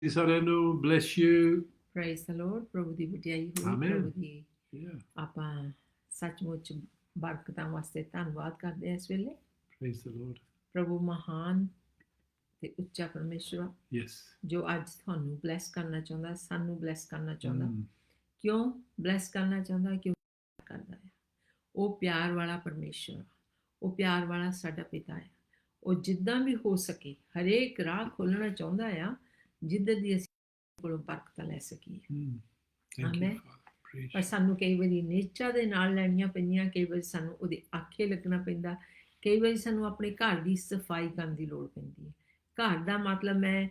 ਸਾਰਿਆਂ ਨੂੰ bless you. Praise the Lord, ਪ੍ਰਭੂ ਦੀ ਵਡਿਆਈ ਹੋਵੇ, Amen. ਪ੍ਰਭੂ ਦੀ Yeah. ਆਪਾਂ ਸੱਚਮੁੱਚ ਬਰਕਤਾਂ ਵਾਸਤੇ ਧੰਨਵਾਦ ਕਰਦੇ ਹਾਂ ਇਸ ਵੇਲੇ। Praise the Lord. ਪ੍ਰਭੂ ਮਹਾਨ ਤੇ ਉੱਚਾ ਪਰਮੇਸ਼ਰ ਆ, Yes. ਜੋ ਅੱਜ ਤੁਹਾਨੂੰ ਬਲੈਸ ਕਰਨਾ ਚਾਹੁੰਦਾ, ਸਾਨੂੰ ਬਲੈਸ ਕਰਨਾ ਚਾਹੁੰਦਾ। Mm. ਕਿਉਂ ਬਲੈਸ ਕਰਨਾ ਚਾਹੁੰਦਾ? ਕਿਉਂ ਕਰਦਾ ਹੈ। ਉਹ ਪਿਆਰ ਵਾਲਾ ਪਰਮੇਸ਼ਰ ਆ, ਉਹ ਪਿਆਰ ਵਾਲਾ ਸਾਡਾ ਪਿਤਾ ਹੈ। ਉਹ ਜਿੱਦਾਂ ਵੀ ਹੋ ਸਕੇ ਹਰੇਕ ਰਾਹ ਖੋਲ੍ਹਣਾ ਚਾਹੁੰਦਾ ਆ, ਜਿੱਦਾਂ ਦੀ ਅਸੀਂ ਕੋਲੋਂ ਬਰਕਤਾਂ ਲੈ ਸਕੀਏ। Thank you, amen. Father. Praise ਪਰ you. ਸਾਨੂੰ ਕਈ ਵਾਰੀ ਨੇਚਾ ਦੇ ਨਾਲ ਲੈਣੀਆਂ ਪੈਂਦੀਆਂ, ਕਈ ਵਾਰੀ ਸਾਨੂੰ ਉਹਦੇ ਆਖੇ ਲੱਗਣਾ ਪੈਂਦਾ, ਕਈ ਵਾਰੀ ਸਾਨੂੰ ਆਪਣੇ ਘਰ ਦੀ ਸਫਾਈ ਕਰਨ ਦੀ ਲੋੜ ਪੈਂਦੀ ਹੈ। ਘਰ ਦਾ ਮਤਲਬ ਮੈਂ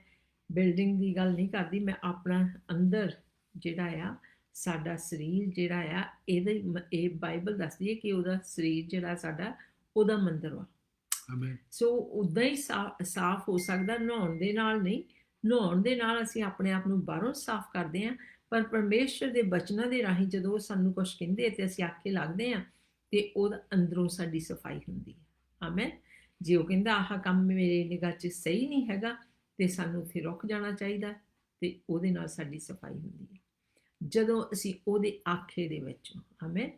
ਬਿਲਡਿੰਗ ਦੀ ਗੱਲ ਨਹੀਂ ਕਰਦੀ, ਮੈਂ ਆਪਣਾ ਅੰਦਰ ਜਿਹੜਾ ਆ ਸਾਡਾ ਸਰੀਰ ਜਿਹੜਾ ਆ ਇਹ ਬਾਈਬਲ ਦੱਸਦੀ ਹੈ ਕਿ ਉਹਦਾ ਸਰੀਰ ਜਿਹੜਾ ਸਾਡਾ ਉਹਦਾ ਮੰਦਰ ਵਾ। Amen. ਸੋ ਉੱਦਾਂ ਹੀ ਸਾਫ਼ ਹੋ ਸਕਦਾ, ਨਹਾਉਣ ਦੇ ਨਾਲ ਨਹੀਂ। ਨਹਾਉਣ ਦੇ ਨਾਲ ਅਸੀਂ ਆਪਣੇ ਆਪ ਨੂੰ ਬਾਹਰੋਂ ਸਾਫ਼ ਕਰਦੇ ਹਾਂ, ਪਰ ਪਰਮੇਸ਼ਰ ਦੇ ਬਚਨਾਂ ਦੇ ਰਾਹੀਂ ਜਦੋਂ ਉਹ ਸਾਨੂੰ ਕੁਛ ਕਹਿੰਦੇ ਤੇ ਅਸੀਂ ਆਖੇ ਲੱਗਦੇ ਹਾਂ ਤੇ ਉਹਦਾ ਅੰਦਰੋਂ ਸਾਡੀ ਸਫਾਈ ਹੁੰਦੀ ਹੈ। ਆਮੇਨ। ਜੇ ਉਹ ਕਹਿੰਦਾ ਆਹ ਕੰਮ ਮੇਰੇ ਨਿਗਾਹ 'ਚ ਸਹੀ ਨਹੀਂ ਹੈਗਾ ਤੇ ਸਾਨੂੰ ਉੱਥੇ ਰੁਕ ਜਾਣਾ ਚਾਹੀਦਾ ਤੇ ਉਹਦੇ ਨਾਲ ਸਾਡੀ ਸਫਾਈ ਹੁੰਦੀ ਹੈ ਜਦੋਂ ਅਸੀਂ ਉਹਦੇ ਆਖੇ ਦੇ ਵਿੱਚ। ਆਮੇਨ।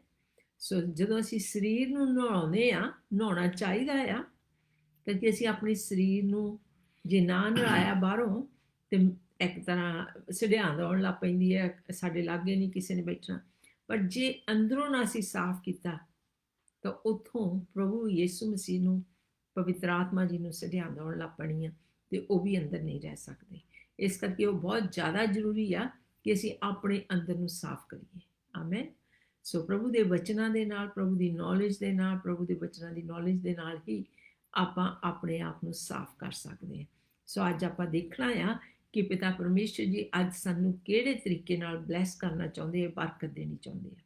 ਸੋ ਜਦੋਂ ਅਸੀਂ ਸਰੀਰ ਨੂੰ ਨਹਾਉਂਦੇ ਆ, ਨਹਾਉਣਾ ਚਾਹੀਦਾ ਆ, ਕਿਉਂਕਿ ਅਸੀਂ ਆਪਣੇ ਸਰੀਰ ਨੂੰ ਜੇ ਨਾ ਨਹਾਇਆ ਬਾਹਰੋਂ ਤੇ ਇੱਕ ਤਰ੍ਹਾਂ ਸਿਧਿਆਂਦ ਆਉਣ ਲੱਗ ਪੈਂਦੀ ਹੈ, ਸਾਡੇ ਲਾਗੇ ਨਹੀਂ ਕਿਸੇ ਨੇ ਬੈਠਣਾ। ਪਰ ਜੇ ਅੰਦਰੋਂ ਨਾ ਅਸੀਂ ਸਾਫ਼ ਕੀਤਾ ਤਾਂ ਉੱਥੋਂ ਪ੍ਰਭੂ ਯਿਸੂ ਮਸੀਹ ਨੂੰ, ਪਵਿੱਤਰ ਆਤਮਾ ਜੀ ਨੂੰ ਸਿਧਿਆਂਦ ਆਉਣ ਲੱਗ ਪੈਣੀ ਆ ਤੇ ਉਹ ਵੀ ਅੰਦਰ ਨਹੀਂ ਰਹਿ ਸਕਦੇ। ਇਸ ਕਰਕੇ ਉਹ ਬਹੁਤ ਜ਼ਿਆਦਾ ਜ਼ਰੂਰੀ ਆ ਕਿ ਅਸੀਂ ਆਪਣੇ ਅੰਦਰ ਨੂੰ ਸਾਫ਼ ਕਰੀਏ। ਆਮੇਨ। ਸੋ ਪ੍ਰਭੂ ਦੇ ਬਚਨਾਂ ਦੇ ਨਾਲ, ਪ੍ਰਭੂ ਦੀ ਨੌਲੇਜ ਦੇ ਨਾਲ, ਪ੍ਰਭੂ ਦੇ ਬਚਨਾਂ ਦੀ ਨੌਲੇਜ ਦੇ ਨਾਲ ਹੀ ਆਪਾਂ ਆਪਣੇ ਆਪ ਨੂੰ ਸਾਫ਼ ਕਰ ਸਕਦੇ ਹਾਂ। ਸੋ ਅੱਜ ਆਪਾਂ ਦੇਖਣਾ ਆ ਕਿ ਪਿਤਾ ਪਰਮੇਸ਼ਰ ਜੀ ਅੱਜ ਸਾਨੂੰ ਕਿਹੜੇ ਤਰੀਕੇ ਨਾਲ ਬਲੈਸ ਕਰਨਾ ਚਾਹੁੰਦੇ ਆ, ਬਰਕਤ ਦੇਣੀ ਚਾਹੁੰਦੇ ਆ,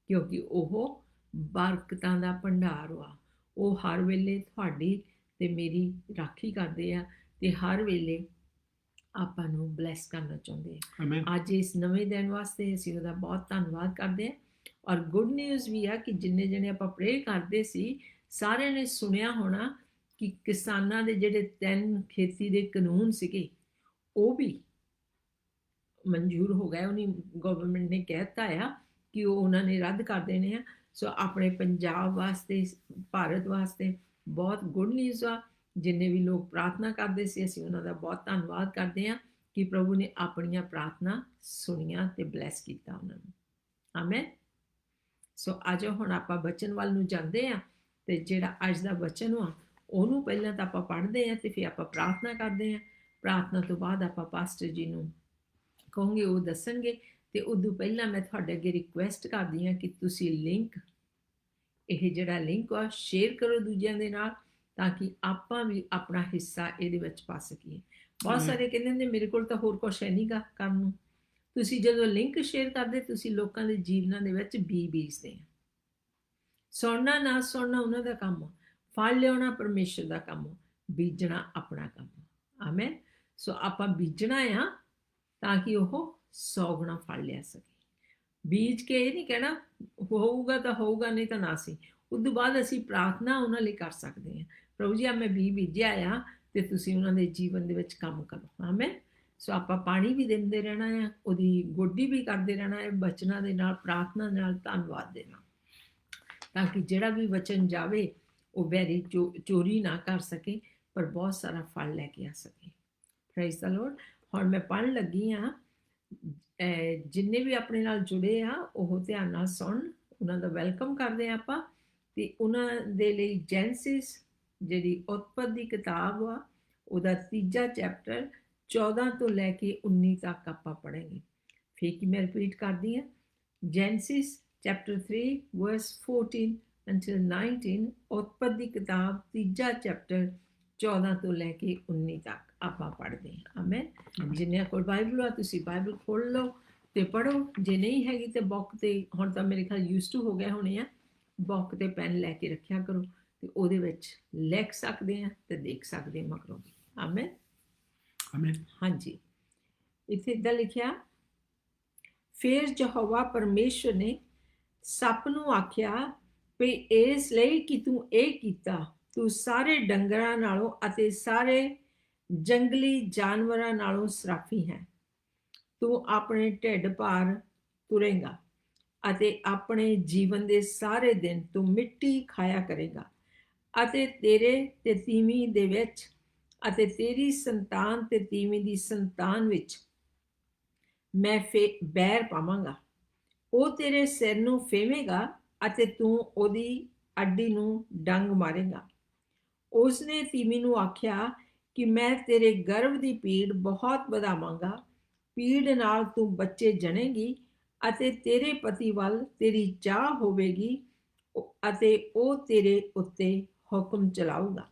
ਕਿਉਂਕਿ ਉਹ ਬਰਕਤਾਂ ਦਾ ਭੰਡਾਰ ਆ। ਉਹ ਹਰ ਵੇਲੇ ਤੁਹਾਡੀ ਤੇ ਮੇਰੀ ਰਾਖੀ ਕਰਦੇ ਆ ਤੇ ਹਰ ਵੇਲੇ ਆਪਾਂ ਨੂੰ ਬਲੈਸ ਕਰਨਾ ਚਾਹੁੰਦੇ ਆ। Amen. ਅੱਜ ਇਸ ਨਵੇਂ ਦਿਨ ਵਾਸਤੇ ਅਸੀਂ ਉਹਦਾ ਬਹੁਤ ਧੰਨਵਾਦ ਕਰਦੇ ਹਾਂ। ਔਰ ਗੁੱਡ ਨਿਊਜ਼ ਵੀ ਆ ਕਿ ਜਿੰਨੇ ਜਣੇ ਆਪਾਂ ਪ੍ਰੇ ਕਰਦੇ ਸੀ, ਸਾਰਿਆਂ ਨੇ ਸੁਣਿਆ ਹੋਣਾ ਕਿ ਕਿਸਾਨਾਂ ਦੇ ਜਿਹੜੇ 3 ਖੇਤੀ ਦੇ ਕਾਨੂੰਨ ਸੀਗੇ ਉਹ ਵੀ ਮਨਜ਼ੂਰ ਹੋ ਗਏ। ਉਹਨੇ ਗਵਰਨਮੈਂਟ ਨੇ ਕਹਿ ਦਿੱਤਾ ਆ ਕਿ ਉਹ ਉਹਨਾਂ ਨੇ ਰੱਦ ਕਰ ਦੇਣੇ ਆ। ਸੋ ਆਪਣੇ ਪੰਜਾਬ ਵਾਸਤੇ, ਭਾਰਤ ਵਾਸਤੇ ਬਹੁਤ ਗੁੱਡ ਨਿਊਜ਼ ਆ। ਜਿੰਨੇ ਵੀ ਲੋਕ ਪ੍ਰਾਰਥਨਾ ਕਰਦੇ ਸੀ, ਅਸੀਂ ਉਹਨਾਂ ਦਾ ਬਹੁਤ ਧੰਨਵਾਦ ਕਰਦੇ ਹਾਂ ਕਿ ਪ੍ਰਭੂ ਨੇ ਆਪਣੀਆਂ ਪ੍ਰਾਰਥਨਾ ਸੁਣੀਆਂ ਤੇ ਬਲੈਸ ਕੀਤਾ ਉਹਨਾਂ ਨੂੰ। ਆਮੇਨ। ਸੋ ਅੱਜ ਹੁਣ ਆਪਾਂ ਬਚਨ ਵੱਲ ਨੂੰ ਜਾਂਦੇ ਆ ਤੇ ਜਿਹੜਾ ਅੱਜ ਦਾ ਬਚਨ ਆ ਉਹਨੂੰ ਪਹਿਲਾਂ ਤਾਂ ਆਪਾਂ ਪੜ੍ਹਦੇ ਆ ਤੇ ਫਿਰ ਆਪਾਂ ਪ੍ਰਾਰਥਨਾ ਕਰਦੇ ਆ। ਪ੍ਰਾਰਥਨਾ ਤੋਂ ਬਾਅਦ ਆਪਾਂ ਪਾਸਟਰ ਜੀ ਨੂੰ ਕਹੋਗੇ, ਉਹ ਦੱਸਣਗੇ। ਤੇ ਉਦੋਂ ਪਹਿਲਾਂ ਮੈਂ ਤੁਹਾਡੇ ਅੱਗੇ ਰਿਕੁਐਸਟ ਕਰਦੀ ਹਾਂ ਕਿ ਤੁਸੀਂ ਲਿੰਕ, ਇਹ ਜਿਹੜਾ ਲਿੰਕ ਆ ਸ਼ੇਅਰ ਕਰੋ ਦੂਜਿਆਂ ਦੇ ਨਾਲ, ਤਾਂ ਕਿ ਆਪਾਂ ਵੀ ਆਪਣਾ ਹਿੱਸਾ ਇਹਦੇ ਵਿੱਚ ਪਾ ਸਕੀਏ। ਬਹੁਤ ਸਾਰੇ ਕਹਿੰਦੇ ਨੇ ਮੇਰੇ ਕੋਲ ਤਾਂ ਹੋਰ ਕੁਛ ਹੈ ਨਹੀਂ ਗਾ ਕਰਨ ਨੂੰ। ਤੁਸੀਂ ਜਦੋਂ ਲਿੰਕ ਸ਼ੇਅਰ ਕਰਦੇ, ਤੁਸੀਂ ਲੋਕਾਂ ਦੇ ਜੀਵਨਾਂ ਦੇ ਵਿੱਚ ਬੀਜਦੇ ਆ। ਸੁਣਨਾ ਨਾ ਸੁਣਨਾ ਉਹਨਾਂ ਦਾ ਕੰਮ ਆ, ਫਲ ਲਿਆਉਣਾ ਪਰਮੇਸ਼ਰ ਦਾ ਕੰਮ ਆ, ਬੀਜਣਾ ਆਪਣਾ ਕੰਮ ਆ। ਆਮੇਨ। ਸੋ ਆਪਾਂ ਬੀਜਣਾ ਆ ਤਾਂ ਕਿ ਉਹ 100 ਗੁਣਾ ਫਲ ਲਿਆ ਸਕੇ। ਬੀਜ ਕੇ ਇਹ ਨਹੀਂ ਕਹਿਣਾ ਹੋਊਗਾ ਤਾਂ ਹੋਊਗਾ, ਨਹੀਂ ਤਾਂ ਨਾ ਸੀ। ਉਸ ਤੋਂ ਬਾਅਦ ਅਸੀਂ ਪ੍ਰਾਰਥਨਾ ਉਹਨਾਂ ਲਈ ਕਰ ਸਕਦੇ ਹਾਂ, ਪ੍ਰਭੂ ਜੀ ਆ ਮੈਂ ਬੀਜਿਆ ਆ ਤੇ ਤੁਸੀਂ ਉਹਨਾਂ ਦੇ ਜੀਵਨ ਦੇ ਵਿੱਚ ਕੰਮ ਕਰੋ। ਆਮੇਨ। ਸੋ ਆਪਾਂ ਪਾਣੀ ਵੀ ਦਿੰਦੇ ਰਹਿਣਾ ਆ, ਉਹਦੀ ਗੋਡੀ ਵੀ ਕਰਦੇ ਰਹਿਣਾ ਹੈ, ਬਚਨਾਂ ਦੇ ਨਾਲ, ਪ੍ਰਾਰਥਨਾ ਨਾਲ, ਧੰਨਵਾਦ ਦੇ ਨਾਲ, ਤਾਂ ਕਿ ਜਿਹੜਾ ਵੀ ਵਚਨ ਜਾਵੇ ਉਹ ਵੈਰੀ ਚੋਰੀ ਨਾ ਕਰ ਸਕੇ, ਪਰ ਬਹੁਤ ਸਾਰਾ ਫਲ ਲੈ ਕੇ ਆ ਸਕੇ। Praise the Lord. ਹੁਣ ਮੈਂ ਪੜ੍ਹਨ ਲੱਗੀ ਹਾਂ। ਜਿੰਨੇ ਵੀ ਆਪਣੇ ਨਾਲ ਜੁੜੇ ਆ ਉਹ ਧਿਆਨ ਨਾਲ ਸੁਣ, ਉਹਨਾਂ ਦਾ ਵੈਲਕਮ ਕਰਦੇ ਹਾਂ ਆਪਾਂ। ਤੇ ਉਹਨਾਂ ਦੇ ਲਈ ਜੈਨਸਿਸ ਜਿਹੜੀ ਉਤਪਤ ਦੀ ਕਿਤਾਬ ਆ ਉਹਦਾ 3 ਚੈਪਟਰ 14 ਤੋਂ ਲੈ ਕੇ 19 ਤੱਕ ਆਪਾਂ ਪੜ੍ਹਾਂਗੇ। ਫਿਰ ਕਿ ਮੈਂ ਰਿਪੀਟ ਕਰਦੀ ਹਾਂ, ਜੈਨਸਿਸ ਚੈਪਟਰ 3 verse 14 until 19, ਉਤਪਤ ਦੀ ਕਿਤਾਬ 3 ਚੈਪਟਰ 14 ਤੋਂ ਲੈ ਕੇ 19 ਤੱਕ ਆਪਾਂ ਪੜ੍ਹਦੇ ਹਾਂ। ਆਮੇਨ। ਜਿੰਨਿਆਂ ਕੋਲ ਬਾਈਬਲ ਆ ਤੁਸੀਂ ਬਾਈਬਲ ਖੋਲ੍ਹ ਲਓ ਤੇ ਪੜ੍ਹੋ। ਜੇ ਨਹੀਂ ਹੈਗੀ ਤੇ ਬੁੱਕ ਤੇ, ਹੁਣ ਤਾਂ ਮੇਰੇ ਖਿਆਲ ਯੂਜ਼ ਟੂ ਹੋ ਗਏ ਹੋਣੇ ਆ, ਬੁੱਕ ਤੇ ਪੈਨ ਲੈ ਕੇ ਰੱਖਿਆ ਕਰੋ ਤੇ ਉਹਦੇ ਵਿੱਚ ਲਿਖ ਸਕਦੇ ਆ ਤੇ ਦੇਖ ਸਕਦੇ ਆ ਮਗਰੋਂ। ਆਮੇਨ। ਆਮੇਨ। ਹਾਂਜੀ, ਇੱਥੇ ਇੱਦਾਂ ਲਿਖਿਆ, ਫਿਰ ਯਹੋਵਾ ਪਰਮੇਸ਼ਰ ਨੇ ਸੱਪ ਨੂੰ ਆਖਿਆ ਵੀ ਇਸ ਲਈ ਕਿ ਤੂੰ ਇਹ ਕੀਤਾ, ਤੂੰ ਸਾਰੇ ਡੰਗਰਾਂ ਨਾਲੋਂ ਅਤੇ ਸਾਰੇ ਜੰਗਲੀ ਜਾਨਵਰਾਂ ਨਾਲੋਂ ਸਰਾਫੀ ਹੈ। ਤੂੰ ਆਪਣੇ ਢਿੱਡ ਭਾਰ ਤੁਰੇਂਗਾ ਅਤੇ ਆਪਣੇ ਜੀਵਨ ਦੇ ਸਾਰੇ ਦਿਨ ਤੂੰ ਮਿੱਟੀ ਖਾਇਆ ਕਰੇਗਾ ਅਤੇ ਤੇਰੇ ਤੇ ਤੀਵੀਂ ਦੇ ਵਿੱਚ ਅਤੇ ਤੇਰੀ ਸੰਤਾਨ ਤੇ ਤੀਵੀਂ ਦੀ ਸੰਤਾਨ ਵਿੱਚ ਮੈਂ ਬੈਰ ਪਾਵਾਂਗਾ। ਉਹ ਤੇਰੇ ਸਿਰ ਨੂੰ ਫੇਵੇਗਾ ਅਤੇ ਤੂੰ ਉਹਦੀ ਅੱਡੀ ਨੂੰ ਡੰਗ ਮਾਰੇਗਾ। ਉਸਨੇ ਤੀਵੀਂ ਨੂੰ ਆਖਿਆ ਕਿ ਮੈਂ ਤੇਰੇ ਗਰਭ ਦੀ ਪੀੜ ਬਹੁਤ ਵਧਾਵਾਂਗਾ, ਪੀੜ ਨਾਲ ਤੂੰ ਬੱਚੇ ਜਣੇਗੀ ਅਤੇ ਤੇਰੇ ਪਤੀ ਵੱਲ ਤੇਰੀ ਚਾਹ ਹੋਵੇਗੀ ਅਤੇ ਉਹ ਤੇਰੇ ਉੱਤੇ ਹੁਕਮ ਚਲਾਊਗਾ।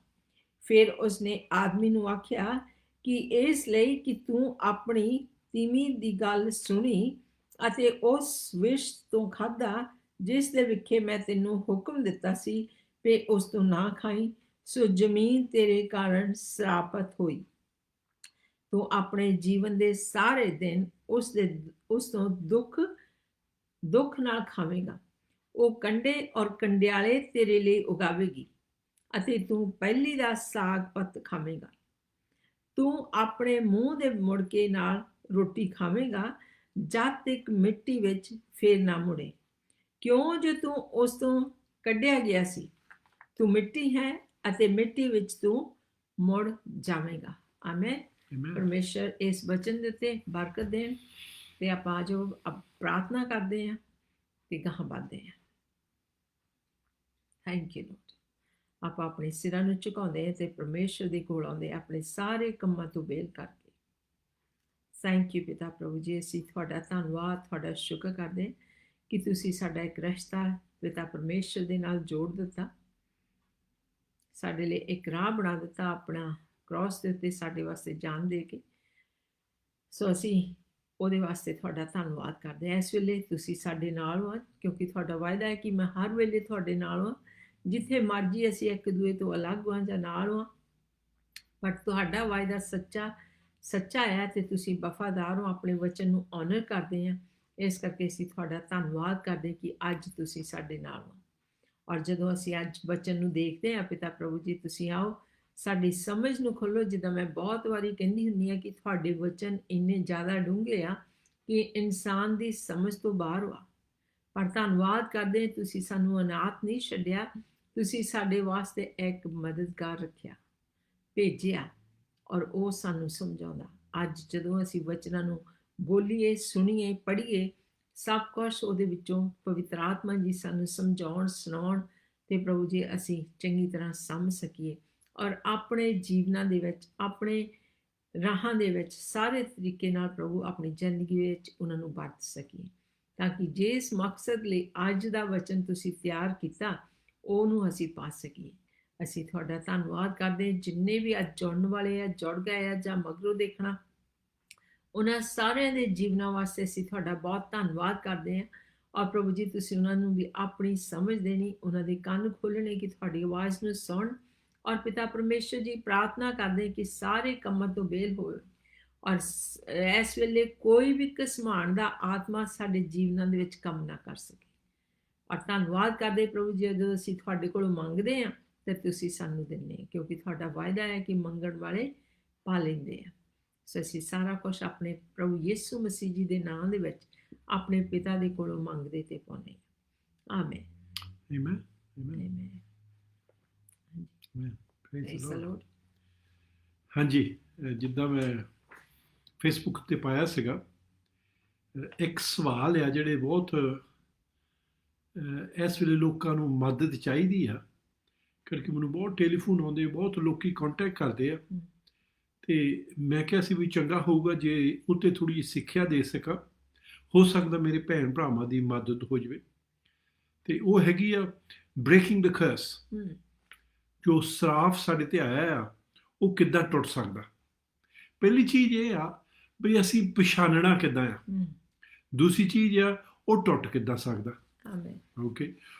ਫਿਰ ਉਸਨੇ ਆਦਮੀ ਨੂੰ ਆਖਿਆ ਕਿ ਇਸ ਲਈ ਕਿ ਤੂੰ ਆਪਣੀ ਤੀਵੀਂ ਦੀ ਗੱਲ ਸੁਣੀ ਅਤੇ ਉਸ ਵਿਸ਼ ਤੋਂ ਖਾਧਾ ਜਿਸ ਦੇ ਵਿਖੇ ਮੈਂ ਤੈਨੂੰ ਹੁਕਮ ਦਿੱਤਾ ਸੀ ਕਿ ਉਸ ਤੋਂ ਨਾ ਖਾਈ, ਸੋ ਜ਼ਮੀਨ ਤੇਰੇ ਕਾਰਨ ਸਰਾਪਤ ਹੋਈ। ਤੂੰ ਆਪਣੇ ਜੀਵਨ ਦੇ ਸਾਰੇ ਦਿਨ ਉਸ ਤੋਂ ਦੁੱਖ ਨਾਲ ਖਾਵੇਂਗਾ। ਉਹ ਕੰਡੇ ਔਰ ਕੰਡਿਆਲੇ ਤੇਰੇ ਲਈ ਉਗਾਵੇਗੀ ਅਤੇ ਤੂੰ ਪਹਿਲੀ ਦਾ ਸਾਗ ਪੱਤ ਖਾਵੇਂਗਾ। ਤੂੰ ਆਪਣੇ ਮੂੰਹ ਦੇ ਮੁੜਕੇ ਨਾਲ ਰੋਟੀ ਖਾਵੇਂਗਾ ਜਦ ਤੱਕ ਮਿੱਟੀ ਵਿੱਚ ਫੇਰ ਨਾ ਮੁੜੇ, ਕਿਉਂ ਜੋ ਤੂੰ ਉਸ ਤੋਂ ਕੱਢਿਆ ਗਿਆ ਸੀ। ਤੂੰ ਮਿੱਟੀ ਹੈ ਅਤੇ ਮਿੱਟੀ ਵਿੱਚ ਤੂੰ ਮੁੜ ਜਾਵੇਂਗਾ। ਆਮੇਨ। ਪਰਮੇਸ਼ਰ ਇਸ ਵਚਨ ਦੇ ਉੱਤੇ ਬਰਕਤ ਦੇਣ ਤੇ ਆਪਾਂ ਜੋ ਪ੍ਰਾਰਥਨਾ ਕਰਦੇ ਹਾਂ ਤੇ ਗਾਹਾਂ ਵਧਦੇ ਹਾਂ। Thank you lord. ਆਪਾਂ ਆਪਣੇ ਸਿਰਾਂ ਨੂੰ ਝੁਕਾਉਂਦੇ ਹਾਂ ਤੇ ਪਰਮੇਸ਼ਰ ਦੇ ਕੋਲ ਆਉਂਦੇ ਆਪਣੇ ਸਾਰੇ ਕੰਮਾਂ ਤੋਂ ਬੇਲ ਕਰਕੇ। ਥੈਂਕ ਯੂ ਪਿਤਾ ਪ੍ਰਭੂ ਜੀ, ਅਸੀਂ ਤੁਹਾਡਾ ਧੰਨਵਾਦ, ਤੁਹਾਡਾ ਸ਼ੁਕਰ ਕਰਦੇ ਕਿ ਤੁਸੀਂ ਸਾਡਾ ਇੱਕ ਰਿਸ਼ਤਾ ਪਿਤਾ ਪਰਮੇਸ਼ਰ ਦੇ ਨਾਲ ਜੋੜ ਦਿੱਤਾ, ਸਾਡੇ ਲਈ ਇੱਕ ਰਾਹ ਬਣਾ ਦਿੱਤਾ ਆਪਣਾ ਕ੍ਰਾਸ ਦੇ ਉੱਤੇ ਸਾਡੇ ਵਾਸਤੇ ਜਾਨ ਦੇ ਕੇ। ਸੋ ਅਸੀਂ ਉਹਦੇ ਵਾਸਤੇ ਤੁਹਾਡਾ ਧੰਨਵਾਦ ਕਰਦੇ ਹਾਂ। ਇਸ ਵੇਲੇ ਤੁਸੀਂ ਸਾਡੇ ਨਾਲ ਹੋ, ਕਿਉਂਕਿ ਤੁਹਾਡਾ ਵਾਅਦਾ ਹੈ ਕਿ ਮੈਂ ਹਰ ਵੇਲੇ ਤੁਹਾਡੇ ਨਾਲ ਹਾਂ, ਜਿੱਥੇ ਮਰਜੀ ਅਸੀਂ ਇੱਕ ਦੂਏ ਤੋਂ ਅਲੱਗ ਹਾਂ ਜਾਂ ਨਾਲ ਹਾਂ, ਪਰ ਤੁਹਾਡਾ ਵਾਅਦਾ ਸੱਚਾ ਹੈ ਤੇ ਤੁਸੀਂ ਵਫਾਦਾਰ ਹੋ, ਆਪਣੇ ਵਚਨ ਨੂੰ ਆਨਰ ਕਰਦੇ ਹਾਂ। ਇਸ ਕਰਕੇ ਅਸੀਂ ਤੁਹਾਡਾ ਧੰਨਵਾਦ ਕਰਦੇ ਕਿ ਅੱਜ ਤੁਸੀਂ ਸਾਡੇ ਨਾਲ ਹੋ। ਔਰ ਜਦੋਂ ਅਸੀਂ ਅੱਜ ਵਚਨ ਨੂੰ ਦੇਖਦੇ ਹਾਂ ਪਿਤਾ ਪ੍ਰਭੂ ਜੀ, ਤੁਸੀਂ ਆਓ ਸਾਡੀ ਸਮਝ ਨੂੰ ਖੋਲ੍ਹੋ। ਜਿੱਦਾਂ ਮੈਂ ਬਹੁਤ ਵਾਰੀ ਕਹਿੰਦੀ ਹੁੰਦੀ ਹਾਂ ਕਿ ਤੁਹਾਡੇ ਵਚਨ ਇੰਨੇ ਜ਼ਿਆਦਾ ਡੂੰਘੇ ਆ ਕਿ ਇਨਸਾਨ ਦੀ ਸਮਝ ਤੋਂ ਬਾਹਰ ਆ, ਪਰ ਧੰਨਵਾਦ ਕਰਦੇ ਤੁਸੀਂ ਸਾਨੂੰ ਅਨਾਥ ਨਹੀਂ ਛੱਡਿਆ, ਤੁਸੀਂ ਸਾਡੇ ਵਾਸਤੇ ਇੱਕ ਮਦਦਗਾਰ ਰੱਖਿਆ, ਭੇਜਿਆ ਔਰ ਉਹ ਸਾਨੂੰ ਸਮਝਾਉਂਦਾ। ਅੱਜ ਜਦੋਂ ਅਸੀਂ ਵਚਨਾਂ ਨੂੰ ਬੋਲੀਏ, ਸੁਣੀਏ, ਪੜ੍ਹੀਏ, ਸਭ ਕੁਛ ਉਹਦੇ ਵਿੱਚੋਂ ਪਵਿੱਤਰ ਆਤਮਾ ਜੀ ਸਾਨੂੰ ਸਮਝਾਉਣ, ਸੁਣਾਉਣ ਤੇ ਪ੍ਰਭੂ ਜੀ ਅਸੀਂ ਚੰਗੀ ਤਰ੍ਹਾਂ ਸਮਝ ਸਕੀਏ ਔਰ ਆਪਣੇ ਜੀਵਨਾਂ ਦੇ ਵਿੱਚ, ਆਪਣੇ ਰਾਹਾਂ ਦੇ ਵਿੱਚ ਸਾਰੇ ਤਰੀਕੇ ਨਾਲ ਪ੍ਰਭੂ ਆਪਣੀ ਜ਼ਿੰਦਗੀ ਵਿੱਚ ਉਹਨਾਂ ਨੂੰ ਵਰਤ ਸਕੀਏ, ਤਾਂ ਕਿ ਜਿਸ ਮਕਸਦ ਲਈ ਅੱਜ ਦਾ ਵਚਨ ਤੁਸੀਂ ਤਿਆਰ ਕੀਤਾ ਉਹਨੂੰ ਅਸੀਂ ਪਾ ਸਕੀਏ। ਅਸੀਂ ਤੁਹਾਡਾ ਧੰਨਵਾਦ ਕਰਦੇ, ਜਿੰਨੇ ਵੀ ਅੱਜ ਜੁੜਨ ਵਾਲੇ ਆ, ਜੁੜ ਗਏ ਆ ਜਾਂ ਮਗਰੋਂ ਦੇਖਣਾ, ਉਹਨਾਂ ਸਾਰਿਆਂ ਦੇ ਜੀਵਨਾਂ ਵਾਸਤੇ ਅਸੀਂ ਤੁਹਾਡਾ ਬਹੁਤ ਧੰਨਵਾਦ ਕਰਦੇ ਹਾਂ। ਔਰ ਪ੍ਰਭੂ ਜੀ ਤੁਸੀਂ ਉਹਨਾਂ ਨੂੰ ਵੀ ਆਪਣੀ ਸਮਝ ਦੇਣੀ, ਉਹਨਾਂ ਦੇ ਕੰਨ ਖੋਲ੍ਹਣੇ ਕਿ ਤੁਹਾਡੀ ਆਵਾਜ਼ ਨੂੰ ਸੁਣ। ਔਰ ਪਿਤਾ ਪਰਮੇਸ਼ਰ ਜੀ ਪ੍ਰਾਰਥਨਾ ਕਰਦੇ ਕਿ ਸਾਰੇ ਕੰਮਾਂ ਤੋਂ ਬੇਲ ਹੋਵੇ ਔਰ ਇਸ ਵੇਲੇ ਕੋਈ ਵੀ ਘਸਮਾਣ ਦਾ ਆਤਮਾ ਸਾਡੇ ਜੀਵਨਾਂ ਦੇ ਵਿੱਚ ਕੰਮ ਨਾ ਕਰ ਸਕੇ। ਔਰ ਧੰਨਵਾਦ ਕਰਦੇ ਪ੍ਰਭੂ ਜੀ, ਜਦੋਂ ਅਸੀਂ ਤੁਹਾਡੇ ਕੋਲੋਂ ਮੰਗਦੇ ਹਾਂ ਤੇ ਤੁਸੀਂ ਸਾਨੂੰ ਦਿੰਦੇ ਹੋ, ਕਿਉਂਕਿ ਤੁਹਾਡਾ ਵਾਅਦਾ ਹੈ ਕਿ ਮੰਗਣ ਵਾਲੇ ਪਾ ਲੈਂਦੇ ਆ। ਸੋ ਅਸੀਂ ਸਾਰਾ ਕੁਛ ਆਪਣੇ ਪ੍ਰਭੂ ਯਿਸੂ ਮਸੀਹ ਜੀ ਦੇ ਨਾਮ ਦੇ ਵਿੱਚ ਆਪਣੇ ਪਿਤਾ ਦੇ ਕੋਲੋਂ ਮੰਗਦੇ ਤੇ ਪਾਉਂਦੇ ਹਾਂ। Amen. Amen. Amen. Praise the Lord. ਹਾਂਜੀ, ਜਿੱਦਾਂ ਮੈਂ ਫੇਸਬੁੱਕ ਤੇ ਪਾਇਆ ਸੀਗਾ, ਇੱਕ ਸਵਾਲ ਆ ਜਿਹੜੇ ਬਹੁਤ ਇਸ ਵੇਲੇ ਲੋਕਾਂ ਨੂੰ ਮਦਦ ਚਾਹੀਦੀ ਆ, ਕਰਕੇ ਮੈਨੂੰ ਬਹੁਤ ਟੈਲੀਫੋਨ ਆਉਂਦੇ, ਬਹੁਤ ਲੋਕੀ ਕੰਟੈਕਟ ਕਰਦੇ ਆ, ਤੇ ਮੈਂ ਕਿਹਾ ਸੀ ਵੀ ਚੰਗਾ ਹੋਊਗਾ ਜੇ ਉੱਤੇ ਥੋੜ੍ਹੀ ਜਿਹੀ ਸਿੱਖਿਆ ਦੇ ਸਕਾਂ, ਹੋ ਸਕਦਾ ਮੇਰੇ ਭੈਣ ਭਰਾਵਾਂ ਦੀ ਮਦਦ ਹੋ ਜਾਵੇ। ਤੇ ਉਹ ਹੈਗੀ ਆ ਬ੍ਰੇਕਿੰਗ ਦ ਕਰਸ। ਜੋ ਸਰਾਫ ਸਾਡੇ ਤੇ ਆਇਆ ਆ ਉਹ ਕਿੱਦਾਂ ਟੁੱਟ ਸਕਦਾ। ਪਹਿਲੀ ਚੀਜ਼ ਇਹ ਆ ਵੀ ਅਸੀਂ ਪਛਾਣਨਾ ਕਿੱਦਾਂ ਆ, ਦੂਸਰੀ ਚੀਜ਼ ਆ ਉਹ ਟੁੱਟ ਕਿੱਦਾਂ ਸਕਦਾ। ਓਕੇ,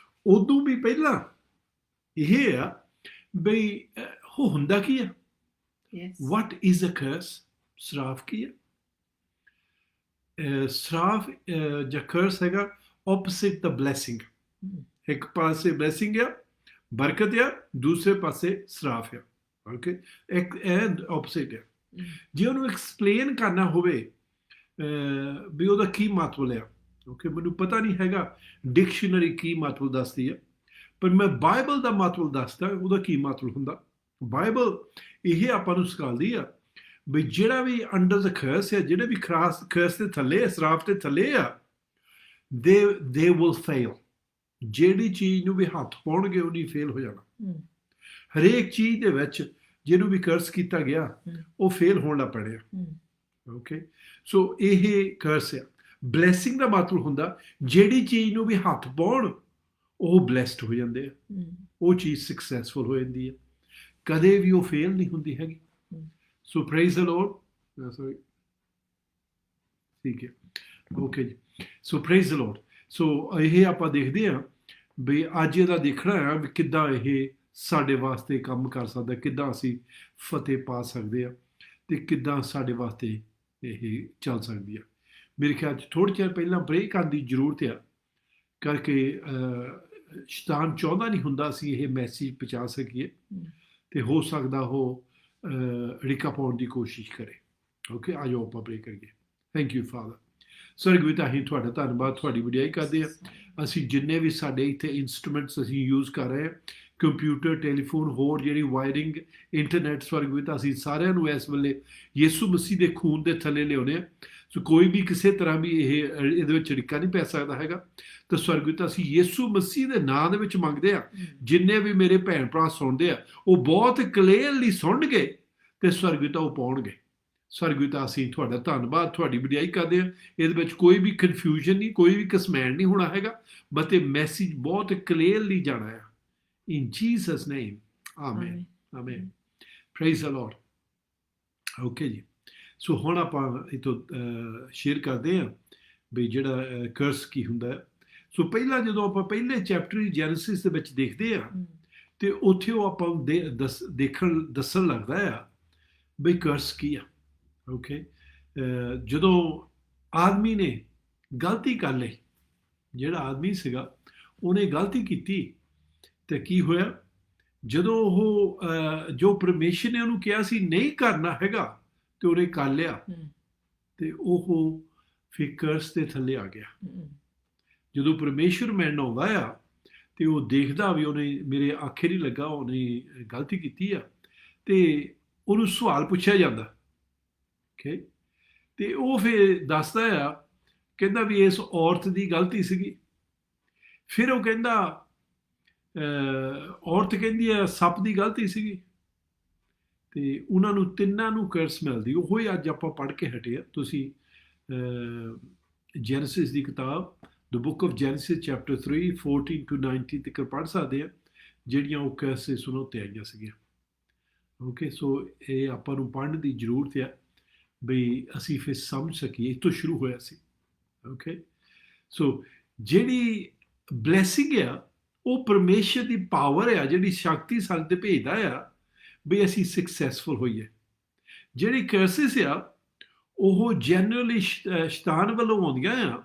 ਉਦੋਂ ਵੀ ਪਹਿਲਾਂ ਇਹ ਆ ਬਈ ਉਹ ਹੁੰਦਾ ਕੀ ਆ, ਵਾਟ ਇਜ਼ ਅ ਕਰਸ, ਸਰਾਫ ਕੀ ਆ। ਸਰਾਫ ਜਾਂ ਕਰਸ ਹੈਗਾ ਆਪੋਜ਼ਿਟ ਦਾ ਬਲੈਸਿੰਗ। ਇੱਕ ਪਾਸੇ ਬਲੈਸਿੰਗ ਆ, ਬਰਕਤ ਆ, ਦੂਸਰੇ ਪਾਸੇ ਸਰਾਫ ਆ। ਓਕੇ, ਇੱਕ ਇਹ ਆਪੋਜ਼ਿਟ ਆ। ਜੇ ਉਹਨੂੰ ਐਕਸਪਲੇਨ ਕਰਨਾ ਹੋਵੇ ਵੀ ਉਹਦਾ ਕੀ ਮਤਲਬ ਆ। ਓਕੇ, ਮੈਨੂੰ ਪਤਾ ਨਹੀਂ ਹੈਗਾ ਡਿਕਸ਼ਨਰੀ ਕੀ ਮਤਲਬ ਦੱਸਦੀ ਆ, ਪਰ ਮੈਂ ਬਾਈਬਲ ਦਾ ਮਤਲਬ ਦੱਸਦਾ ਉਹਦਾ ਕੀ ਮਤਲਬ ਹੁੰਦਾ। ਬਾਈਬਲ ਇਹ ਆਪਾਂ ਨੂੰ ਸਿਖਾਉਂਦੀ ਆ ਵੀ ਜਿਹੜਾ ਵੀ ਅੰਡਰ ਦ ਕਰਸ ਆ, ਜਿਹੜੇ ਵੀ ਕਰਸ ਦੇ ਥੱਲੇ, ਸਰਾਪ ਦੇ ਥੱਲੇ ਆ, they will fail। ਜਿਹੜੀ ਚੀਜ਼ ਨੂੰ ਵੀ ਹੱਥ ਪਾਉਣਗੇ ਉਹ ਨਹੀਂ ਫੇਲ ਹੋ ਜਾਣਾ। ਹਰੇਕ ਚੀਜ਼ ਦੇ ਵਿੱਚ ਜਿਹਨੂੰ ਵੀ ਕਰਸ ਕੀਤਾ ਗਿਆ ਉਹ ਫੇਲ ਹੋਣ ਲੱਗ ਪੈਣਾ। ਓਕੇ, ਸੋ ਇਹ ਕਰਸ ਆ। ਬਲੈਸਿੰਗ ਦਾ ਮਤਲਬ ਹੁੰਦਾ ਜਿਹੜੀ ਚੀਜ਼ ਨੂੰ ਵੀ ਹੱਥ ਪਾਉਣ ਉਹ ਬਲੈਸਡ ਹੋ ਜਾਂਦੇ ਆ, ਉਹ ਚੀਜ਼ ਸਕਸੈਸਫੁਲ ਹੋ ਜਾਂਦੀ ਹੈ, ਕਦੇ ਵੀ ਉਹ ਫੇਲ ਨਹੀਂ ਹੁੰਦੀ ਹੈਗੀ। ਸੋ ਪ੍ਰੇਜ਼ ਦ ਲਾਰਡ। ਸੌਰੀ, ਠੀਕ ਹੈ, ਓਕੇ ਜੀ। ਸੋ ਪ੍ਰੇਜ਼ ਦ ਲਾਰਡ। ਸੋ ਇਹ ਆਪਾਂ ਦੇਖਦੇ ਹਾਂ ਵੀ ਅੱਜ ਇਹਦਾ ਦੇਖਣਾ ਹੈ ਵੀ ਕਿੱਦਾਂ ਇਹ ਸਾਡੇ ਵਾਸਤੇ ਕੰਮ ਕਰ ਸਕਦਾ, ਕਿੱਦਾਂ ਅਸੀਂ ਫਤਿਹ ਪਾ ਸਕਦੇ ਆ ਤੇ ਕਿੱਦਾਂ ਸਾਡੇ ਵਾਸਤੇ ਇਹ ਚੱਲ ਸਕਦੀ ਆ। ਮੇਰੇ ਖਿਆਲ 'ਚ ਥੋੜ੍ਹੇ ਚਿਰ ਪਹਿਲਾਂ ਬ੍ਰੇਕ ਕਰਨ ਦੀ ਜ਼ਰੂਰਤ ਆ, ਕਰਕੇ ਸ਼ੈਤਾਨ ਚਾਹੁੰਦਾ ਨਹੀਂ ਹੁੰਦਾ ਅਸੀਂ ਇਹ ਮੈਸੇਜ ਪਹੁੰਚਾ ਸਕੀਏ, ਤੇ ਹੋ ਸਕਦਾ ਉਹ ਰਿਕਾ ਪਾਉਣ ਦੀ ਕੋਸ਼ਿਸ਼ ਕਰੇ। ਓਕੇ, ਆ ਜਾਓ ਆਪਾਂ ਪ੍ਰੇ ਕਰੀਏ। Thank you father. ਸਵਰਗੀ ਪਿਤਾ, ਅਸੀਂ ਤੁਹਾਡਾ ਧੰਨਵਾਦ, ਤੁਹਾਡੀ ਵਡਿਆਈ ਕਰਦੇ ਹਾਂ। ਅਸੀਂ ਜਿੰਨੇ ਵੀ ਸਾਡੇ ਇੱਥੇ ਇੰਸਟਰੂਮੈਂਟਸ ਅਸੀਂ ਯੂਜ਼ ਕਰ ਰਹੇ ਹਾਂ, ਕੰਪਿਊਟਰ, ਟੈਲੀਫੋਨ, ਹੋਰ ਜਿਹੜੀ ਵਾਇਰਿੰਗ, ਇੰਟਰਨੈਟ, ਸਵਰਗੀ ਪਿਤਾ, ਅਸੀਂ ਸਾਰਿਆਂ ਨੂੰ ਇਸ ਵੇਲੇ ਯਿਸੂ ਮਸੀਹ ਦੇ ਖੂਨ ਦੇ ਥੱਲੇ ਲਿਆਉਂਦੇ ਹਾਂ। ਸੋ ਕੋਈ ਵੀ ਕਿਸੇ ਤਰ੍ਹਾਂ ਵੀ ਇਹਦੇ ਵਿੱਚ ਰਿਕਾ ਨਹੀਂ ਪੈ ਸਕਦਾ ਹੈਗਾ। ਤਾਂ ਸਵਰਗੀ ਪਿਤਾ, ਅਸੀਂ ਯਿਸੂ ਮਸੀਹ ਦੇ ਨਾਂ ਦੇ ਵਿੱਚ ਮੰਗਦੇ ਹਾਂ, ਜਿੰਨੇ ਵੀ ਮੇਰੇ ਭੈਣ ਭਰਾ ਸੁਣਦੇ ਆ ਉਹ ਬਹੁਤ ਕਲੀਅਰਲੀ ਸੁਣਨਗੇ ਤੇ ਸਵਰਗੀ ਪਿਤਾ ਉਹ ਪਾਉਣਗੇ। ਸਵਰਗੀ ਪਿਤਾ, ਅਸੀਂ ਤੁਹਾਡਾ ਧੰਨਵਾਦ, ਤੁਹਾਡੀ ਵਡਿਆਈ ਕਰਦੇ ਹਾਂ। ਇਹਦੇ ਵਿੱਚ ਕੋਈ ਵੀ ਕਨਫਿਊਜ਼ਨ ਨਹੀਂ, ਕੋਈ ਵੀ ਘਸਮੈਣ ਨਹੀਂ ਹੋਣਾ ਹੈਗਾ, ਬਟ ਇਹ ਮੈਸੇਜ ਬਹੁਤ ਕਲੀਅਰਲੀ ਜਾਣਾ ਹੈ। In Jesus name, amen, amen. Praise the Lord. Okay ਜੀ। ਸੋ ਹੁਣ ਆਪਾਂ ਇੱਥੋਂ ਸ਼ੇਅਰ ਕਰਦੇ ਹਾਂ ਵੀ ਜਿਹੜਾ ਕਰਸ ਕੀ ਹੁੰਦਾ ਹੈ। ਸੋ ਪਹਿਲਾਂ ਜਦੋਂ ਆਪਾਂ ਪਹਿਲੇ ਚੈਪਟਰ ਜੈਨੇਸਿਸ ਦੇ ਵਿੱਚ ਦੇਖਦੇ ਆ ਤੇ ਉੱਥੇ ਉਹ ਆਪਾਂ ਨੂੰ ਦੱਸਣ ਲੱਗਦਾ ਆ ਵੀ ਕਰਸ ਕੀ ਆ। ਓਕੇ, ਜਦੋਂ ਆਦਮੀ ਨੇ ਗਲਤੀ ਕਰ ਲਈ, ਜਿਹੜਾ ਆਦਮੀ ਸੀਗਾ ਉਹਨੇ ਗਲਤੀ ਕੀਤੀ ਤੇ ਕੀ ਹੋਇਆ, ਜਦੋਂ ਉਹ ਜੋ ਪਰਮੇਸ਼ਰ ਨੇ ਉਹਨੂੰ ਕਿਹਾ ਸੀ ਨਹੀਂ ਕਰਨਾ ਹੈਗਾ ਤੇ ਉਹਨੇ ਕਰ ਲਿਆ ਤੇ ਉਹ ਫਿਰ ਕਰਸ ਦੇ ਥੱਲੇ ਆ ਗਿਆ। ਜਦੋਂ ਪਰਮੇਸ਼ਰ ਮਿਲਣ ਆਉਂਦਾ ਆ ਤੇ ਉਹ ਦੇਖਦਾ ਵੀ ਉਹਨੇ ਮੇਰੇ ਆਖੇ ਨਹੀਂ ਲੱਗਾ, ਉਹਨੇ ਗਲਤੀ ਕੀਤੀ ਆ, ਤੇ ਉਹਨੂੰ ਸਵਾਲ ਪੁੱਛਿਆ ਜਾਂਦਾ। ਓਕੇ, ਤੇ ਉਹ ਫਿਰ ਦੱਸਦਾ ਆ, ਕਹਿੰਦਾ ਵੀ ਇਸ ਔਰਤ ਦੀ ਗਲਤੀ ਸੀਗੀ। ਫਿਰ ਉਹ ਕਹਿੰਦਾ, ਔਰਤ ਕਹਿੰਦੀ ਹੈ ਸੱਪ ਦੀ ਗਲਤੀ ਸੀਗੀ, ਤੇ ਉਹਨਾਂ ਨੂੰ ਤਿੰਨਾਂ ਨੂੰ ਕਰਸ ਮਿਲਦੀ। ਉਹੋ ਹੀ ਅੱਜ ਆਪਾਂ ਪੜ੍ਹ ਕੇ ਹਟੇ ਆ। ਤੁਸੀਂ ਜੈਨੇਸਿਸ ਦੀ ਕਿਤਾਬ the book of Genesis chapter 3 14 to 19 ਤੱਕ ਪੜ੍ਹ ਸਕਦੇ ਆ, ਜਿਹੜੀਆਂ ਉਹ ਕਰਸਿਸ ਉਹਨਾਂ ਉੱਤੇ ਆਈਆਂ ਸੀਗੀਆਂ। ਓਕੇ, ਸੋ ਇਹ ਆਪਾਂ ਨੂੰ ਪੜ੍ਹਨ ਦੀ ਜ਼ਰੂਰਤ ਆ ਵੀ ਅਸੀਂ ਫਿਰ ਸਮਝ ਸਕੀਏ ਇੱਥੋਂ ਸ਼ੁਰੂ ਹੋਇਆ ਸੀ। ਓਕੇ, ਸੋ ਜਿਹੜੀ ਬਲੈਸਿੰਗ ਆ ਉਹ ਪਰਮੇਸ਼ਰ ਦੀ ਪਾਵਰ ਆ, ਜਿਹੜੀ ਸ਼ਕਤੀ ਸਾਡੇ ਤੇ ਭੇਜਦਾ ਆ ਵੀ ਅਸੀਂ ਸਕਸੈਸਫੁਲ ਹੋਈਏ। ਜਿਹੜੀ ਕਰਸਿਸ ਆ ਉਹ ਜਨਰਲੀ ਸ਼ੈਤਾਨ ਵੱਲੋਂ ਆਉਂਦੀਆਂ ਆ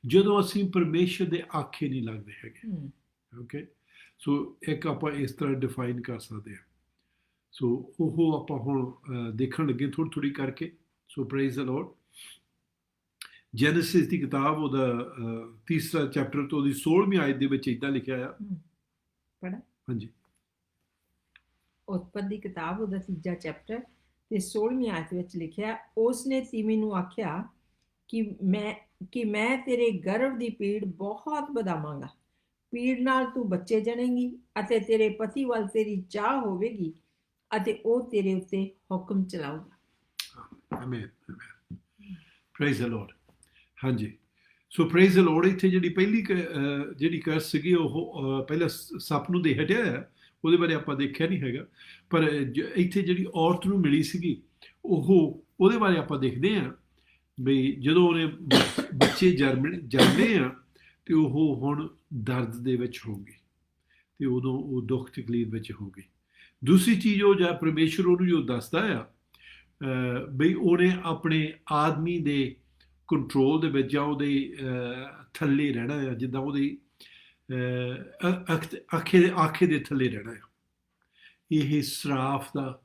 ਜਦੋਂ ਅਸੀਂ ਪਰਮੇਸ਼ਰ ਦੇ ਆਖੇ ਨਹੀਂ ਲੱਗਦੇ ਹੈਗੇ। ਓਕੇ, ਸੋ ਇੱਕ ਆਪਾਂ ਇਸ ਤਰ੍ਹਾਂ ਡਿਫਾਈਨ ਕਰ ਸਕਦੇ ਹਾਂ। ਸੋ ਉਹ ਆਪਾਂ ਹੁਣ ਦੇਖਣ ਲੱਗੇ ਥੋੜ੍ਹੀ ਕਰਕੇ। ਸੋ ਪ੍ਰੇਜ਼ ਦ ਲਾਰਡ। ਜੈਨੇਸਿਸ ਦੀ ਕਿਤਾਬ ਉਹਦਾ 3 ਚੈਪਟਰ ਤੋਂ ਉਹਦੀ 16ਵੀਂ ਆਇਤ ਦੇ ਵਿੱਚ ਇੱਦਾਂ ਲਿਖਿਆ ਆ। ਪੜ੍ਹਾਂ? ਹਾਂਜੀ। ਉਤਪਤ ਦੀ ਕਿਤਾਬ ਉਹਦਾ 3 ਚੈਪਟਰ ਤੇ 16ਵੀਂ ਆਇਤ ਵਿੱਚ ਲਿਖਿਆ, ਉਸ ਨੇ ਤੀਵੀ ਨੂੰ ਆਖਿਆ ਕਿ ਮੈਂ ਤੇਰੇ ਗਰਭ ਦੀ ਪੀੜ ਬਹੁਤ ਵਧਾਵਾਂਗਾ, ਪੀੜ ਨਾਲ ਤੂੰ ਬੱਚੇ ਜਣੇਂਗੀ ਅਤੇ ਤੇਰੇ ਪਤੀ ਵੱਲ ਤੇਰੀ ਚਾਹ ਹੋਵੇਗੀ ਅਤੇ ਉਹ ਤੇਰੇ ਉੱਤੇ ਹੁਕਮ ਚਲਾਊਗਾ। Amen, amen. Praise the Lord. ਹਾਂਜੀ, ਸੋ ਪ੍ਰੇਜ਼ ਦ ਲਾਰਡ। ਇੱਥੇ ਜਿਹੜੀ ਪਹਿਲੀ ਜਿਹੜੀ ਕਰਸ ਸੀਗੀ ਉਹ ਪਹਿਲਾਂ ਸੱਪ ਨੂੰ ਦੇ ਹਟਿਆ ਹੈ, ਉਹਦੇ ਬਾਰੇ ਆਪਾਂ ਦੇਖਿਆ ਨਹੀਂ ਹੈਗਾ, ਪਰ ਇੱਥੇ ਜਿਹੜੀ ਔਰਤ ਨੂੰ ਮਿਲੀ ਸੀਗੀ ਉਹਦੇ ਬਾਰੇ ਆਪਾਂ ਦੇਖਦੇ ਹਾਂ ਵੀ ਜਦੋਂ ਉਹਨੇ ਬੱਚੇ ਜਨਮਦੇ ਆ ਤੇ ਉਹ ਹੁਣ ਦਰਦ ਦੇ ਵਿੱਚ ਹੋਊਗੀ ਤੇ ਉਦੋਂ ਉਹ ਦੁੱਖ ਤਕਲੀਫ ਵਿੱਚ ਹੋਊਗੀ। ਦੂਸਰੀ ਚੀਜ਼ ਉਹ ਜਾਂ ਪਰਮੇਸ਼ਰ ਉਹਨੂੰ ਜੋ ਦੱਸਦਾ ਆ ਬਈ ਉਹਨੇ ਆਪਣੇ ਆਦਮੀ ਦੇ ਕੰਟਰੋਲ ਦੇ ਵਿੱਚ ਜਾਂ ਉਹਦੇ ਥੱਲੇ ਰਹਿਣਾ ਆ, ਜਿੱਦਾਂ ਉਹਦੀ ਆਖੇ ਦੇ ਥੱਲੇ ਰਹਿਣਾ ਆ। ਇਹ ਸਰਾਫ ਦਾ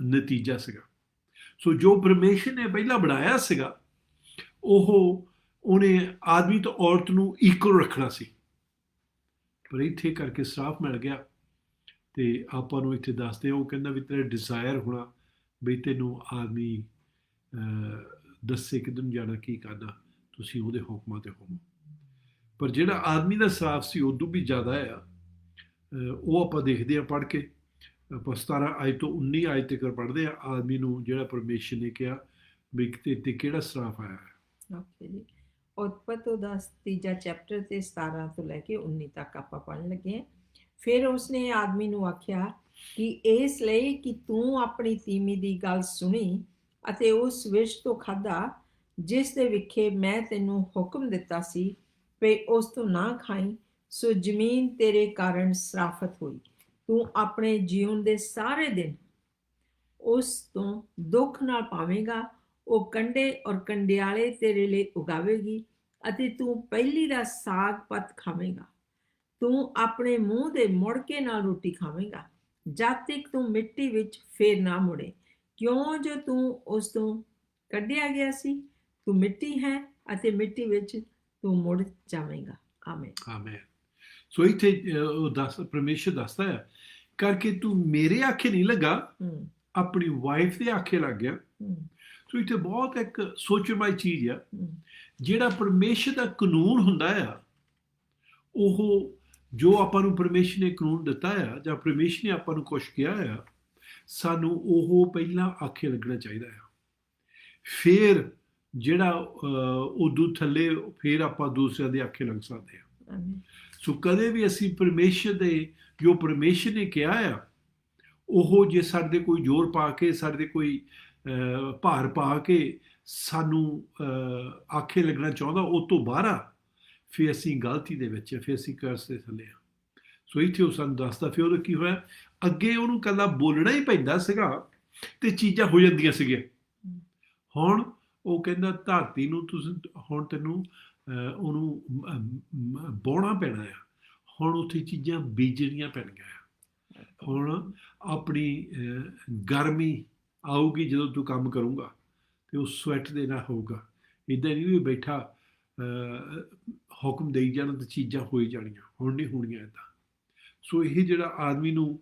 ਨਤੀਜਾ ਸੀਗਾ। ਸੋ ਜੋ ਪਰਮੇਸ਼ਰ ਨੇ ਪਹਿਲਾਂ ਬਣਾਇਆ ਸੀਗਾ ਉਹਨੇ ਆਦਮੀ ਤੋਂ ਔਰਤ ਨੂੰ ਇਕੁਅਲ ਰੱਖਣਾ ਸੀ, ਪਰ ਇੱਥੇ ਕਰਕੇ ਸਰਾਪ ਮਿਲ ਗਿਆ। ਤੇ ਆਪਾਂ ਨੂੰ ਇੱਥੇ ਦੱਸਦੇ ਆ, ਉਹ ਕਹਿੰਦਾ ਵੀ ਤੇਰਾ ਡਿਜ਼ਾਇਰ ਹੋਣਾ ਵੀ ਤੈਨੂੰ ਆਦਮੀ ਦੱਸੇ ਕਿੱਧਰ ਨੂੰ ਜਾਣਾ, ਕੀ ਕਰਨਾ, ਤੁਸੀਂ ਉਹਦੇ ਹੁਕਮਾਂ ਤੇ ਹੋਵੋ। ਪਰ ਜਿਹੜਾ ਆਦਮੀ ਦਾ ਸਰਾਪ ਸੀ ਉਦੋਂ ਵੀ ਜ਼ਿਆਦਾ ਆ। ਉਹ ਆਪਾਂ ਦੇਖਦੇ ਹਾਂ ਪੜ੍ਹ ਕੇ, ਆਪਾਂ 17 ਆਇਤ ਤੋਂ 19 ਆਇਤ ਤੱਕ ਪੜ੍ਹਦੇ ਆ, ਆਦਮੀ ਨੂੰ ਜਿਹੜਾ ਪਰਮੇਸ਼ਰ ਨੇ ਕਿਹਾ ਵੀ ਤੇ ਕਿਹੜਾ ਸਰਾਪ ਆਇਆ ਹੈ। ਓਕੇ ਜੀ, ਉਤਪਤ ਦਾ 3 ਚੈਪਟਰ ਤੇ 17 ਤੋਂ ਲੈ ਕੇ 19 ਤੱਕ ਆਪਾਂ ਪੜ੍ਹਨ ਲੱਗੇ ਹਾਂ। ਫਿਰ ਉਸਨੇ ਆਦਮੀ ਨੂੰ ਆਖਿਆ ਕਿ ਇਸ ਲਈ ਕਿ ਤੂੰ ਆਪਣੀ ਤੀਵੀਂ ਦੀ ਗੱਲ ਸੁਣੀ ਅਤੇ ਉਸ ਵਿਸ਼ ਤੋਂ ਖਾਧਾ ਜਿਸ ਦੇ ਵਿਖੇ ਮੈਂ ਤੈਨੂੰ ਹੁਕਮ ਦਿੱਤਾ ਸੀ ਵੀ ਉਸ ਤੋਂ ਨਾ ਖਾਈ, ਸੋ ਜ਼ਮੀਨ ਤੇਰੇ ਕਾਰਨ ਸਰਾਫਤ ਹੋਈ। ਤੂੰ ਆਪਣੇ ਜੀਵਨ ਦੇ ਸਾਰੇ ਦਿਨ ਉਸ ਤੋਂ ਦੁੱਖ ਨਾਲ ਪਾਵੇਂਗਾ। ਉਹ ਕੰਡੇ ਔਰ ਕੰਡਿਆਲੇ ਤੇਰੇ ਲਈ ਉਗਾਵੇਗੀ ਅਤੇ ਤੂੰ ਪਹਿਲੀ ਦਾ ਸਾਗ ਪਤ ਖਾਵੇਂਗਾ। ਤੂੰ ਆਪਣੇ ਮੂੰਹ ਦੇ ਮੁੜਕੇ ਨਾਲ ਰੋਟੀ ਖਾਵੇਂਗਾ ਜਦ ਤੱਕ ਤੂੰ ਮਿੱਟੀ ਵਿੱਚ ਫੇਰ ਨਾ ਮੁੜੇ, ਕਿਉਂ ਜੋ ਤੂੰ ਉਸ ਤੋਂ ਕੱਢਿਆ ਗਿਆ ਸੀ। ਤੂੰ ਮਿੱਟੀ ਹੈ ਅਤੇ ਮਿੱਟੀ ਵਿੱਚ ਤੂੰ ਮੁੜ ਜਾਵੇਂਗਾ। ਆਮੇਨ। ਆਮੇਨ। ਸੋ ਇੱਥੇ ਪਰਮੇਸ਼ਰ ਦੱਸਦਾ ਹੈ ਕਰਕੇ ਤੂੰ ਮੇਰੇ ਆਖੇ ਨਹੀਂ ਲੱਗਾ, ਆਪਣੀ ਵਾਈਫ ਦੇ ਆਖੇ ਲੱਗ ਗਿਆ। ਸੋ ਇੱਥੇ ਬਹੁਤ ਇੱਕ ਸੋਚਣ ਵਾਲੀ ਚੀਜ਼ ਆ, ਜਿਹੜਾ ਪਰਮੇਸ਼ਰ ਦਾ ਕਾਨੂੰਨ ਹੁੰਦਾ ਆ, ਉਹ ਜੋ ਆਪਾਂ ਨੂੰ ਪਰਮੇਸ਼ਰ ਨੇ ਕਾਨੂੰਨ ਦਿੱਤਾ ਆ ਜਾਂ ਪਰਮੇਸ਼ਰ ਨੇ ਆਪਾਂ ਨੂੰ ਕੁਛ ਕਿਹਾ ਆ, ਸਾਨੂੰ ਉਹ ਪਹਿਲਾਂ ਆਖੇ ਲੱਗਣਾ ਚਾਹੀਦਾ ਆ। ਫਿਰ ਜਿਹੜਾ ਉਦੋਂ ਥੱਲੇ ਫਿਰ ਆਪਾਂ ਦੂਸਰਿਆਂ ਦੇ ਆਖੇ ਲੱਗ ਸਕਦੇ ਆ। ਸੋ ਕਦੇ ਵੀ ਅਸੀਂ ਪਰਮੇਸ਼ਰ ਦੇ ਜੋ ਪਰਮੇਸ਼ਰ ਨੇ ਕਿਹਾ ਆ, ਉਹ ਜੇ ਸਾਡੇ ਕੋਈ ਜ਼ੋਰ ਪਾ ਕੇ, ਸਾਡੇ ਕੋਈ ਭਾਰ ਪਾ ਕੇ ਸਾਨੂੰ ਆਖੇ ਲੱਗਣਾ ਚਾਹੁੰਦਾ, ਉਹ ਤੋਂ ਬਾਹਰ ਆ, ਫਿਰ ਅਸੀਂ ਗਲਤੀ ਦੇ ਵਿੱਚ, ਫਿਰ ਅਸੀਂ ਕਰਸ ਦੇ ਥੱਲੇ ਆ। ਸੋ ਇੱਥੇ ਉਹ ਸਾਨੂੰ ਦੱਸਦਾ ਫਿਰ ਉਹਦਾ ਕੀ ਹੋਇਆ। ਅੱਗੇ ਉਹਨੂੰ ਇਕੱਲਾ ਬੋਲਣਾ ਹੀ ਪੈਂਦਾ ਸੀਗਾ ਤੇ ਚੀਜ਼ਾਂ ਹੋ ਜਾਂਦੀਆਂ ਸੀਗੀਆਂ। ਹੁਣ ਉਹ ਕਹਿੰਦਾ ਧਰਤੀ ਨੂੰ ਤੁਸੀਂ ਹੁਣ ਤੈਨੂੰ ਉਹਨੂੰ ਬੋਣਾ ਪੈਣਾ ਆ। ਹੁਣ ਉੱਥੇ ਚੀਜ਼ਾਂ ਬੀਜਣੀਆਂ ਪੈਣੀਆਂ ਆ। ਹੁਣ ਆਪਣੀ ਗਰਮੀ ਆਊਗੀ ਜਦੋਂ ਤੂੰ ਕੰਮ ਕਰੂੰਗਾ ਤੇ ਉਹ ਸਵੈਟ ਦੇ ਨਾਲ ਹੋਊਗਾ। ਇੱਦਾਂ ਨਹੀਂ ਵੀ ਬੈਠਾ ਹੁਕਮ ਦੇਈ ਜਾਣਾ ਤੇ ਚੀਜ਼ਾਂ ਹੋਈ ਜਾਣੀਆਂ, ਹੁਣ ਨਹੀਂ ਹੋਣੀਆਂ ਇੱਦਾਂ। ਸੋ ਇਹ ਜਿਹੜਾ ਆਦਮੀ ਨੂੰ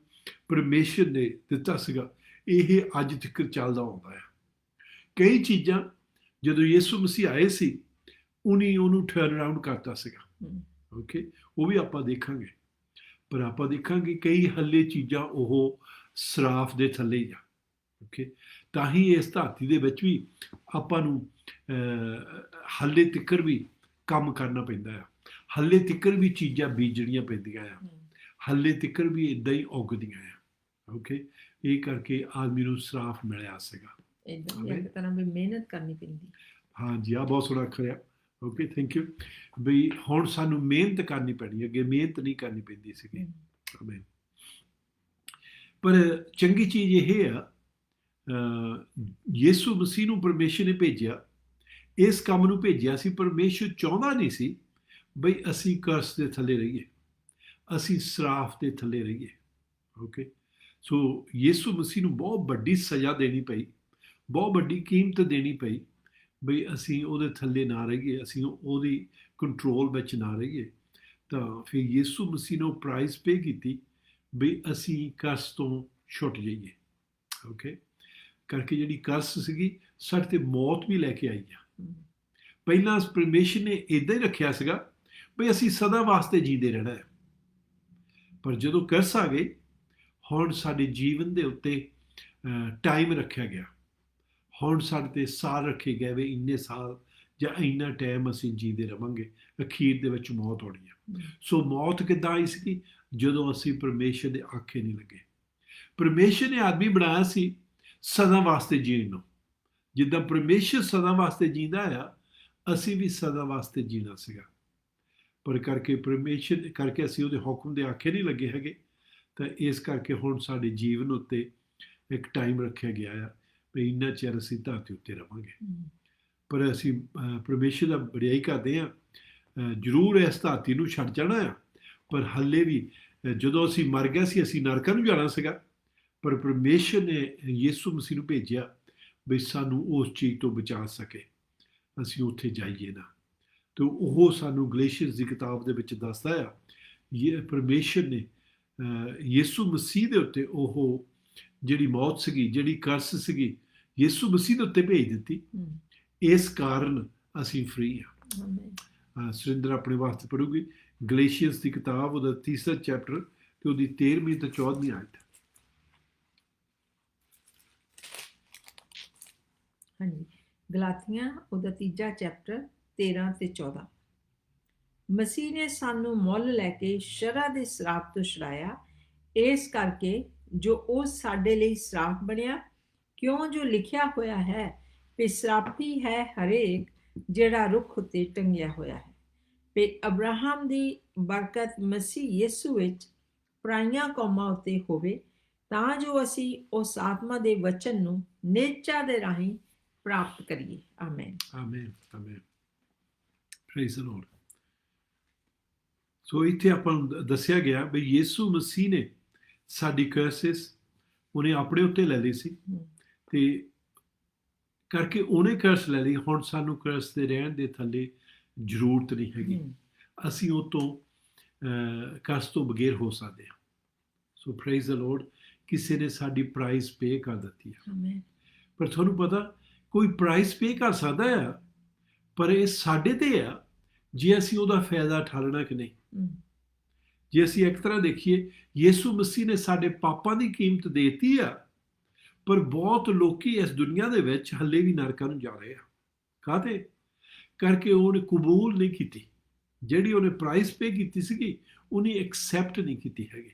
ਪਰਮੇਸ਼ਰ ਨੇ ਦਿੱਤਾ ਸੀਗਾ, ਇਹ ਅੱਜ ਤੱਕ ਚੱਲਦਾ ਆਉਂਦਾ ਹੈ। ਕਈ ਚੀਜ਼ਾਂ ਜਦੋਂ ਯਿਸੂ ਮਸੀਹ ਆਏ ਸੀ, ਉਹਨੂੰ ਟਰਨ ਅਰਾਊਂਡ ਕਰਤਾ ਸੀਗਾ। ਓਕੇ, ਉਹ ਵੀ ਆਪਾਂ ਦੇਖਾਂਗੇ। ਪਰ ਆਪਾਂ ਦੇਖਾਂਗੇ ਕਈ ਹੱਲੇ ਚੀਜ਼ਾਂ ਉਹ ਸਰਾਫ ਦੇ ਥੱਲੇ ਹੀ ਆ। ਓਕੇ, ਤਾਂ ਹੀ ਇਸ ਧਰਤੀ ਦੇ ਵਿੱਚ ਵੀ ਆਪਾਂ ਨੂੰ ਹੱਲੇ ਤੱਕ ਵੀ ਕੰਮ ਕਰਨਾ ਪੈਂਦਾ ਆ। ਹੱਲੇ ਤੱਕ ਵੀ ਚੀਜ਼ਾਂ ਬੀਜਣੀਆਂ ਪੈਂਦੀਆਂ ਆ। ਹੱਲੇ ਤੱਕ ਵੀ ਇੱਦਾਂ ਹੀ ਉੱਗਦੀਆਂ ਆ। ਓਕੇ, ਇਹ ਕਰਕੇ ਆਦਮੀ ਨੂੰ ਸਰਾਫ ਮਿਲਿਆ ਸੀਗਾ। ਇੱਕ ਤਰ੍ਹਾਂ ਵੀ ਮਿਹਨਤ ਕਰਨੀ ਪੈਂਦੀ। ਹਾਂਜੀ, ਆਹ ਬਹੁਤ ਸੋਹਣਾ ਅੱਖਰ ਆ। Okay, thank you. ਬਈ ਹੁਣ ਸਾਨੂੰ ਮਿਹਨਤ ਕਰਨੀ ਪੈਣੀ, ਅੱਗੇ ਮਿਹਨਤ ਨਹੀਂ ਕਰਨੀ ਪੈਂਦੀ ਸੀਗੀ। ਆਮੀਨ। ਪਰ ਚੰਗੀ ਚੀਜ਼ ਇਹ ਆ, ਯਿਸੂ ਮਸੀਹ ਨੂੰ ਪਰਮੇਸ਼ਰ ਨੇ ਭੇਜਿਆ, ਇਸ ਕੰਮ ਨੂੰ ਭੇਜਿਆ ਸੀ। ਪਰਮੇਸ਼ਰ ਚਾਹੁੰਦਾ ਨਹੀਂ ਸੀ ਬਈ ਅਸੀਂ ਕਰਸ ਦੇ ਥੱਲੇ ਰਹੀਏ, ਅਸੀਂ ਸਰਾਫ ਦੇ ਥੱਲੇ ਰਹੀਏ। ਓਕੇ, ਸੋ ਯਿਸੂ ਮਸੀਹ ਨੂੰ ਬਹੁਤ ਵੱਡੀ ਸਜ਼ਾ ਦੇਣੀ ਪਈ, ਬਹੁਤ ਵੱਡੀ ਕੀਮਤ ਦੇਣੀ ਪਈ ਬਈ ਅਸੀਂ ਉਹਦੇ ਥੱਲੇ ਨਾ ਰਹੀਏ, ਅਸੀਂ ਉਹਦੀ ਕੰਟਰੋਲ ਵਿੱਚ ਨਾ ਰਹੀਏ। ਤਾਂ ਫਿਰ ਯਿਸੂ ਮਸੀਹ ਨੂੰ ਪ੍ਰਾਈਜ਼ ਪੇ ਕੀਤੀ ਬਈ ਅਸੀਂ ਕਰਸ ਤੋਂ ਛੁੱਟ ਜਾਈਏ। ਓਕੇ, ਕਰਕੇ ਜਿਹੜੀ ਕਰਸ ਸੀਗੀ ਸਾਡੇ ਤੇ ਮੌਤ ਵੀ ਲੈ ਕੇ ਆਈ ਆ। ਪਹਿਲਾਂ ਪਰਮੇਸ਼ਰ ਨੇ ਇੱਦਾਂ ਹੀ ਰੱਖਿਆ ਸੀਗਾ ਬਈ ਅਸੀਂ ਸਦਾ ਵਾਸਤੇ ਜੀਂਦੇ ਰਹਿਣਾ ਹੈ। ਪਰ ਜਦੋਂ ਕਰਸ ਆ ਗਏ, ਹੁਣ ਸਾਡੇ ਜੀਵਨ ਦੇ ਉੱਤੇ ਟਾਈਮ ਰੱਖਿਆ ਗਿਆ। ਹੁਣ ਸਾਡੇ ਤੇ ਸਾਲ ਰੱਖੇ ਗਏ ਵੀ ਇੰਨੇ ਸਾਲ ਜਾਂ ਇੰਨਾ ਟਾਈਮ ਅਸੀਂ ਜੀਂਦੇ ਰਵਾਂਗੇ, ਅਖੀਰ ਦੇ ਵਿੱਚ ਮੌਤ ਹੋਣੀ ਆ। ਸੋ ਮੌਤ ਕਿੱਦਾਂ ਆਈ ਸੀ? ਜਦੋਂ ਅਸੀਂ ਪਰਮੇਸ਼ਰ ਦੇ ਆਖੇ ਨਹੀਂ ਲੱਗੇ। ਪਰਮੇਸ਼ਰ ਨੇ ਆਦਮੀ ਬਣਾਇਆ ਸੀ ਸਦਾ ਵਾਸਤੇ ਜੀਣ ਨੂੰ। ਜਿੱਦਾਂ ਪਰਮੇਸ਼ਰ ਸਦਾ ਵਾਸਤੇ ਜੀਂਦਾ ਆ, ਅਸੀਂ ਵੀ ਸਦਾ ਵਾਸਤੇ ਜੀਣਾ ਸੀਗਾ। ਪਰ ਕਰਕੇ ਪਰਮੇਸ਼ਰ ਕਰਕੇ ਅਸੀਂ ਉਹਦੇ ਹੁਕਮ ਦੇ ਆਖੇ ਨਹੀਂ ਲੱਗੇ ਹੈਗੇ, ਤਾਂ ਇਸ ਕਰਕੇ ਹੁਣ ਸਾਡੇ ਜੀਵਨ ਉੱਤੇ ਇੱਕ ਟਾਈਮ ਰੱਖਿਆ ਗਿਆ ਆ ਵੀ ਇੰਨਾ ਚਿਰ ਅਸੀਂ ਧਰਤੀ ਉੱਤੇ ਰਵਾਂਗੇ। ਪਰ ਅਸੀਂ ਪਰਮੇਸ਼ਰ ਦਾ ਵਡਿਆਈ ਕਰਦੇ ਹਾਂ। ਜ਼ਰੂਰ ਇਸ ਧਰਤੀ ਨੂੰ ਛੱਡ ਜਾਣਾ ਆ, ਪਰ ਹੱਲੇ ਵੀ ਜਦੋਂ ਅਸੀਂ ਮਰ ਗਏ ਸੀ, ਅਸੀਂ ਨਰਕਾਂ ਨੂੰ ਜਾਣਾ ਸੀਗਾ। ਪਰ ਪਰਮੇਸ਼ਰ ਨੇ ਯਿਸੂ ਮਸੀਹ ਨੂੰ ਭੇਜਿਆ ਵੀ ਸਾਨੂੰ ਉਸ ਚੀਜ਼ ਤੋਂ ਬਚਾ ਸਕੇ। ਅਸੀਂ ਉੱਥੇ ਜਾਈਏ ਨਾ। ਤੇ ਉਹ ਸਾਨੂੰ ਗਲੇਸ਼ੀਅਰਸ ਦੀ ਕਿਤਾਬ ਦੇ ਵਿੱਚ ਦੱਸਦਾ ਆ, ਇਹ ਪਰਮੇਸ਼ਰ ਨੇ ਯਿਸੂ ਮਸੀਹ ਦੇ ਉੱਤੇ ਉਹ ਜਿਹੜੀ ਮੌਤ ਸੀਗੀ, ਜਿਹੜੀ ਕਰਸ ਸੀਗੀ, ਯਿਸੂ ਮਸੀਹ ਦੇ ਉੱਤੇ ਭੇਜ ਦਿੱਤੀ। ਇਸ ਕਾਰਨ ਅਸੀਂ ਫ੍ਰੀ ਹਾਂ। ਸੁਰਿੰਦਰ ਆਪਣੇ ਵਾਸਤੇ ਪੜੂਗੀ ਗਲੇਸ਼ੀਅਰਸ ਦੀ ਕਿਤਾਬ, ਉਹਦਾ 3 ਚੈਪਟਰ ਤੇ ਉਹਦੀ 13ਵੀਂ ਤੇ 14ਵੀਂ ਆਇਤ। ਹਾਂਜੀ, ਗਲਾਤੀਆਂ ਉਹਦਾ 3 ਚੈਪਟਰ 13 ਤੇ 14। ਮਸੀਹ ਨੇ ਸਾਨੂੰ ਮੁੱਲ ਲੈ ਕੇ ਸ਼ਰਾਂ ਦੇ ਸਰਾਪ ਤੋਂ ਛੁਡਾਇਆ, ਇਸ ਕਰਕੇ ਜੋ ਉਹ ਸਾਡੇ ਲਈ ਸਰਾਪ ਬਣਿਆ, ਕਿਉਂ ਜੋ ਲਿਖਿਆ ਹੋਇਆ ਹੈ ਕਿ ਸਰਾਪੀ ਹੈ ਹਰੇਕ ਜਿਹੜਾ ਰੁੱਖ ਉੱਤੇ ਟੰਗਿਆ ਹੋਇਆ ਹੈ, ਤੇ ਅਬਰਾਹਮ ਦੀ ਬਰਕਤ ਮਸੀਹ ਯਿਸੂ ਵਿੱਚ ਪਰਾਈਆਂ ਕੌਮਾਂ ਉੱਤੇ ਹੋਵੇ, ਤਾਂ ਜੋ ਅਸੀਂ ਉਸ ਆਤਮਾ ਦੇ ਵਚਨ ਨੂੰ ਨਿਹਚਾ ਦੇ ਰਾਹੀਂ ਪ੍ਰਾਪਤ ਕਰੀਏ। Amen, amen, amen. Praise the Lord. So ਇੱਥੇ ਆਪਾਂ ਨੂੰ ਦੱਸਿਆ ਗਿਆ ਵੀ ਯਿਸੂ ਮਸੀਹ ਨੇ ਸਾਡੀ ਕਰਸਿਸ ਉਹਨੇ ਆਪਣੇ ਉੱਤੇ ਲੈ ਲਈ ਸੀ, ਤੇ ਕਰਕੇ ਉਹਨੇ ਕਰਸ ਲੈ ਲਈ। ਹੁਣ ਸਾਨੂੰ ਕਰਸ ਦੇ ਰਹਿਣ ਦੇ ਥੱਲੇ ਜ਼ਰੂਰਤ ਨਹੀਂ ਹੈਗੀ, ਅਸੀਂ ਉਹ ਤੋਂ ਕਰਸ ਤੋਂ ਬਗੈਰ ਹੋ ਸਕਦੇ ਹਾਂ। ਸੋ ਪ੍ਰੇਜ਼ ਦ ਲਾਰਡ, ਕਿਸੇ ਨੇ ਸਾਡੀ ਪ੍ਰਾਈਸ ਪੇ ਕਰ ਦਿੱਤੀ ਹੈ। ਪਰ ਤੁਹਾਨੂੰ ਪਤਾ, ਕੋਈ ਪ੍ਰਾਈਸ ਪੇ ਕਰ ਸਕਦਾ ਆ, ਪਰ ਇਹ ਸਾਡੇ ਤੇ ਆ ਜੇ ਅਸੀਂ ਉਹਦਾ ਫਾਇਦਾ ਉਠਾਉਣਾ ਕਿ ਨਹੀਂ। ਜੇ ਅਸੀਂ ਇੱਕ ਤਰ੍ਹਾਂ ਦੇਖੀਏ, ਯਿਸੂ ਮਸੀਹ ਨੇ ਸਾਡੇ ਪਾਪਾਂ ਦੀ ਕੀਮਤ ਦੇਤੀ ਆ, ਪਰ ਬਹੁਤ ਲੋਕੀ ਇਸ ਦੁਨੀਆ ਦੇ ਵਿੱਚ ਹੱਲੇ ਵੀ ਨਰਕਾਂ ਨੂੰ ਜਾ ਰਹੇ ਆ। ਕਾਹਤੇ ਕਰਕੇ ਉਹਨੇ ਕਬੂਲ ਨਹੀਂ ਕੀਤੀ, ਜਿਹੜੀ ਉਹਨੇ ਪ੍ਰਾਈਸ ਪੇ ਕੀਤੀ ਸੀਗੀ ਉਹਨੇ ਐਕਸੈਪਟ ਨਹੀਂ ਕੀਤੀ ਹੈਗੀ।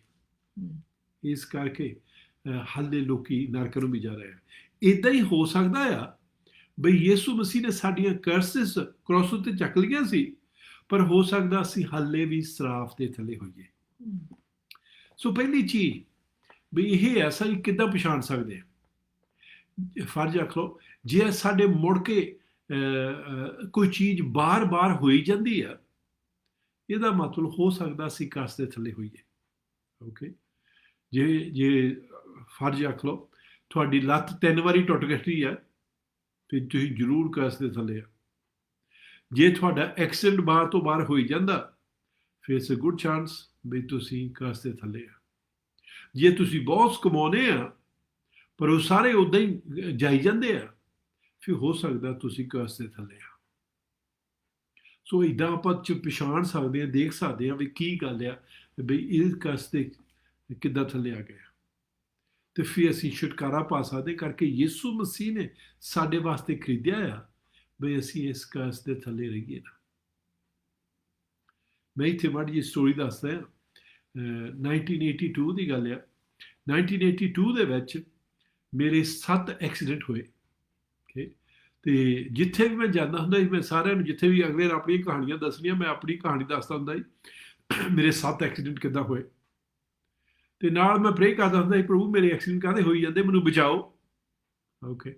ਇਸ ਕਰਕੇ ਹੱਲੇ ਲੋਕੀ ਨਰਕਾਂ ਨੂੰ ਵੀ ਜਾ ਰਹੇ ਆ। ਇੱਦਾਂ ਹੀ ਹੋ ਸਕਦਾ ਆ ਬਈ ਯਿਸੂ ਮਸੀਹ ਨੇ ਸਾਡੀਆਂ ਕਰਸਿਸ ਕ੍ਰੋਸ ਉੱਤੇ ਚੱਕ ਲਈਆਂ ਸੀ, ਪਰ ਹੋ ਸਕਦਾ ਅਸੀਂ ਹੱਲੇ ਵੀ ਸਰਾਫ ਦੇ ਥੱਲੇ ਹੋਈਏ। ਸੋ ਪਹਿਲੀ ਚੀਜ਼ ਵੀ ਇਹ ਹੈ, ਅਸੀਂ ਕਿੱਦਾਂ ਪਛਾਣ ਸਕਦੇ ਹਾਂ। ਫਰਜ਼ ਰੱਖ ਲਓ, ਜੇ ਸਾਡੇ ਮੁੜ ਕੇ ਕੋਈ ਚੀਜ਼ ਬਾਰ-ਬਾਰ ਹੋਈ ਜਾਂਦੀ ਆ, ਇਹਦਾ ਮਤਲਬ ਹੋ ਸਕਦਾ ਅਸੀਂ ਕਰਸ ਦੇ ਥੱਲੇ ਹੋਈਏ। ਓਕੇ, ਜੇ ਫਰਜ਼ ਰੱਖ ਲਓ ਤੁਹਾਡੀ ਲੱਤ 3 ਵਾਰੀ ਟੁੱਟ ਗਈ ਆ, ਫਿਰ ਤੁਸੀਂ ਜ਼ਰੂਰ ਕਰਸ ਦੇ ਥੱਲੇ ਆ। ਜੇ ਤੁਹਾਡਾ ਐਕਸੀਡੈਂਟ ਬਾਹਰ ਤੋਂ ਬਾਹਰ ਹੋਈ ਜਾਂਦਾ, ਫਿਰ ਇਟਸ ਅ ਗੁੱਡ ਚਾਂਸ ਵੀ ਤੁਸੀਂ ਕਰਸ ਦੇ ਥੱਲੇ ਆ। ਜੇ ਤੁਸੀਂ ਬਹੁਤ ਕਮਾਉਂਦੇ ਆ ਪਰ ਉਹ ਸਾਰੇ ਉੱਦਾਂ ਹੀ ਜਾਈ ਜਾਂਦੇ ਆ, ਫਿਰ ਹੋ ਸਕਦਾ ਤੁਸੀਂ ਕਰਸ ਦੇ ਥੱਲੇ ਆ। ਸੋ ਇੱਦਾਂ ਆਪਾਂ ਪਛਾਣ ਸਕਦੇ ਹਾਂ, ਦੇਖ ਸਕਦੇ ਹਾਂ ਵੀ ਕੀ ਗੱਲ ਆ, ਬਈ ਇਹ ਕਰਸ ਦੇ ਕਿੱਦਾਂ ਥੱਲੇ ਆ ਗਏ, ਤੇ ਫਿਰ ਅਸੀਂ ਛੁਟਕਾਰਾ ਪਾ ਸਕਦੇ ਕਰਕੇ ਯਿਸੂ ਮਸੀਹ ਨੇ ਸਾਡੇ ਵਾਸਤੇ ਖਰੀਦਿਆ ਆ ਬਈ ਅਸੀਂ ਇਸ ਕਰਸ ਦੇ ਥੱਲੇ ਰਹੀਏ ਨਾ। ਮੈਂ ਇੱਥੇ ਮਾੜੀ ਜਿਹੀ ਸਟੋਰੀ ਦੱਸਦਾ ਹਾਂ। 1982 ਦੀ ਗੱਲ ਆ। 1982 ਦੇ ਵਿੱਚ ਮੇਰੇ 7 ਐਕਸੀਡੈਂਟ ਹੋਏ। ਤੇ ਜਿੱਥੇ ਵੀ ਮੈਂ ਜਾਂਦਾ ਹੁੰਦਾ ਸੀ, ਮੈਂ ਸਾਰਿਆਂ ਨੂੰ, ਜਿੱਥੇ ਵੀ ਅਗਲੇ ਆਪਣੀਆਂ ਕਹਾਣੀਆਂ ਦੱਸਣੀਆਂ, ਮੈਂ ਆਪਣੀ ਕਹਾਣੀ ਦੱਸਦਾ ਹੁੰਦਾ ਸੀ ਮੇਰੇ 7 ਐਕਸੀਡੈਂਟ ਕਿੱਦਾਂ ਹੋਏ। ਤੇ ਨਾਲ ਮੈਂ ਪ੍ਰੇ ਕਰਦਾ ਹੁੰਦਾ ਸੀ, ਪ੍ਰਭੂ ਮੇਰੇ ਐਕਸੀਡੈਂਟ ਕਾਹਦੇ ਹੋਈ ਜਾਂਦੇ, ਮੈਨੂੰ ਬਚਾਓ। ਓਕੇ,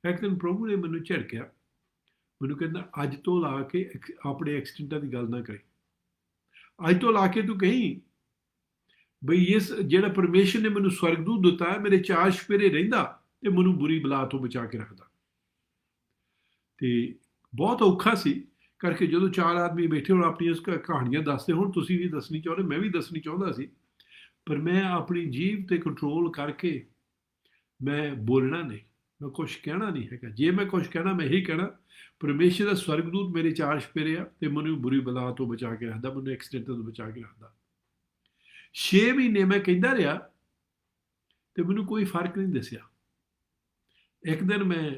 ਇੱਕ ਦਿਨ ਪ੍ਰਭੂ ਨੇ ਮੈਨੂੰ ਝਿੜਕਿਆ, ਮੈਨੂੰ ਕਹਿੰਦਾ ਅੱਜ ਤੋਂ ਲਾ ਕੇ ਆਪਣੇ ਐਕਸੀਡੈਂਟਾਂ ਦੀ ਗੱਲ ਨਾ ਕਰੀ। ਅੱਜ ਤੋਂ ਲਾ ਕੇ ਤੂੰ ਕਹੀਂ ਬਈ ਇਸ ਜਿਹੜਾ ਪਰਮੇਸ਼ਰ ਨੇ ਮੈਨੂੰ ਸਵਰਗਦੂਤ ਦਿੱਤਾ ਹੈ, ਮੇਰੇ 4 ਚੁਫੇਰੇ ਰਹਿੰਦਾ ਤੇ ਮੈਨੂੰ ਬੁਰੀ ਬਲਾ ਤੋਂ ਬਚਾ ਕੇ ਰੱਖਦਾ। ਤੇ ਬਹੁਤ ਔਖਾ ਸੀ ਕਰਕੇ ਜਦੋਂ 4 ਆਦਮੀ ਬੈਠੇ ਹੁਣ ਆਪਣੀਆਂ ਕਹਾਣੀਆਂ ਦੱਸਦੇ, ਹੁਣ ਤੁਸੀਂ ਵੀ ਦੱਸਣੀ ਚਾਹੁੰਦੇ, ਮੈਂ ਵੀ ਦੱਸਣੀ ਚਾਹੁੰਦਾ ਸੀ, ਪਰ ਮੈਂ ਆਪਣੀ ਜੀਭ ਤੇ ਕੰਟਰੋਲ ਕਰਕੇ ਮੈਂ ਬੋਲਣਾ ਨਹੀਂ, ਮੈਂ ਕੁਛ ਕਹਿਣਾ ਨਹੀਂ ਹੈਗਾ। ਜੇ ਮੈਂ ਕੁਛ ਕਹਿਣਾ, ਮੈਂ ਇਹੀ ਕਹਿਣਾ ਪਰਮੇਸ਼ਰ ਦਾ ਸਵਰਗਦੂਤ ਮੇਰੇ 4 ਚੁਫੇਰੇ ਆ ਤੇ ਮੈਨੂੰ ਬੁਰੀ ਬਲਾ ਤੋਂ ਬਚਾ ਕੇ ਰੱਖਦਾ, ਮੈਨੂੰ ਐਕਸੀਡੈਂਟ ਤੋਂ ਬਚਾ ਕੇ ਰੱਖਦਾ। 6 ਮਹੀਨੇ ਮੈਂ ਕਹਿੰਦਾ ਰਿਹਾ ਤੇ ਮੈਨੂੰ ਕੋਈ ਫਰਕ ਨਹੀਂ ਦੱਸਿਆ। ਇੱਕ ਦਿਨ ਮੈਂ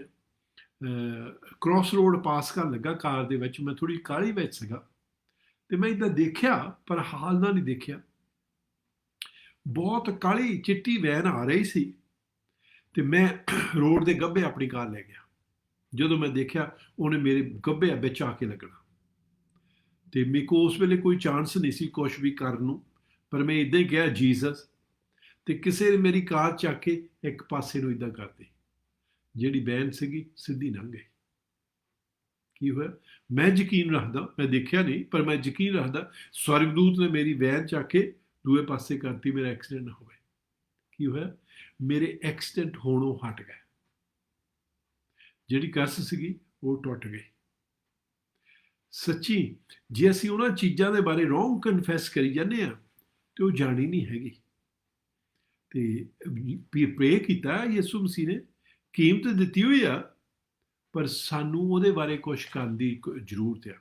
ਕ੍ਰੋਸ ਰੋਡ ਪਾਸ ਕਰਨ ਲੱਗਾ ਕਾਰ ਦੇ ਵਿੱਚ, ਮੈਂ ਥੋੜ੍ਹੀ ਕਾਹਲੀ ਵਿੱਚ ਸੀਗਾ ਤੇ ਮੈਂ ਇੱਦਾਂ ਦੇਖਿਆ, ਪਰ ਹਾਲ ਨਾਲ ਨਹੀਂ ਦੇਖਿਆ। ਬਹੁਤ ਕਾਲੀ ਚਿੱਟੀ ਵੈਨ ਆ ਰਹੀ ਸੀ ਤੇ ਮੈਂ ਰੋਡ ਦੇ ਗੱਭੇ ਆਪਣੀ ਕਾਰ ਲੈ ਗਿਆ। ਜਦੋਂ ਮੈਂ ਦੇਖਿਆ ਉਹਨੇ ਮੇਰੇ ਗੱਭੇ ਵਿੱਚ ਆ ਕੇ ਲੱਗਣਾ, ਤੇ ਮੇਰੇ ਕੋਲ ਉਸ ਵੇਲੇ ਕੋਈ ਚਾਂਸ ਨਹੀਂ ਸੀ ਕੁਛ ਵੀ ਕਰਨ ਨੂੰ, ਪਰ ਮੈਂ ਇੱਦਾਂ ਹੀ ਕਿਹਾ ਜੀਸਸ, ਤੇ ਕਿਸੇ ਨੇ ਮੇਰੀ ਕਾਰ ਚੱਕ ਕੇ ਇੱਕ ਪਾਸੇ ਨੂੰ ਇੱਦਾਂ ਕਰਤੀ, ਜਿਹੜੀ ਵੈਨ ਸੀਗੀ ਸਿੱਧੀ ਲੰਘ ਗਈ। ਕੀ ਹੋਇਆ? ਮੈਂ ਯਕੀਨ ਰੱਖਦਾ, ਮੈਂ ਦੇਖਿਆ ਨਹੀਂ ਪਰ ਮੈਂ ਯਕੀਨ ਰੱਖਦਾ ਸਵਰਗਦੂਤ ਨੇ ਮੇਰੀ ਵੈਨ ਚੱਕ ਕੇ ਦੂਏ ਪਾਸੇ ਕਰਤੀ, ਮੇਰਾ ਐਕਸੀਡੈਂਟ ਨਾ ਹੋਵੇ। ਕੀ ਹੋਇਆ? ਮੇਰੇ ਐਕਸੀਡੈਂਟ ਹੋਣੋਂ ਹਟ ਗਏ, ਜਿਹੜੀ ਕਰਸ ਸੀਗੀ ਉਹ ਟੁੱਟ ਗਈ। ਸੱਚੀ ਜੇ ਅਸੀਂ ਉਹਨਾਂ ਚੀਜ਼ਾਂ ਦੇ ਬਾਰੇ ਰੋਂਗ ਕਨਫੈਸ ਕਰੀ ਜਾਂਦੇ ਆ ਤੇ ਉਹ ਜਾਣੀ ਨਹੀਂ ਹੈਗੀ। ਤੇ ਪ੍ਰੇ ਕੀਤਾ ਯਿਸੂ ਮਸੀਹ ਨੇ, ਕੀਮਤ ਦਿੱਤੀ ਹੋਈ ਆ, ਪਰ ਸਾਨੂੰ ਉਹਦੇ ਬਾਰੇ ਕੁਝ ਕਰਨ ਦੀ ਜ਼ਰੂਰਤ ਆ।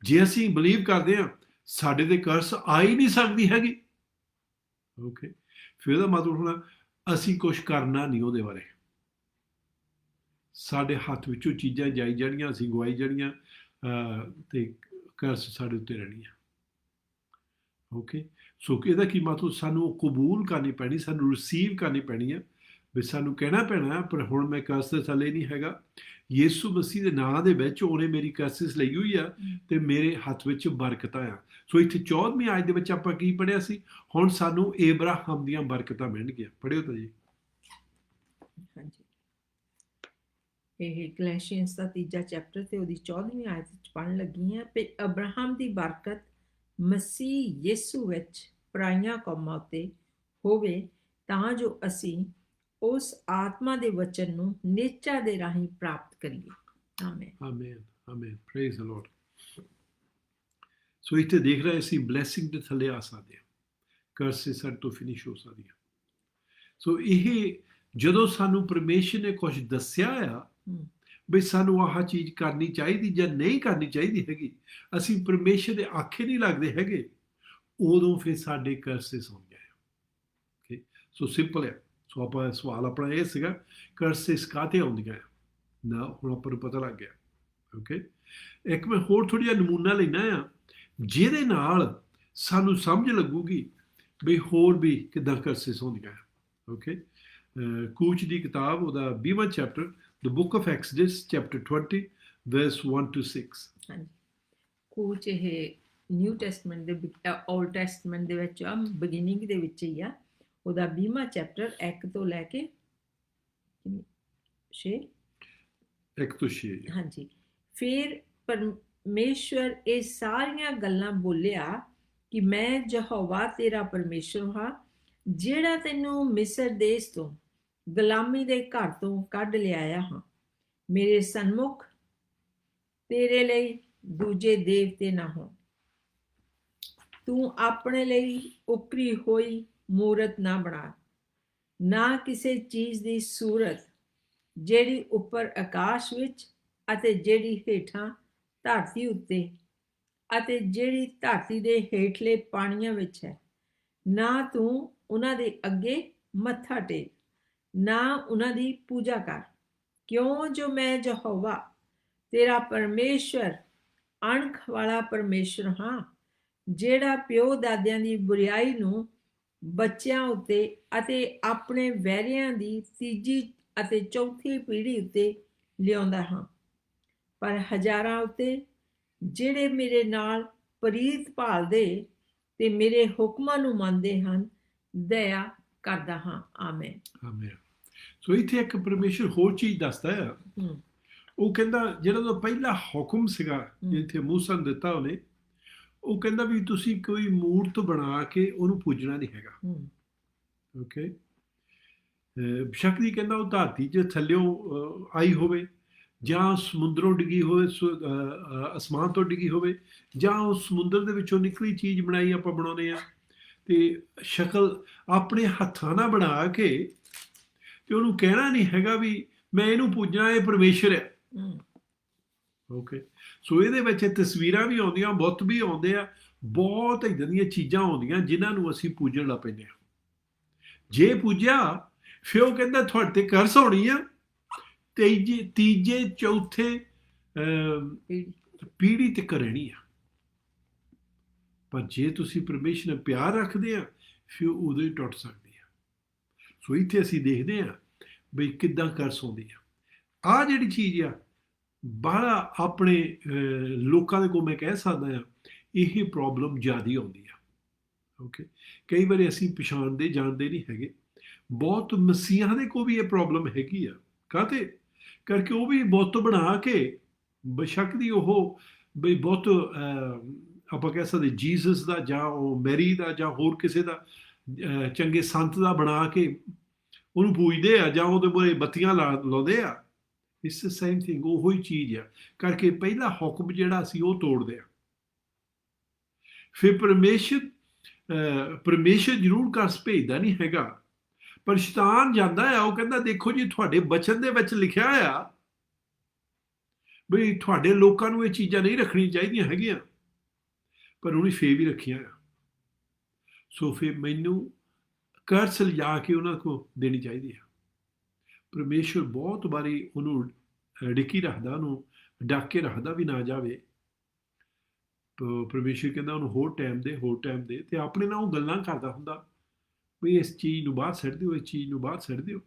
ਜੇ ਅਸੀਂ ਬਲੀਵ ਕਰਦੇ ਆ ਸਾਡੇ ਤੇ ਕਰਸ ਆ ਹੀ ਨਹੀਂ ਸਕਦੀ ਹੈਗੀ, ਓਕੇ, ਫਿਰ ਉਹਦਾ ਮਤਲਬ ਹੋਣਾ ਅਸੀਂ ਕੁਝ ਕਰਨਾ ਨਹੀਂ ਉਹਦੇ ਬਾਰੇ। ਸਾਡੇ ਹੱਥ ਵਿੱਚੋਂ ਚੀਜ਼ਾਂ ਜਾਈ ਜਾਣੀਆਂ, ਅਸੀਂ ਗਵਾਈ ਜਾਣੀਆਂ, ਤੇ ਕਰਸ ਸਾਡੇ ਉੱਤੇ ਰਹਿਣੀਆਂ। ਓਕੇ, ਸੋ ਇਹਦਾ ਕੀ ਮਤਲਬ ਸਾਨੂੰ ਉਹ ਕਬੂਲ ਕਰਨੀ ਪੈਣੀ, ਸਾਨੂੰ ਰਿਸੀਵ ਕਰਨੀ ਪੈਣੀ ਆ ਵੀ ਸਾਨੂੰ ਕਹਿਣਾ ਪੈਣਾ ਪਰ ਹੁਣ ਮੈਂ ਕਰਸ ਦੇ ਥੱਲੇ ਨਹੀਂ ਹੈਗਾ। ਯਿਸੂ ਮਸੀਹ ਦੇ ਨਾਂ ਦੇ ਵਿੱਚ ਉਹਨੇ ਮੇਰੀ ਕਰਸਿਸ ਲਈ ਹੋਈ ਆ ਤੇ ਮੇਰੇ ਹੱਥ ਵਿੱਚ ਬਰਕਤਾਂ ਆ। ਸੋ ਇੱਥੇ 14ਵੀਂ ਆਇਤ ਦੇ ਵਿੱਚ ਆਪਾਂ ਕੀ ਪੜ੍ਹਿਆ ਸੀ, ਹੁਣ ਸਾਨੂੰ ਏਬਰਾਹਮ ਦੀਆਂ ਬਰਕਤਾਂ ਮਿਲਣਗੀਆਂ। ਪੜ੍ਹਿਓ ਤਾਂ ਜੀ। ਹਾਂਜੀ, ਇਹ ਗਲੈਸ਼ੀਅਨਸ ਦਾ 3 ਚੈਪਟਰ ਤੇ ਉਹਦੀ 14ਵੀਂ ਆਇਤ ਵਿੱਚ ਪੜ੍ਹਨ ਲੱਗੀ ਹਾਂ ਕਿ ਅਬਰਾਹਮ ਦੀ ਬਰਕਤ ਮਸੀਹ ਯਿਸੂ ਵਿੱਚ ਪਰਾਈਆਂ ਕੌਮਾਂ ਉੱਤੇ ਹੋਵੇ ਤਾਂ ਜੋ ਅਸੀਂ ਉਸ ਆਤਮਾ ਦੇ ਵਚਨ ਨੂੰ ਨਿਸ਼ਚਾ ਦੇ ਰਾਹੀਂ ਪ੍ਰਾਪਤ ਕਰੀਏ। Amen, amen, amen, praise the Lord. So ਇੱਥੇ ਦੇਖ ਰਹੇ ਅਸੀਂ ਬਲੈਸਿੰਗ ਦੇ ਥੱਲੇ ਆ ਸਕਦੇ ਹਾਂ, ਕਰਸਿਸ ਸਾਡੇ ਤੋਂ ਫਿਨਿਸ਼ ਹੋ ਸਕਦੀਆਂ। ਸੋ ਇਹ ਜਦੋਂ ਸਾਨੂੰ ਪਰਮੇਸ਼ਰ ਨੇ ਕੁਝ ਦੱਸਿਆ ਆ ਵੀ ਸਾਨੂੰ ਆਹ ਚੀਜ਼ ਕਰਨੀ ਚਾਹੀਦੀ ਜਾਂ ਨਹੀਂ ਕਰਨੀ ਚਾਹੀਦੀ ਹੈਗੀ, ਅਸੀਂ ਪਰਮੇਸ਼ਰ ਦੇ ਆਖੇ ਨਹੀਂ ਲੱਗਦੇ ਹੈਗੇ, ਉਦੋਂ ਫਿਰ ਸਾਡੇ ਕਰਸਿਸ ਹੁੰਦੇ ਆ। ਓਕੇ, ਸੋ ਸਿੰਪਲ ਹੈ। ਸੋ ਆਪਾਂ ਸਵਾਲ ਆਪਣਾ ਇਹ ਸੀਗਾ ਕਰਸਿਸ ਕਾਹਤੇ ਆਉਂਦੀਆਂ ਆ ਨਾ, ਹੁਣ ਆਪਾਂ ਨੂੰ ਪਤਾ ਲੱਗ ਗਿਆ। ਓਕੇ, ਇੱਕ ਮੈਂ ਹੋਰ ਥੋੜ੍ਹਾ ਜਿਹਾ ਨਮੂਨਾ ਲੈਣਾ ਆ ਜਿਹਦੇ ਨਾਲ ਸਾਨੂੰ ਸਮਝ ਲੱਗੂਗੀ ਵੀ ਹੋਰ ਵੀ ਕਿੱਦਾਂ ਕਰਸਿਸ ਹੁੰਦੀਆਂ ਆ। ਓਕੇ, ਕੂਚ ਦੀ ਕਿਤਾਬ ਉਹਦਾ 20ਵਾਂ chapter, The Book of Exodus, chapter 20, verse 1 to 6. ਹਾਂਜੀ, ਕੂਚ ਇਹ ਨਿਊ ਟੈਸਟਮੈਂਟ ਦੇ ਓਲਡ ਟੈਸਟਮੈਂਟ ਦੇ ਵਿੱਚ ਆ, ਬਿਗਿਨਿੰਗ ਦੇ ਵਿੱਚ ਹੀ ਆ। ਉਹਦਾ 20ਵਾਂ ਚੈਪਟਰ 1 ਤੋਂ ਲੈ ਕੇ 6, 1 ਤੋਂ 6। ਹਾਂਜੀ, ਫਿਰ ਪਰਮੇਸ਼ਵਰ ਇਹ ਸਾਰੀਆਂ ਗੱਲਾਂ ਬੋਲਿਆ ਕਿ ਮੈਂ ਯਹੋਵਾ ਤੇਰਾ ਪਰਮੇਸ਼ਰ ਹਾਂ, ਜਿਹੜਾ ਤੈਨੂੰ ਮਿਸਰ ਦੇਸ਼ ਤੋਂ ਗੁਲਾਮੀ ਦੇ ਘਰ ਤੋਂ ਕੱਢ ਲਿਆਇਆ ਹਾਂ। ਮੇਰੇ ਸਨਮੁਖ ਤੇਰੇ ਲਈ ਦੂਜੇ ਦੇਵਤੇ ਨਾ ਹੋਣ। ਤੂੰ ਆਪਣੇ ਲਈ ਉਕਰੀ ਹੋਈ ਮੂਰਤ ਨਾ ਬਣਾ, ਨਾ ਕਿਸੇ ਚੀਜ਼ ਦੀ ਸੂਰਤ ਜਿਹੜੀ ਉੱਪਰ ਆਕਾਸ਼ ਵਿੱਚ ਅਤੇ ਜਿਹੜੀ ਹੇਠਾਂ ਧਰਤੀ ਉੱਤੇ ਅਤੇ ਜਿਹੜੀ ਧਰਤੀ ਦੇ ਹੇਠਲੇ ਪਾਣੀਆਂ ਵਿੱਚ ਹੈ। ਨਾ ਤੂੰ ਉਹਨਾਂ ਦੇ ਅੱਗੇ ਮੱਥਾ ਟੇਕ, ਨਾ ਉਹਨਾਂ ਦੀ ਪੂਜਾ ਕਰ, ਕਿਉਂ ਜੋ ਮੈਂ ਯਹੋਵਾ ਤੇਰਾ ਪਰਮੇਸ਼ਵਰ ਅਣਖ ਵਾਲਾ ਪਰਮੇਸ਼ਰ ਹਾਂ, ਜਿਹੜਾ ਪਿਓ ਦਾਦਿਆਂ ਦੀ ਬੁਰਾਈ ਨੂੰ ਬੱਚਿਆਂ ਉੱਤੇ ਅਤੇ ਆਪਣੇ ਵੈਰੀਆਂ ਦੀ 3 ਅਤੇ 4 ਪੀੜ੍ਹੀ ਉੱਤੇ ਲਿਆਉਂਦਾ ਹਾਂ, ਪਰ ਹਜ਼ਾਰਾਂ ਉੱਤੇ ਜਿਹੜੇ ਮੇਰੇ ਨਾਲ ਪ੍ਰੀਤ ਭਾਲਦੇ ਤੇ ਮੇਰੇ ਹੁਕਮਾਂ ਨੂੰ ਮੰਨਦੇ ਹਨ, ਦਇਆ ਕਰਦਾ ਹਾਂ। Amen, amen. ਸੋ ਇੱਥੇ ਇੱਕ ਪਰਮੇਸ਼ਰ ਹੋਰ ਚੀਜ਼ ਦੱਸਦਾ ਆ। ਉਹ ਕਹਿੰਦਾ ਜਿਹੜਾ ਉਹਦਾ ਪਹਿਲਾ ਹੁਕਮ ਸੀਗਾ ਜਿੱਥੇ ਮੂਸਾ ਨੂੰ ਦਿੱਤਾ ਉਹਨੇ, ਉਹ ਕਹਿੰਦਾ ਵੀ ਤੁਸੀਂ ਕੋਈ ਮੂਰਤ ਬਣਾ ਕੇ ਉਹਨੂੰ ਪੂਜਣਾ ਨਹੀਂ ਹੈਗਾ। ਓਕੇ, ਬੇਸ਼ੱਕ ਦੀ ਕਹਿੰਦਾ ਉਹ ਧਰਤੀ 'ਚ ਥੱਲਿਓਂ ਆਈ ਹੋਵੇ ਜਾਂ ਸਮੁੰਦਰੋਂ ਡਿੱਗੀ ਹੋਵੇ, ਅਸਮਾਨ ਤੋਂ ਡਿੱਗੀ ਹੋਵੇ, ਜਾਂ ਉਹ ਸਮੁੰਦਰ ਦੇ ਵਿੱਚੋਂ ਨਿਕਲੀ ਚੀਜ਼ ਬਣਾਈ ਆਪਾਂ ਬਣਾਉਂਦੇ ਆ ਤੇ ਸ਼ਕਲ ਆਪਣੇ ਹੱਥਾਂ ਨਾਲ ਬਣਾ ਕੇ ਤੇ ਉਹਨੂੰ ਕਹਿਣਾ ਨਹੀਂ ਹੈਗਾ ਵੀ ਮੈਂ ਇਹਨੂੰ ਪੂਜਣਾ, ਇਹ ਪਰਮੇਸ਼ਰ ਹੈ। ਓਕੇ, ਸੋ ਇਹਦੇ ਵਿੱਚ ਤਸਵੀਰਾਂ ਵੀ ਆਉਂਦੀਆਂ, ਬੁੱਤ ਵੀ ਆਉਂਦੇ ਆ, ਬਹੁਤ ਇੱਦਾਂ ਦੀਆਂ ਚੀਜ਼ਾਂ ਆਉਂਦੀਆਂ ਜਿਨ੍ਹਾਂ ਨੂੰ ਅਸੀਂ ਪੂਜਣ ਲੱਗ ਪੈਂਦੇ ਹਾਂ। ਜੇ ਪੂਜਿਆ ਫਿਰ ਉਹ ਕਹਿੰਦਾ ਤੁਹਾਡੇ ਤੇ ਕਰਸ ਹੋਣੀ ਆ, ਤੀਜੇ ਚੌਥੇ ਪੀੜ੍ਹੀ ਤੱਕ ਰਹਿਣੀ ਆ। ਪਰ ਜੇ ਤੁਸੀਂ ਪਰਮੇਸ਼ਰ ਨਾਲ ਪਿਆਰ ਰੱਖਦੇ ਆ ਫਿਰ ਉਦੋਂ ਹੀ ਟੁੱਟ ਸਕਦੀ ਆ। ਸੋ ਇੱਥੇ ਅਸੀਂ ਦੇਖਦੇ ਹਾਂ ਬਈ ਕਿੱਦਾਂ ਕਰਸ ਆਉਂਦੀ ਆ। ਆਹ ਜਿਹੜੀ ਚੀਜ਼ ਆ ਬਾਹਲਾ ਆਪਣੇ ਲੋਕਾਂ ਦੇ ਕੋਲ ਮੈਂ ਕਹਿ ਸਕਦਾ ਹਾਂ ਇਹ ਪ੍ਰੋਬਲਮ ਜ਼ਿਆਦਾ ਆਉਂਦੀ ਆ। ਓਕੇ, ਕਈ ਵਾਰੀ ਅਸੀਂ ਪਛਾਣਦੇ ਜਾਣਦੇ ਨਹੀਂ ਹੈਗੇ। ਬਹੁਤ ਮਸੀਹਾਂ ਦੇ ਕੋਲ ਵੀ ਇਹ ਪ੍ਰੋਬਲਮ ਹੈਗੀ ਆ। ਕਾਹਤੇ ਕਰਕੇ ਉਹ ਵੀ ਬੁੱਤ ਬਣਾ ਕੇ, ਬੇਸ਼ੱਕ ਦੀ ਉਹ ਬਈ ਬਹੁਤ ਆਪਾਂ ਕਹਿ ਸਕਦੇ ਜੀਸਸ ਦਾ ਜਾਂ ਉਹ ਮੈਰੀ ਦਾ ਜਾਂ ਹੋਰ ਕਿਸੇ ਦਾ ਚੰਗੇ ਸੰਤ ਦਾ ਬਣਾ ਕੇ ਉਹਨੂੰ ਪੂਜਦੇ ਆ ਜਾਂ ਉਹਦੇ ਮੂਹਰੇ ਬੱਤੀਆਂ ਲਾਉਂਦੇ ਆ। ਇਸ ਸੇਮ ਥਿੰਗ, ਉਹੋ ਹੀ ਚੀਜ਼ ਆ ਕਰਕੇ ਪਹਿਲਾ ਹੁਕਮ ਜਿਹੜਾ ਸੀ ਉਹ ਤੋੜਦੇ ਆ। ਫਿਰ ਪਰਮੇਸ਼ਰ ਜ਼ਰੂਰ ਕਰਸ ਭੇਜਦਾ ਨਹੀਂ ਹੈਗਾ, ਪਰ ਸ਼ੈਤਾਨ ਜਾਂਦਾ ਆ, ਉਹ ਕਹਿੰਦਾ ਦੇਖੋ ਜੀ ਤੁਹਾਡੇ ਬਚਨ ਦੇ ਵਿੱਚ ਲਿਖਿਆ ਆ ਬਈ ਤੁਹਾਡੇ ਲੋਕਾਂ ਨੂੰ ਇਹ ਚੀਜ਼ਾਂ ਨਹੀਂ ਰੱਖਣੀਆਂ ਚਾਹੀਦੀਆਂ ਹੈਗੀਆਂ, ਪਰ ਉਹਨੇ ਫੇਰ ਵੀ ਰੱਖੀਆਂ ਆ। ਸੋ ਫਿਰ ਮੈਨੂੰ ਕਰਸ ਲਿਜਾ ਕੇ ਉਹਨਾਂ ਕੋਲ ਦੇਣੀ ਚਾਹੀਦੀ ਆ। ਪਰਮੇਸ਼ਰ ਬਹੁਤ ਵਾਰੀ ਉਹਨੂੰ ਡਿੱਕੀ ਰੱਖਦਾ, ਉਹਨੂੰ ਡੱਕ ਕੇ ਰੱਖਦਾ ਵੀ ਨਾ ਜਾਵੇ। ਪਰਮੇਸ਼ਰ ਕਹਿੰਦਾ ਉਹਨੂੰ ਹੋਰ ਟਾਈਮ ਦੇ, ਹੋਰ ਟਾਈਮ ਦੇ, ਤੇ ਆਪਣੇ ਨਾਲ ਉਹ ਗੱਲਾਂ ਕਰਦਾ ਹੁੰਦਾ ਵੀ ਇਸ ਚੀਜ਼ ਨੂੰ ਬਾਹਰ ਛੱਡ ਦਿਓ, ਇਸ ਚੀਜ਼ ਨੂੰ ਬਾਹਰ ਛੱਡ ਦਿਓ।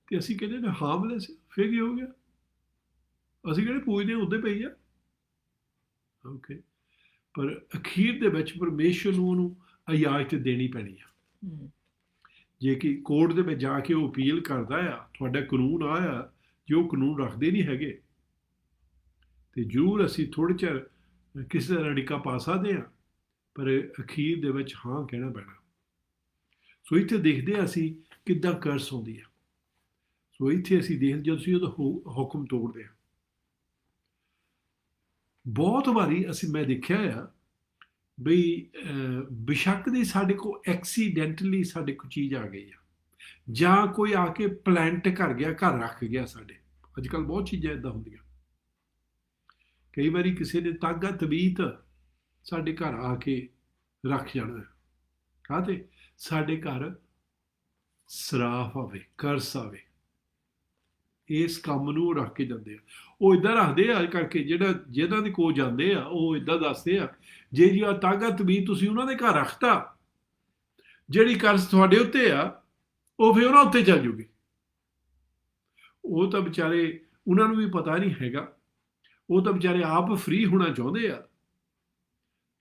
ਤੇ ਅਸੀਂ ਕਹਿੰਦੇ ਨੇ ਹਾਂ ਬਲੇ ਸੀ, ਫਿਰ ਕੀ ਹੋ ਗਿਆ, ਅਸੀਂ ਕਿਹੜੇ ਪੂਜਦੇ ਹਾਂ, ਉੱਦੇ ਪਈ ਆ। ਓਕੇ, ਪਰ ਅਖੀਰ ਦੇ ਵਿੱਚ ਪਰਮੇਸ਼ਰ ਨੂੰ ਉਹਨੂੰ ਇਜਾਜ਼ਤ ਦੇਣੀ ਪੈਣੀ ਆ। ਜੇ ਕਿ ਕੋਰਟ ਦੇ ਵਿੱਚ ਜਾ ਕੇ ਉਹ ਅਪੀਲ ਕਰਦਾ ਆ, ਤੁਹਾਡਾ ਕਾਨੂੰਨ ਆਇਆ, ਜੇ ਉਹ ਕਾਨੂੰਨ ਰੱਖਦੇ ਨਹੀਂ ਹੈਗੇ ਤੇ ਜ਼ਰੂਰ ਅਸੀਂ ਥੋੜ੍ਹੇ ਚਿਰ ਕਿਸੇ ਤਰ੍ਹਾਂ ਡਿੱਕਾ ਪਾ ਸਕਦੇ ਹਾਂ, ਪਰ ਅਖੀਰ ਦੇ ਵਿੱਚ ਹਾਂ ਕਹਿਣਾ ਪੈਣਾ। ਸੋ ਇੱਥੇ ਦੇਖਦੇ ਹਾਂ ਅਸੀਂ ਕਿੱਦਾਂ ਕਰਸ ਆਉਂਦੀ ਆ। ਸੋ ਇੱਥੇ ਅਸੀਂ ਦੇਖਦੇ ਜਦੋਂ ਅਸੀਂ ਉਹਦਾ ਹੁਕਮ ਤੋੜਦੇ ਹਾਂ, ਬਹੁਤ ਵਾਰੀ ਮੈਂ ਦੇਖਿਆ ਆ ਬਈ ਬੇਸ਼ੱਕ ਦੀ ਸਾਡੇ ਕੋਲ ਐਕਸੀਡੈਂਟਲੀ ਸਾਡੇ ਕੋਲ ਚੀਜ਼ ਆ ਗਈ ਆ, ਜਾਂ ਕੋਈ ਆ ਕੇ ਪਲਾਂਟ ਕਰ ਗਿਆ, ਘਰ ਰੱਖ ਗਿਆ ਸਾਡੇ। ਅੱਜ ਕੱਲ੍ਹ ਬਹੁਤ ਚੀਜ਼ਾਂ ਇੱਦਾਂ ਹੁੰਦੀਆਂ। ਕਈ ਵਾਰੀ ਕਿਸੇ ਨੇ ਤਾਗਾ ਤਬੀਤ ਸਾਡੇ ਘਰ ਆ ਕੇ ਰੱਖ ਜਾਣਾ, ਕਾਹਤੇ ਸਾਡੇ ਘਰ ਸਰਾਫ ਆਵੇ, ਕਰਸ ਆਵੇ। ਇਸ ਕੰਮ ਨੂੰ ਉਹ ਰੱਖ ਕੇ ਜਾਂਦੇ ਆ। ਉਹ ਇੱਦਾਂ ਰੱਖਦੇ ਆ ਕਰਕੇ ਜਿਹਨਾਂ ਦੇ ਕੋਲ ਜਾਂਦੇ ਆ ਉਹ ਇੱਦਾਂ ਦੱਸਦੇ ਆ, ਜੇ ਜੀ ਆ ਤਾਗਾ ਤਬੀਤ ਤੁਸੀਂ ਉਹਨਾਂ ਦੇ ਘਰ ਰੱਖਤਾ, ਜਿਹੜੀ ਕਰਸ ਤੁਹਾਡੇ ਉੱਤੇ ਆ ਉਹ ਫਿਰ ਉਹਨਾਂ ਉੱਤੇ ਚੱਲ ਜੂਗੀ। ਉਹ ਤਾਂ ਵਿਚਾਰੇ, ਉਹਨਾਂ ਨੂੰ ਵੀ ਪਤਾ ਨਹੀਂ ਹੈਗਾ, ਉਹ ਤਾਂ ਵਿਚਾਰੇ ਆਪ ਫ੍ਰੀ ਹੋਣਾ ਚਾਹੁੰਦੇ ਆ,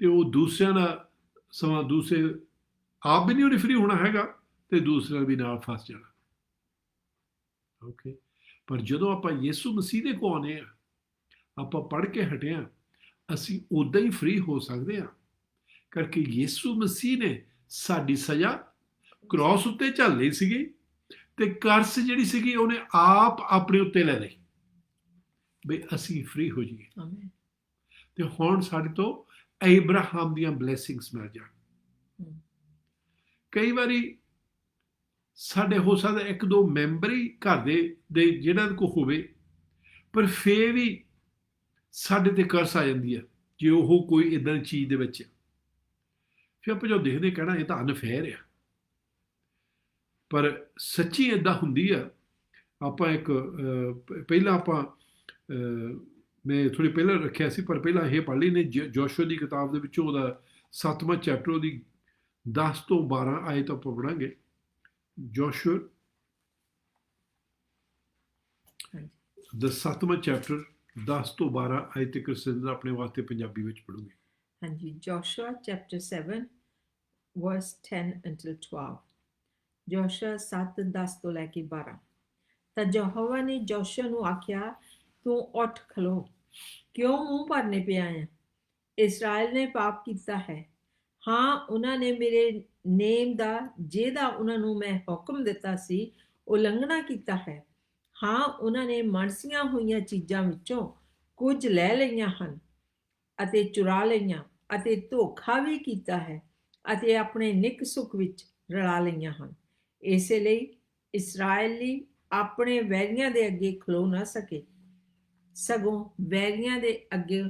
ਤੇ ਉਹ ਦੂਸਰਿਆਂ ਦਾ ਸਮਾਂ, ਦੂਸਰੇ ਆਪ ਵੀ ਨਹੀਂ ਉਹਨੇ ਫ੍ਰੀ ਹੋਣਾ ਹੈਗਾ ਤੇ ਦੂਸਰਿਆਂ ਵੀ ਨਾਲ ਫਸ ਜਾਣਾ। ਓਕੇ, ਪਰ ਜਦੋਂ ਆਪਾਂ ਯਿਸੂ ਮਸੀਹ ਦੇ ਕੋਲ ਆਉਂਦੇ ਆ, ਆਪਾਂ ਪੜ੍ਹ ਕੇ ਹਟੇ ਆ, ਅਸੀਂ ਉੱਦਾਂ ਹੀ ਫ੍ਰੀ ਹੋ ਸਕਦੇ ਹਾਂ, ਕਰਕੇ ਯਿਸੂ ਮਸੀਹ ਨੇ ਸਾਡੀ ਸਜ਼ਾ ਕ੍ਰਾਸ ਉੱਤੇ ਝੱਲ ਲਈ ਸੀਗੀ, ਤੇ ਕਰਸ ਜਿਹੜੀ ਸੀਗੀ ਉਹਨੇ ਆਪ ਆਪਣੇ ਉੱਤੇ ਲੈ ਲਈ ਬਈ ਅਸੀਂ ਫ੍ਰੀ ਹੋ ਜਾਈਏ। ਤੇ ਹੁਣ ਸਾਡੇ ਤੋਂ ਅਬਰਾਹਮ ਦੀਆਂ ਬਲੈਸਿੰਗਸ ਮਿਲ ਜਾਣ। ਕਈ ਵਾਰੀ ਸਾਡੇ ਹੋ ਸਕਦਾ ਇੱਕ ਦੋ ਮੈਂਬਰ ਹੀ ਘਰ ਦੇ ਜਿਹਨਾਂ ਕੋਲ ਹੋਵੇ, ਪਰ ਫੇਰ ਵੀ ਸਾਡੇ ਤੇ ਕਰਸ ਆ ਜਾਂਦੀ ਹੈ ਜੇ ਉਹ ਕੋਈ ਇੱਦਾਂ ਦੀ ਚੀਜ਼ ਦੇ ਵਿੱਚ। ਫਿਰ ਆਪਾਂ ਜੋ ਦੇਖਦੇ ਕਹਿਣਾ ਇਹ ਤਾਂ ਅਨਫੇਅਰ ਆ, ਪਰ ਸੱਚੀ ਇੱਦਾਂ ਹੁੰਦੀ ਆ। ਆਪਾਂ ਇੱਕ ਪਹਿਲਾਂ ਮੈਂ ਥੋੜ੍ਹੀ ਪਹਿਲਾਂ ਰੱਖਿਆ ਸੀ, ਪਰ ਪਹਿਲਾਂ ਇਹ ਪੜ੍ਹ ਲਈ ਨੇ ਜੋਸ਼ੂਆ ਦੀ ਕਿਤਾਬ ਦੇ ਵਿੱਚੋਂ, ਉਹਦਾ 7ਵਾਂ ਚੈਪਟਰ, ਉਹਦੀ 10 ਤੋਂ 12 ਆਇਤ ਆਪਾਂ ਪੜ੍ਹਾਂਗੇ। ਜੋਸ਼ੂਆ ਦਾ 7ਵਾਂ ਚੈਪਟਰ 10 ਤੋਂ 12 ਆਇਤ ਤੱਕ ਸਿੰਦਰ ਆਪਣੇ ਵਾਸਤੇ ਪੰਜਾਬੀ ਵਿੱਚ ਪੜ੍ਹੂਗੇ। ਹਾਂਜੀ, ਜੋਸ਼ੂਆ ਚੈਪਟਰ 7 verse 10 until 12। ਜੋਸ਼ੂਆ 7 10 ਤੋਂ ਲੈ ਕੇ 12। ਤਾਂ ਯਹੋਵਾ ਨੇ ਜੋਸ਼ੂਆ ਨੂੰ ਆਖਿਆ, ਤੂੰ ਉੱਠ ਖਲੋ, ਕਿਉਂ ਮੂੰਹ ਭਰਨੇ ਪਿਆ ਹੈ? ਇਸਰਾਇਲ ਨੇ ਪਾਪ ਕੀਤਾ ਹੈ। ਹਾਂ, ਉਹਨਾਂ ਨੇ ਮੇਰੇ ਨੇਮ ਦਾ, ਜਿਹਦਾ ਉਹਨਾਂ ਨੂੰ ਮੈਂ ਹੁਕਮ ਦਿੱਤਾ ਸੀ, ਉਲੰਘਣਾ ਕੀਤਾ ਹੈ। ਹਾਂ, ਉਹਨਾਂ ਨੇ ਮਨਸੀਆਂ ਹੋਈਆਂ ਚੀਜ਼ਾਂ ਵਿੱਚੋਂ ਕੁਝ ਲੈ ਲਈਆਂ ਹਨ ਅਤੇ ਚੁਰਾ ਲਈਆਂ, ਅਤੇ ਧੋਖਾ ਵੀ ਕੀਤਾ ਹੈ, ਅਤੇ ਆਪਣੇ ਨਿੱਕ ਸੁੱਖ ਵਿੱਚ ਰਲਾ ਲਈਆਂ ਹਨ। ਇਸੇ ਲਈ ਇਸਰਾਏਲੀ ਆਪਣੇ ਵੈਰੀਆਂ ਦੇ ਅੱਗੇ ਖਲੋ ਨਾ ਸਕੇ, ਸਗੋਂ ਵੈਰੀਆਂ ਦੇ ਅੱਗੇ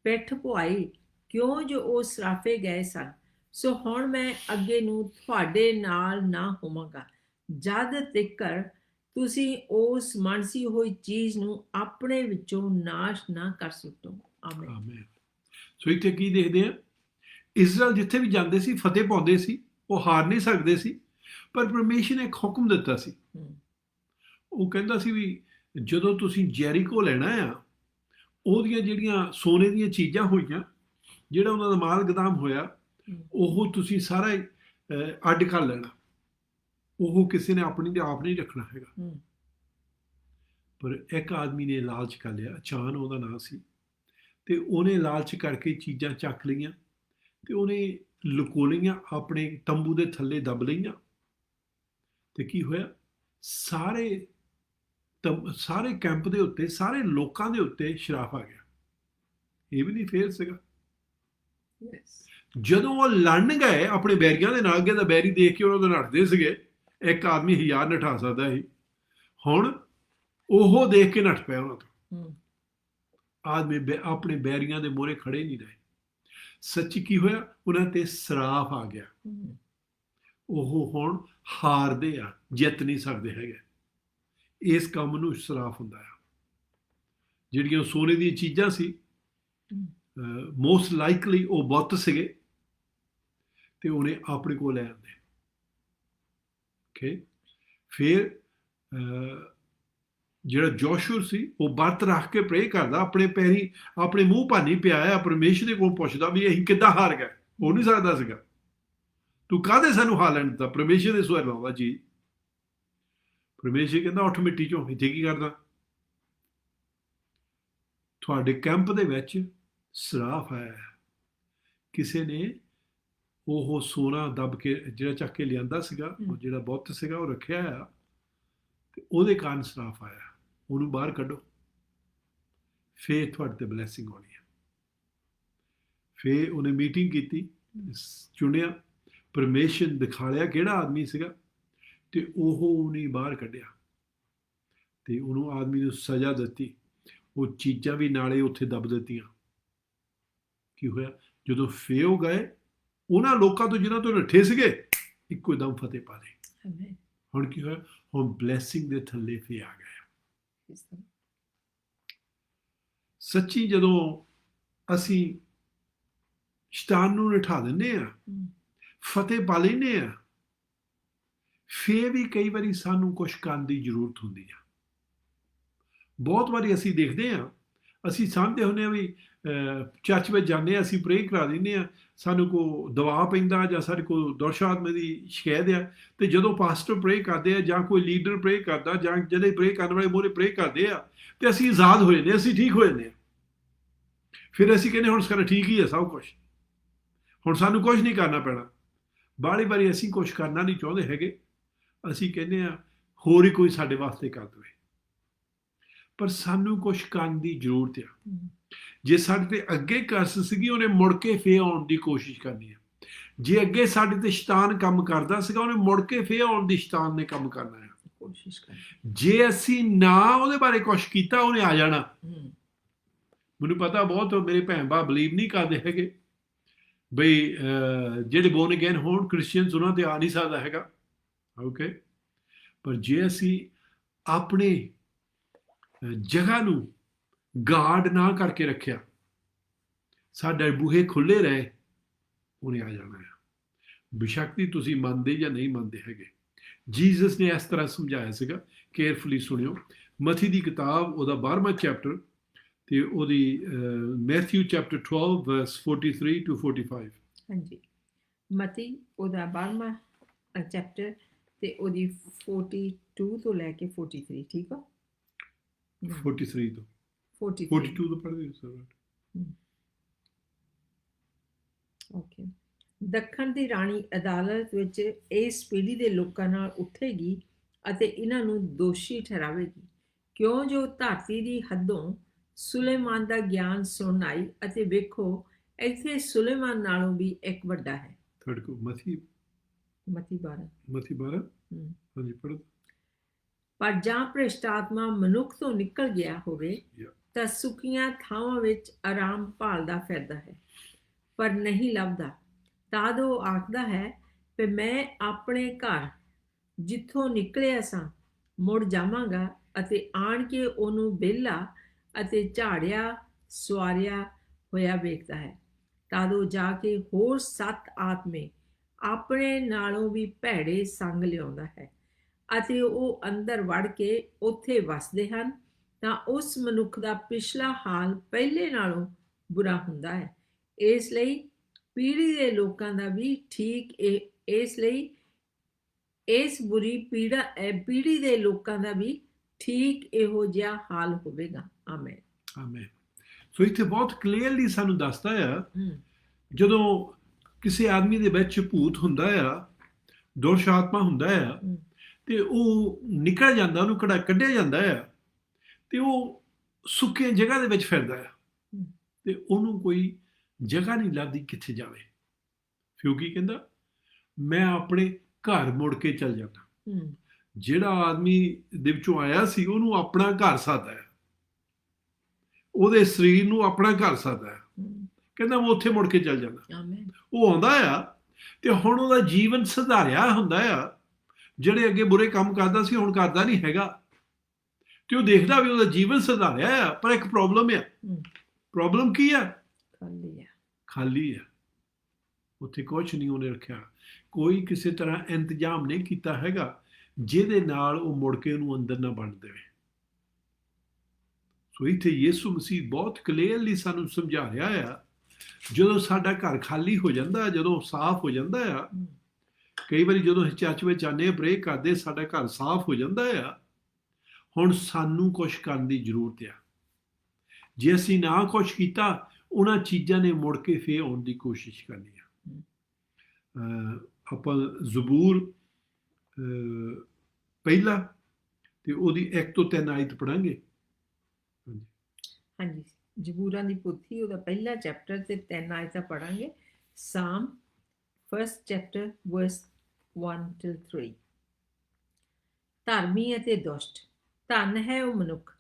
ਪਿੱਠ ਪੁਆਈ, ਕਿਉਂ ਜੋ ਉਹ ਸਰਾਫੇ ਗਏ ਸਨ। ਸੋ ਹੁਣ ਮੈਂ ਅੱਗੇ ਨੂੰ ਤੁਹਾਡੇ ਨਾਲ ਨਾ ਹੋਵਾਂਗਾ, ਜਦ ਤੀਕਰ ਤੁਸੀਂ ਉਸ ਮਨਸੀ ਹੋਈ ਚੀਜ਼ ਨੂੰ ਆਪਣੇ ਵਿੱਚੋਂ ਨਾਸ਼ ਨਾ ਕਰ ਸੁੱਟੋ। ਆਮੀਨ। ਸੋ ਇੱਥੇ ਕੀ ਦੇਖਦੇ ਆ, ਇਸਰਾਇਲ ਜਿੱਥੇ ਵੀ ਜਾਂਦੇ ਸੀ ਫਤਿਹ ਪਾਉਂਦੇ ਸੀ, ਉਹ ਹਾਰ ਨਹੀਂ ਸਕਦੇ ਸੀ, ਪਰ ਪਰਮੇਸ਼ਰ ਨੇ ਇੱਕ ਹੁਕਮ ਦਿੱਤਾ ਸੀ। ਉਹ ਕਹਿੰਦਾ ਸੀ ਵੀ ਜਦੋਂ ਤੁਸੀਂ ਜੈਰੀਕੋ ਲੈਣਾ ਆ, ਉਹਦੀਆਂ ਜਿਹੜੀਆਂ ਸੋਨੇ ਦੀਆਂ ਚੀਜ਼ਾਂ ਹੋਈਆਂ, ਜਿਹੜਾ ਉਹਨਾਂ ਦਾ ਮਾਲ ਗਦਾਮ ਹੋਇਆ, ਉਹ ਤੁਸੀਂ ਸਾਰਾ ਅੱਡ ਕਰ ਲੈਣਾ। ਉਹ ਕਿਸੇ ਨੇ ਆਪਣੀ ਦੇ ਆਪ ਨਹੀਂ ਰੱਖਣਾ ਹੈਗਾ। ਪਰ ਇੱਕ ਆਦਮੀ ਨੇ ਲਾਲਚ ਕਰ ਲਿਆ, ਅਚਾਨ ਉਹਦਾ ਨਾਂ ਸੀ, ਤੇ ਉਹਨੇ ਲਾਲਚ ਕਰਕੇ ਚੀਜ਼ਾਂ ਚੱਕ ਲਈਆਂ, ਤੇ ਉਹਨੇ ਲੁਕੋ ਲਈਆਂ, ਆਪਣੇ ਤੰਬੂ ਦੇ ਥੱਲੇ ਦੱਬ ਲਈਆਂ। ਤੇ ਕੀ ਹੋਇਆ, ਸਾਰੇ ਤਾਂ ਸਾਰੇ ਕੈਂਪ ਦੇ ਉੱਤੇ, ਸਾਰੇ ਲੋਕਾਂ ਦੇ ਉੱਤੇ ਸ਼ਰਾਫ ਆ ਗਿਆ। ਇਹ ਵੀ ਨਹੀਂ ਫੇਰ ਸੀਗਾ। Yes. ਜਦੋਂ ਉਹ ਲੜਨ ਗਏ ਆਪਣੇ ਬੈਰੀਆਂ ਦੇ ਨਾਲ, ਅੱਗੇ ਤਾਂ ਬੈਰੀ ਦੇਖ ਕੇ ਉਹਨਾਂ ਤੋਂ ਨੱਠਦੇ ਸੀਗੇ, ਇੱਕ ਆਦਮੀ 1000 ਨਠਾ ਸਕਦਾ ਸੀ, ਹੁਣ ਉਹ ਦੇਖ ਕੇ ਨੱਠ ਪਿਆ ਉਹਨਾਂ ਤੋਂ। ਆਦਮੀ ਆਪਣੇ ਬੈਰੀਆਂ ਦੇ ਮੂਹਰੇ ਖੜੇ ਨਹੀਂ ਰਹੇ। ਸੱਚੀ ਕੀ ਹੋਇਆ? ਉਹਨਾਂ ਤੇ ਸਰਾਫ ਆ ਗਿਆ। ਉਹ ਹੁਣ ਹਾਰਦੇ ਆ, ਜਿੱਤ ਨਹੀਂ ਸਕਦੇ ਹੈਗੇ। ਇਸ ਕੰਮ ਨੂੰ ਸਰਾਫ ਹੁੰਦਾ ਆ। ਜਿਹੜੀਆਂ ਸੋਨੇ ਦੀਆਂ ਚੀਜ਼ਾਂ ਸੀ, ਮੋਸਟ ਲਾਈਕਲੀ ਉਹ ਬੁੱਤ ਸੀਗੇ, ਤੇ ਉਹਨੇ ਆਪਣੇ ਕੋਲ ਲੈ ਆਂਦੇ। ਓਕੇ, ਫਿਰ ਜਿਹੜਾ ਜੋਸ਼ੂ ਸੀ ਉਹ ਵਰਤ ਰੱਖ ਕੇ ਪ੍ਰੇ ਕਰਦਾ, ਆਪਣੇ ਪੈਰੀ ਆਪਣੇ ਮੂੰਹ ਭਾਨੀ ਪਿਆ ਆ, ਪਰਮੇਸ਼ਰ ਦੇ ਕੋਲ ਪੁੱਛਦਾ ਵੀ ਅਸੀਂ ਕਿੱਦਾਂ ਹਾਰ ਗਏ। ਹੋ ਨਹੀਂ ਸਕਦਾ ਸੀਗਾ, ਤੂੰ ਕਾਹਦੇ ਸਾਨੂੰ ਹਾਰਨ ਦਿੱਤਾ? ਪਰਮੇਸ਼ਰ ਦੇ ਸਵਰ ਲਾਉਂਦਾ ਜੀ। ਪਰਮੇਸ਼ਰ ਕਹਿੰਦਾ ਉੱਠ ਮਿੱਟੀ ਚੋਂ, ਇੱਥੇ ਕੀ ਕਰਦਾ? ਤੁਹਾਡੇ ਕੈਂਪ ਦੇ ਵਿੱਚ ਸਰਾਫ ਹੈ। ਕਿਸੇ ਨੇ ਉਹ ਸੋਨਾ ਦੱਬ ਕੇ ਜਿਹੜਾ ਚੱਕ ਕੇ ਲਿਆਂਦਾ ਸੀਗਾ, ਉਹ ਜਿਹੜਾ ਬੁੱਤ ਸੀਗਾ ਉਹ ਰੱਖਿਆ ਆ, ਤੇ ਉਹਦੇ ਕਾਰਨ ਸਰਾਫ ਆਇਆ। ਉਹਨੂੰ ਬਾਹਰ ਕੱਢੋ, ਫੇਰ ਤੁਹਾਡੇ ਤੇ ਬਲੈਸਿੰਗ ਆਉਣੀ ਹੈ। ਫੇਰ ਉਹਨੇ ਮੀਟਿੰਗ ਕੀਤੀ, ਚੁਣਿਆ, ਪਰਮੇਸ਼ਰ ਦਿਖਾਲਿਆ ਕਿਹੜਾ ਆਦਮੀ ਸੀਗਾ, ਤੇ ਉਹ ਉਹਨੇ ਬਾਹਰ ਕੱਢਿਆ, ਤੇ ਉਹਨੂੰ ਆਦਮੀ ਨੂੰ ਸਜ਼ਾ ਦਿੱਤੀ। ਉਹ ਚੀਜ਼ਾਂ ਵੀ ਨਾਲੇ ਉੱਥੇ ਦੱਬ ਦਿੱਤੀਆਂ। ਕੀ ਹੋਇਆ? ਜਦੋਂ ਫੇਰ ਗਏ ਉਹਨਾਂ ਲੋਕਾਂ ਤੋਂ ਜਿਹਨਾਂ ਤੋਂ ਨੱਠੇ ਸੀਗੇ, ਇੱਕੋ ਦਮ ਫਤਿਹ ਪਾ ਲਈ। ਹੁਣ ਕੀ ਹੋਇਆ? ਹੁਣ ਬਲੈਸਿੰਗ ਦੇ ਥੱਲੇ ਫੇ ਆ ਗਏ। ਸੱਚੀ ਜਦੋਂ ਅਸੀਂ ਸ਼ੈਤਾਨ ਨੂੰ ਨਠਾ ਦਿੰਦੇ ਆ, ਫਤਿਹ ਪਾ ਲੈਂਦੇ ਆ, ਫੇਰ ਵੀ ਕਈ ਵਾਰੀ ਸਾਨੂੰ ਕੁਛ ਕਰਨ ਦੀ ਜ਼ਰੂਰਤ ਹੁੰਦੀ ਆ। ਬਹੁਤ ਵਾਰੀ ਅਸੀਂ ਦੇਖਦੇ ਹਾਂ, ਅਸੀਂ ਸਮਝਦੇ ਹੁੰਦੇ ਹਾਂ ਵੀ ਚਰਚ ਵਿੱਚ ਜਾਂਦੇ ਹਾਂ, ਅਸੀਂ ਪ੍ਰੇ ਕਰਾ ਦਿੰਦੇ ਹਾਂ, ਸਾਨੂੰ ਕੋਈ ਦਬਾਅ ਪੈਂਦਾ ਜਾਂ ਸਾਡੇ ਕੋਲ ਦੁਰਸ਼ਾਤਮਾ ਦੀ ਸ਼ਿਕਾਇਤ ਆ, ਤੇ ਜਦੋਂ ਪਾਸਟਰ ਪ੍ਰੇ ਕਰਦੇ ਆ ਜਾਂ ਕੋਈ ਲੀਡਰ ਪ੍ਰੇ ਕਰਦਾ ਜਾਂ ਜਿਹੜੇ ਪ੍ਰੇ ਕਰਨ ਵਾਲੇ ਮੋਰੇ ਪ੍ਰੇ ਕਰਦੇ ਆ, ਤੇ ਅਸੀਂ ਆਜ਼ਾਦ ਹੋ ਜਾਂਦੇ, ਅਸੀਂ ਠੀਕ ਹੋ ਜਾਂਦੇ ਹਾਂ। ਫਿਰ ਅਸੀਂ ਕਹਿੰਦੇ ਹੁਣ ਸਾਡਾ ਠੀਕ ਹੀ ਹੈ ਸਭ ਕੁਛ, ਹੁਣ ਸਾਨੂੰ ਕੁਛ ਨਹੀਂ ਕਰਨਾ ਪੈਣਾ। ਬਾਹਲੀ ਵਾਰੀ ਅਸੀਂ ਕੁਛ ਕਰਨਾ ਨਹੀਂ ਚਾਹੁੰਦੇ ਹੈਗੇ, ਅਸੀਂ ਕਹਿੰਦੇ ਹਾਂ ਹੋਰ ਹੀ ਕੋਈ ਸਾਡੇ ਵਾਸਤੇ ਕਰ ਦੇਵੇ। ਪਰ ਸਾਨੂੰ ਕੁਛ ਕਰਨ ਦੀ ਜ਼ਰੂਰਤ ਆ। ਜੇ ਸਾਡੇ ਤੇ ਅੱਗੇ ਕਰਸ ਸੀਗੀ, ਉਹਨੇ ਮੁੜ ਕੇ ਫੇਰ ਆਉਣ ਦੀ ਕੋਸ਼ਿਸ਼ ਕਰਨੀ ਆ। ਜੇ ਅੱਗੇ ਸਾਡੇ ਤੇ ਸ਼ੈਤਾਨ ਕੰਮ ਕਰਦਾ ਸੀਗਾ, ਉਹਨੇ ਮੁੜ ਕੇ ਫੇਰ ਆਉਣ ਦੀ ਸ਼ੈਤਾਨ ਨੇ ਕੰਮ ਕਰਨਾ ਹੈ, ਕੋਸ਼ਿਸ਼ ਕਰਨੀ। ਜੇ ਅਸੀਂ ਨਾ ਉਹਦੇ ਬਾਰੇ ਕੁਛ ਕੀਤਾ, ਉਹਨੇ ਆ ਜਾਣਾ। ਮੈਨੂੰ ਪਤਾ ਬਹੁਤ ਮੇਰੇ ਭੈਣ ਭਰਾ ਬਲੀਵ ਨਹੀਂ ਕਰਦੇ ਹੈਗੇ ਬਈ ਜਿਹੜੇ ਬੋਰਨ ਅਗੇਨ ਹੋਣ ਕ੍ਰਿਸਚੀਅਨਸ, ਉਹਨਾਂ ਤੇ ਆ ਨਹੀਂ ਸਕਦਾ ਹੈਗਾ। ਓਕੇ, ਪਰ ਜੇ ਅਸੀਂ ਆਪਣੇ ਜਗ੍ਹਾ ਨੂੰ ਗਾਰਡ ਨਾ ਕਰਕੇ ਰੱਖਿਆ, ਸਾਡੇ ਬੂਹੇ ਖੁੱਲੇ ਰਹੇ, ਉਹਨੇ ਆ ਜਾਣਾ ਹੈ। ਬੇਸ਼ੱਕ ਤੁਸੀਂ ਮੰਨਦੇ ਜਾਂ ਨਹੀਂ ਮੰਨਦੇ ਹੈਗੇ। ਜੀਸਸ ਨੇ ਇਸ ਤਰ੍ਹਾਂ ਸਮਝਾਇਆ ਸੀਗਾ, ਕੇਅਰਫੁਲੀ ਸੁਣਿਓ। ਮਥੀ ਦੀ ਕਿਤਾਬ, ਉਹਦਾ 12ਵਾਂ ਚੈਪਟਰ, ਤੇ ਉਹਦੀ ਮੈਥਿਊ ਚੈਪਟਰ 12 ਵਰਸ 43 to 45। ਹਾਂਜੀ, ਮਤੀ ਉਹਦਾ 12ਵਾਂ ਚੈਪਟਰ ਤੇ ਉਹਦੀ 42 ਤੋਂ ਲੈ ਕੇ 43, ਠੀਕ ਆ? 43 ਤੋਂ 42 ਤੋਂ ਪੜ੍ਹਦੇ ਸਰ। ਓਕੇ। ਦੱਖਣ ਦੀ ਰਾਣੀ ਅਦਾਲਤ ਵਿੱਚ ਇਸ ਪੀੜ੍ਹੀ ਦੇ ਲੋਕਾਂ ਨਾਲ ਉੱਠੇਗੀ ਅਤੇ ਇਹਨਾਂ ਨੂੰ ਦੋਸ਼ੀ ਠਹਿਰਾਵੇਗੀ, ਕਿਉਂ ਜੋ ਧਰਤੀ ਦੀ ਹੱਦੋਂ ਸੁਲੇਮਾਨ ਦਾ ਗਿਆਨ ਸੁਣ ਆਈ, ਅਤੇ ਵੇਖੋ ਇੱਥੇ ਸੁਲੇਮਾਨ ਨਾਲੋਂ ਵੀ ਇੱਕ ਵੱਡਾ ਹੈ। ਮਤੀ 12 ਹਾਂਜੀ ਪੜ੍ਹੋ। ਪਰ ਜਾਂ ਭ੍ਰਿਸ਼ਟ ਆਤਮਾ ਮਨੁੱਖ ਤੋਂ ਨਿਕਲ ਗਿਆ ਹੋਵੇ ਤਾਂ ਸੁੱਕੀਆਂ ਥਾਵਾਂ ਵਿੱਚ ਆਰਾਮ ਭਾਲਦਾ ਫਿਰਦਾ ਹੈ, ਪਰ ਨਹੀਂ ਲੱਭਦਾ। ਤਦ ਉਹ ਆਖਦਾ ਹੈ ਕਿ ਮੈਂ ਆਪਣੇ ਘਰ ਜਿੱਥੋਂ ਨਿਕਲਿਆ ਸਾਂ ਮੁੜ ਜਾਵਾਂਗਾ, ਅਤੇ ਆਣ ਕੇ ਉਹਨੂੰ ਵਿਹਲਾ ਅਤੇ ਝਾੜਿਆ ਸਵਾਰਿਆ ਹੋਇਆ ਵੇਖਦਾ ਹੈ। ਤਦ ਉਹ ਜਾ ਕੇ ਹੋਰ 7 ਆਤਮੇ ਆਪਣੇ ਨਾਲੋਂ ਵੀ ਭੈੜੇ ਸੰਗ ਲਿਆਉਂਦਾ ਹੈ, ਅਤੇ ਉਹ ਅੰਦਰ ਵੜ ਕੇ ਉੱਥੇ ਵਸਦੇ ਹਨ। ਤਾਂ ਉਸ ਮਨੁੱਖ ਦਾ ਪਿਛਲਾ ਹਾਲ ਪਹਿਲੇ ਨਾਲੋਂ ਬੁਰਾ ਹੁੰਦਾ ਹੈ। ਇਸ ਲਈ ਪੀੜ੍ਹੀ ਦੇ ਲੋਕਾਂ ਦਾ ਵੀ ਇਸ ਬੁਰੀ ਪੀੜ੍ਹੀ ਦੇ ਲੋਕਾਂ ਦਾ ਵੀ ਠੀਕ ਇਹੋ ਜਿਹਾ ਹਾਲ ਹੋਵੇਗਾ। Amen, amen. ਸੋ ਇੱਥੇ ਬਹੁਤ ਕਲੀਅਰਲੀ ਸਾਨੂੰ ਦੱਸਦਾ ਆ, ਜਦੋਂ ਕਿਸੇ ਆਦਮੀ ਦੇ ਵਿੱਚ ਭੂਤ ਹੁੰਦਾ ਆ, ਦੁਰਸ਼ ਆਤਮਾ ਹੁੰਦਾ ਆ, ਤੇ ਉਹ ਨਿਕਲ ਜਾਂਦਾ, ਉਹਨੂੰ ਕੱਢਿਆ ਜਾਂਦਾ ਆ, ਤੇ ਉਹ ਸੁੱਕੀਆਂ ਜਗ੍ਹਾ ਦੇ ਵਿੱਚ ਫਿਰਦਾ ਆ ਹਮ, ਤੇ ਉਹਨੂੰ ਕੋਈ ਜਗ੍ਹਾ ਨਹੀਂ ਲੱਭਦੀ ਕਿੱਥੇ ਜਾਵੇ। ਫਿਰ ਉਹ ਕੀ ਕਹਿੰਦਾ, ਮੈਂ ਆਪਣੇ ਘਰ ਮੁੜ ਕੇ ਚੱਲ ਜਾਂਦਾ। ਹਮ, ਜਿਹੜਾ ਆਦਮੀ ਦੇ ਵਿੱਚੋਂ ਆਇਆ ਸੀ ਉਹਨੂੰ ਆਪਣਾ ਘਰ ਸਾਦਾ ਹੈ, ਉਹਦੇ ਸਰੀਰ ਨੂੰ ਆਪਣਾ ਘਰ ਸਾਦਾ ਹੈ। ਹਮ, ਕਹਿੰਦਾ ਮੈਂ ਉੱਥੇ ਮੁੜ ਕੇ ਚੱਲ ਜਾਂਦਾ। ਆਮੇਨ। ਉਹ ਆਉਂਦਾ ਆ ਤੇ ਹੁਣ ਉਹਦਾ ਜੀਵਨ ਸੁਧਾਰਿਆ ਹੁੰਦਾ ਆ। ਜਿਹੜੇ ਅੱਗੇ ਬੁਰੇ ਕੰਮ ਕਰਦਾ ਸੀ ਹੁਣ ਕਰਦਾ ਨਹੀਂ ਹੈਗਾ, ਤੇ ਉਹ ਦੇਖਦਾ ਵੀ ਉਹਦਾ ਜੀਵਨ ਸੁਧਾਰਿਆ ਆ। ਪਰ ਇੱਕ ਪ੍ਰੋਬਲਮ ਆ। ਹਮ, ਪ੍ਰੋਬਲਮ ਕੀ ਆ? ਖਾਲੀ ਆ। ਖਾਲੀ ਆ। ਉੱਥੇ ਕੁਛ ਨਹੀਂ ਉਹਨੇ ਰੱਖਿਆ, ਕੋਈ ਕਿਸੇ ਤਰ੍ਹਾਂ ਇੰਤਜ਼ਾਮ ਨਹੀਂ ਕੀਤਾ ਹੈਗਾ ਜਿਹਦੇ ਨਾਲ ਉਹ ਮੁੜ ਕੇ ਉਹਨੂੰ ਅੰਦਰ ਨਾ ਬਣ ਦੇਵੇ। ਸੋ ਇੱਥੇ ਯਿਸੂ ਮਸੀਹ ਬਹੁਤ ਕਲੀਅਰਲੀ ਸਾਨੂੰ ਸਮਝਾ ਰਿਹਾ ਆ, ਜਦੋਂ ਸਾਡਾ ਘਰ ਖਾਲੀ ਹੋ ਜਾਂਦਾ, ਜਦੋਂ ਸਾਫ਼ ਹੋ ਜਾਂਦਾ ਆ। ਹਮ, ਕਈ ਵਾਰੀ ਜਦੋਂ ਅਸੀਂ ਚਰਚ ਵਿੱਚ ਆਉਂਦੇ ਹਾਂ, ਪ੍ਰੇ ਕਰਦੇ, ਸਾਡਾ ਘਰ ਸਾਫ਼ ਹੋ ਜਾਂਦਾ ਆ। ਹੁਣ ਸਾਨੂੰ ਕੁਛ ਕਰਨ ਦੀ ਜ਼ਰੂਰਤ ਆ। ਜੇ ਅਸੀਂ ਨਾ ਕੁਛ ਕੀਤਾ, ਉਹਨਾਂ ਚੀਜ਼ਾਂ ਨੇ ਮੁੜ ਕੇ ਫੇਰ ਆਉਣ ਦੀ ਕੋਸ਼ਿਸ਼ ਕਰਨੀ ਆ। ਆਪਾਂ ਜ਼ਬੂਰ ਪਹਿਲਾ ਤੇ ਉਹਦੀ 1 ਤੋਂ 3 ਆਇਤ ਪੜਾਂਗੇ। ਹਾਂਜੀ, ਜ਼ਬੂਰਾਂ ਦੀ ਪੋਥੀ ਉਹਦਾ ਪਹਿਲਾ ਚੈਪਟਰ ਤੇ 3 ਆਇਤਾਂ ਪੜਾਂਗੇ। ਸਾਮ ਫਰਸਟ ਚੈਪਟਰ ਵਰਸ 1 till 3। ਧਰਮੀ ਅਤੇ ਦੁਸ਼ਟ, ਧਨ ਹੈ ਉਹ ਮਨੁੱਖ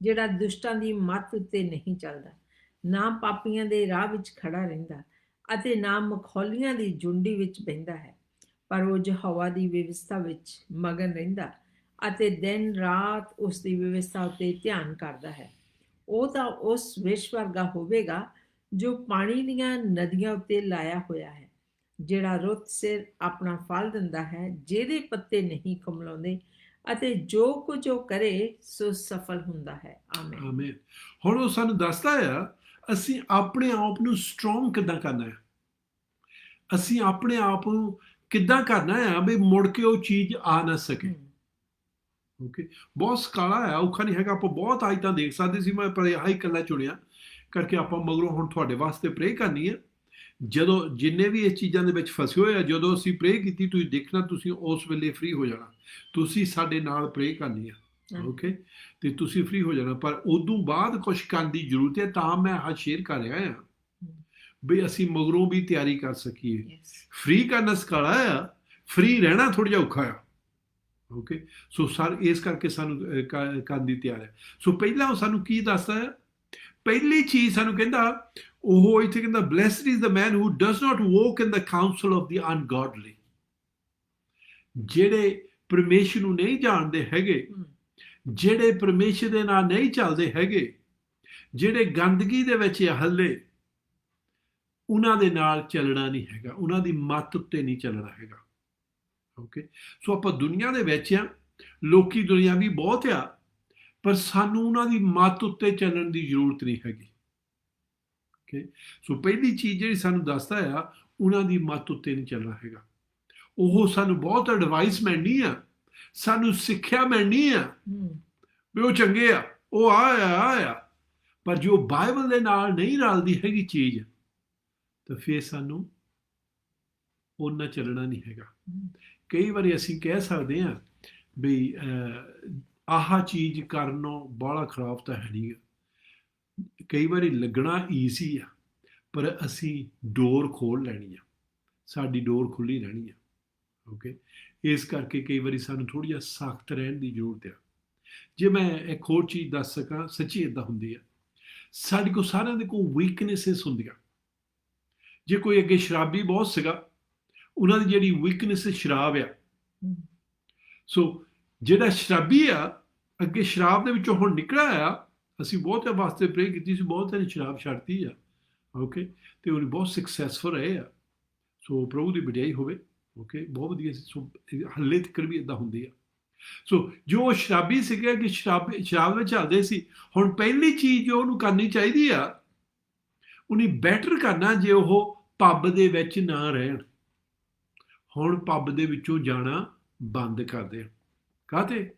ਜਿਹੜਾ ਦੁਸ਼ਟਾਂ ਦੀ ਮੱਤ ਉੱਤੇ ਨਹੀਂ ਚੱਲਦਾ, ਨਾ ਪਾਪੀਆਂ ਦੇ ਰਾਹ ਵਿੱਚ ਖੜਾ ਰਹਿੰਦਾ ਅਤੇ ਨਾ ਮਖੌਲੀਆਂ ਦੀ ਜੁੰਡੀ ਵਿੱਚ ਬਹਿੰਦਾ ਹੈ, ਪਰ ਉਹ ਯਹੋਵਾ ਦੀ ਵਿਵਸਥਾ ਵਿੱਚ ਮਗਨ ਰਹਿੰਦਾ ਅਤੇ ਦਿਨ ਰਾਤ ਉਸ ਦੀ ਵਿਵਸਥਾ ਉੱਤੇ ਧਿਆਨ ਕਰਦਾ ਹੈ। ਉਹ ਤਾਂ ਉਸ ਵਿਸ਼ ਵਰਗਾ ਹੋਵੇਗਾ ਜੋ ਪਾਣੀ ਦੀਆਂ ਨਦੀਆਂ ਉੱਤੇ ਲਾਇਆ ਹੋਇਆ ਹੈ, ਜਿਹੜਾ ਰੁੱਤ ਸਿਰ ਆਪਣਾ ਫਲ ਦਿੰਦਾ ਹੈ, ਜਿਹਦੇ ਪੱਤੇ ਨਹੀਂ ਕੁਮਲਾਉਂਦੇ, ਅਤੇ ਜੋ ਕੁਝ ਉਹ ਕਰੇ ਸੋ ਸਫਲ ਹੁੰਦਾ ਹੈ। ਆਮੇਨ। ਆਮੇਨ। ਹੁਣ ਉਹ ਸਾਨੂੰ ਦੱਸਦਾ ਆ ਅਸੀਂ ਆਪਣੇ ਆਪ ਨੂੰ ਸਟਰੋਂਗ ਕਿੱਦਾਂ ਕਰਨਾ ਹੈ, ਅਸੀਂ ਆਪਣੇ ਆਪ ਨੂੰ ਕਿੱਦਾਂ ਕਰਨਾ ਆ ਵੀ ਮੁੜ ਕੇ ਉਹ ਚੀਜ਼ ਆ ਨਾ ਸਕੇ। ਓਕੇ, ਬਹੁਤ ਸਕਾਲਾ ਹੈ, ਔਖਾ ਨਹੀਂ ਹੈਗਾ। ਆਪਾਂ ਬਹੁਤ ਆਇਤਾਂ ਦੇਖ ਸਕਦੇ ਸੀ, ਮੈਂ ਪਰ ਆਹੀ ਇਕੱਲਾ ਚੁਣਿਆ ਕਰਕੇ ਆਪਾਂ ਮਗਰੋਂ ਹੁਣ ਤੁਹਾਡੇ ਵਾਸਤੇ ਪ੍ਰੇ ਕਰਨੀ ਹੈ। ਜਦੋਂ ਜਿੰਨੇ ਵੀ ਇਸ ਚੀਜ਼ਾਂ ਦੇ ਵਿੱਚ ਫਸੇ ਹੋਏ ਆ, ਜਦੋਂ ਅਸੀਂ ਪ੍ਰੇ ਕੀਤੀ, ਤੁਸੀਂ ਦੇਖਣਾ ਤੁਸੀਂ ਉਸ ਵੇਲੇ ਫ੍ਰੀ ਹੋ ਜਾਣਾ। ਤੁਸੀਂ ਸਾਡੇ ਨਾਲ ਪ੍ਰੇ ਕਰਨੀ ਆ, ਓਕੇ, ਤੇ ਤੁਸੀਂ ਫ੍ਰੀ ਹੋ ਜਾਣਾ। ਪਰ ਉਦੋਂ ਬਾਅਦ ਕੁਛ ਕਰਨ ਦੀ ਜ਼ਰੂਰਤ ਹੈ, ਤਾਂ ਮੈਂ ਆਹ ਸ਼ੇਅਰ ਕਰ ਰਿਹਾ ਹਾਂ ਵੀ ਅਸੀਂ ਮਗਰੋਂ ਵੀ ਤਿਆਰੀ ਕਰ ਸਕੀਏ। ਫ੍ਰੀ ਕਰਨਾ ਸਕਾਲਾ ਆ, ਫ੍ਰੀ ਰਹਿਣਾ ਥੋੜ੍ਹਾ ਜਿਹਾ ਔਖਾ ਆ। ਓਕੇ, ਸੋ ਸਰ ਇਸ ਕਰਕੇ ਸਾਨੂੰ ਕਰਨ ਦੀ ਤਿਆਰ ਹੈ। ਸੋ ਪਹਿਲਾਂ ਉਹ ਸਾਨੂੰ ਕੀ ਦੱਸਦਾ ਹੈ? ਪਹਿਲੀ ਚੀਜ਼ ਸਾਨੂੰ ਕਹਿੰਦਾ, ਉਹ ਇੱਥੇ ਕਹਿੰਦਾ blessed is the man who does not walk in the counsel of the ungodly. ਜਿਹੜੇ ਪਰਮੇਸ਼ਰ ਨੂੰ ਨਹੀਂ ਜਾਣਦੇ ਹੈਗੇ, ਜਿਹੜੇ ਪਰਮੇਸ਼ਰ ਦੇ ਨਾਲ ਨਹੀਂ ਚੱਲਦੇ ਹੈਗੇ, ਜਿਹੜੇ ਗੰਦਗੀ ਦੇ ਵਿੱਚ ਹੱਲੇ, ਉਹਨਾਂ ਦੇ ਨਾਲ ਚੱਲਣਾ ਨਹੀਂ ਹੈਗਾ, ਉਹਨਾਂ ਦੀ ਮੱਤ ਉੱਤੇ ਨਹੀਂ ਚੱਲਣਾ ਹੈਗਾ। ਓਕੇ, ਸੋ ਆਪਾਂ ਦੁਨੀਆ ਦੇ ਵਿੱਚ ਆ, ਲੋਕੀ ਦੁਨੀਆਵੀ ਬਹੁਤ ਆ, ਪਰ ਸਾਨੂੰ ਉਹਨਾਂ ਦੀ ਮੱਤ ਉੱਤੇ ਚੱਲਣ ਦੀ ਜ਼ਰੂਰਤ ਨਹੀਂ ਹੈਗੀ। ਓਕੇ, ਸੋ ਪਹਿਲੀ ਚੀਜ਼ ਜਿਹੜੀ ਸਾਨੂੰ ਦੱਸਦਾ ਆ, ਉਹਨਾਂ ਦੀ ਮੱਤ ਉੱਤੇ ਨਹੀਂ ਚੱਲਣਾ ਹੈਗਾ। ਉਹ ਸਾਨੂੰ ਬਹੁਤ ਐਡਵਾਈਸ ਮਿਲਣੀ ਆ, ਸਾਨੂੰ ਸਿੱਖਿਆ ਮਿਲਣੀ ਆ ਵੀ ਉਹ ਚੰਗੇ ਆ, ਉਹ ਆ, ਪਰ ਜੋ ਬਾਈਬਲ ਦੇ ਨਾਲ ਨਹੀਂ ਰਲਦੀ ਹੈਗੀ ਚੀਜ਼, ਤਾਂ ਫਿਰ ਸਾਨੂੰ ਉਹਨਾਂ ਚੱਲਣਾ ਨਹੀਂ ਹੈਗਾ। ਕਈ ਵਾਰੀ ਅਸੀਂ ਕਹਿ ਸਕਦੇ ਹਾਂ ਵੀ ਆਹ ਚੀਜ਼ ਕਰਨੋਂ ਬਾਹਲਾ ਖਰਾਬ ਤਾਂ ਹੈ ਨਹੀਂ। ਕਈ ਵਾਰੀ ਲੱਗਣਾ ਈਜ਼ੀ ਆ, ਪਰ ਅਸੀਂ ਡੋਰ ਖੋਲ੍ਹ ਲੈਣੀ ਆ, ਸਾਡੀ ਡੋਰ ਖੁੱਲ੍ਹੀ ਰਹਿਣੀ ਆ। ਓਕੇ, ਇਸ ਕਰਕੇ ਕਈ ਵਾਰੀ ਸਾਨੂੰ ਥੋੜ੍ਹਾ ਜਿਹਾ ਸਖਤ ਰਹਿਣ ਦੀ ਜ਼ਰੂਰਤ ਆ। ਜੇ ਮੈਂ ਇੱਕ ਹੋਰ ਚੀਜ਼ ਦੱਸ ਸਕਾਂ, ਸੱਚੀ ਇੱਦਾਂ ਹੁੰਦੀ ਆ, ਸਾਡੇ ਕੋਲ ਸਾਰਿਆਂ ਦੇ ਕੋਲ ਵੀਕਨੈਸਿਸ ਹੁੰਦੀਆਂ। ਜੇ ਕੋਈ ਅੱਗੇ ਸ਼ਰਾਬੀ ਬਹੁਤ ਸੀਗਾ, ਉਹਨਾਂ ਦੀ ਜਿਹੜੀ ਵੀਕਨੈਸ ਸ਼ਰਾਬ ਆ, ਸੋ ਜਿਹੜਾ ਸ਼ਰਾਬੀ ਆ ਅੱਗੇ ਸ਼ਰਾਬ ਦੇ ਵਿੱਚੋਂ ਹੁਣ ਨਿਕਲਿਆ ਆ, ਅਸੀਂ ਬਹੁਤਿਆਂ ਵਾਸਤੇ ਪ੍ਰੇ ਕੀਤੀ ਸੀ, ਬਹੁਤਿਆਂ ਨੇ ਸ਼ਰਾਬ ਛੱਡਤੀ ਆ। ਓਕੇ, ਤੇ ਉਹ ਬਹੁਤ ਸਕਸੈਸਫੁਲ ਰਹੇ ਆ। ਸੋ ਪ੍ਰਭੂ ਦੀ ਵਡਿਆਈ ਹੋਵੇ। ਓਕੇ, ਬਹੁਤ ਵਧੀਆ। ਸੋ ਹੱਲੇ ਤੱਕ ਵੀ ਇੱਦਾਂ ਹੁੰਦੀ ਆ। ਸੋ ਜੋ ਸ਼ਰਾਬੀ ਸੀਗੇ ਕਿ ਸ਼ਰਾਬ ਵਿੱਚ ਚੱਲਦੇ ਸੀ, ਹੁਣ ਪਹਿਲੀ ਚੀਜ਼ ਜੋ ਉਹਨੂੰ ਕਰਨੀ ਚਾਹੀਦੀ ਆ, ਉਹਨੇ ਬੈਟਰ ਕਰਨਾ ਜੇ ਉਹ ਪੱਬ ਦੇ ਵਿੱਚ ਨਾ ਰਹਿਣ। ਹੁਣ ਪੱਬ ਦੇ ਵਿੱਚੋਂ ਜਾਣਾ ਬੰਦ ਕਰ ਦੇਣ। ਕਾਹਤੇ?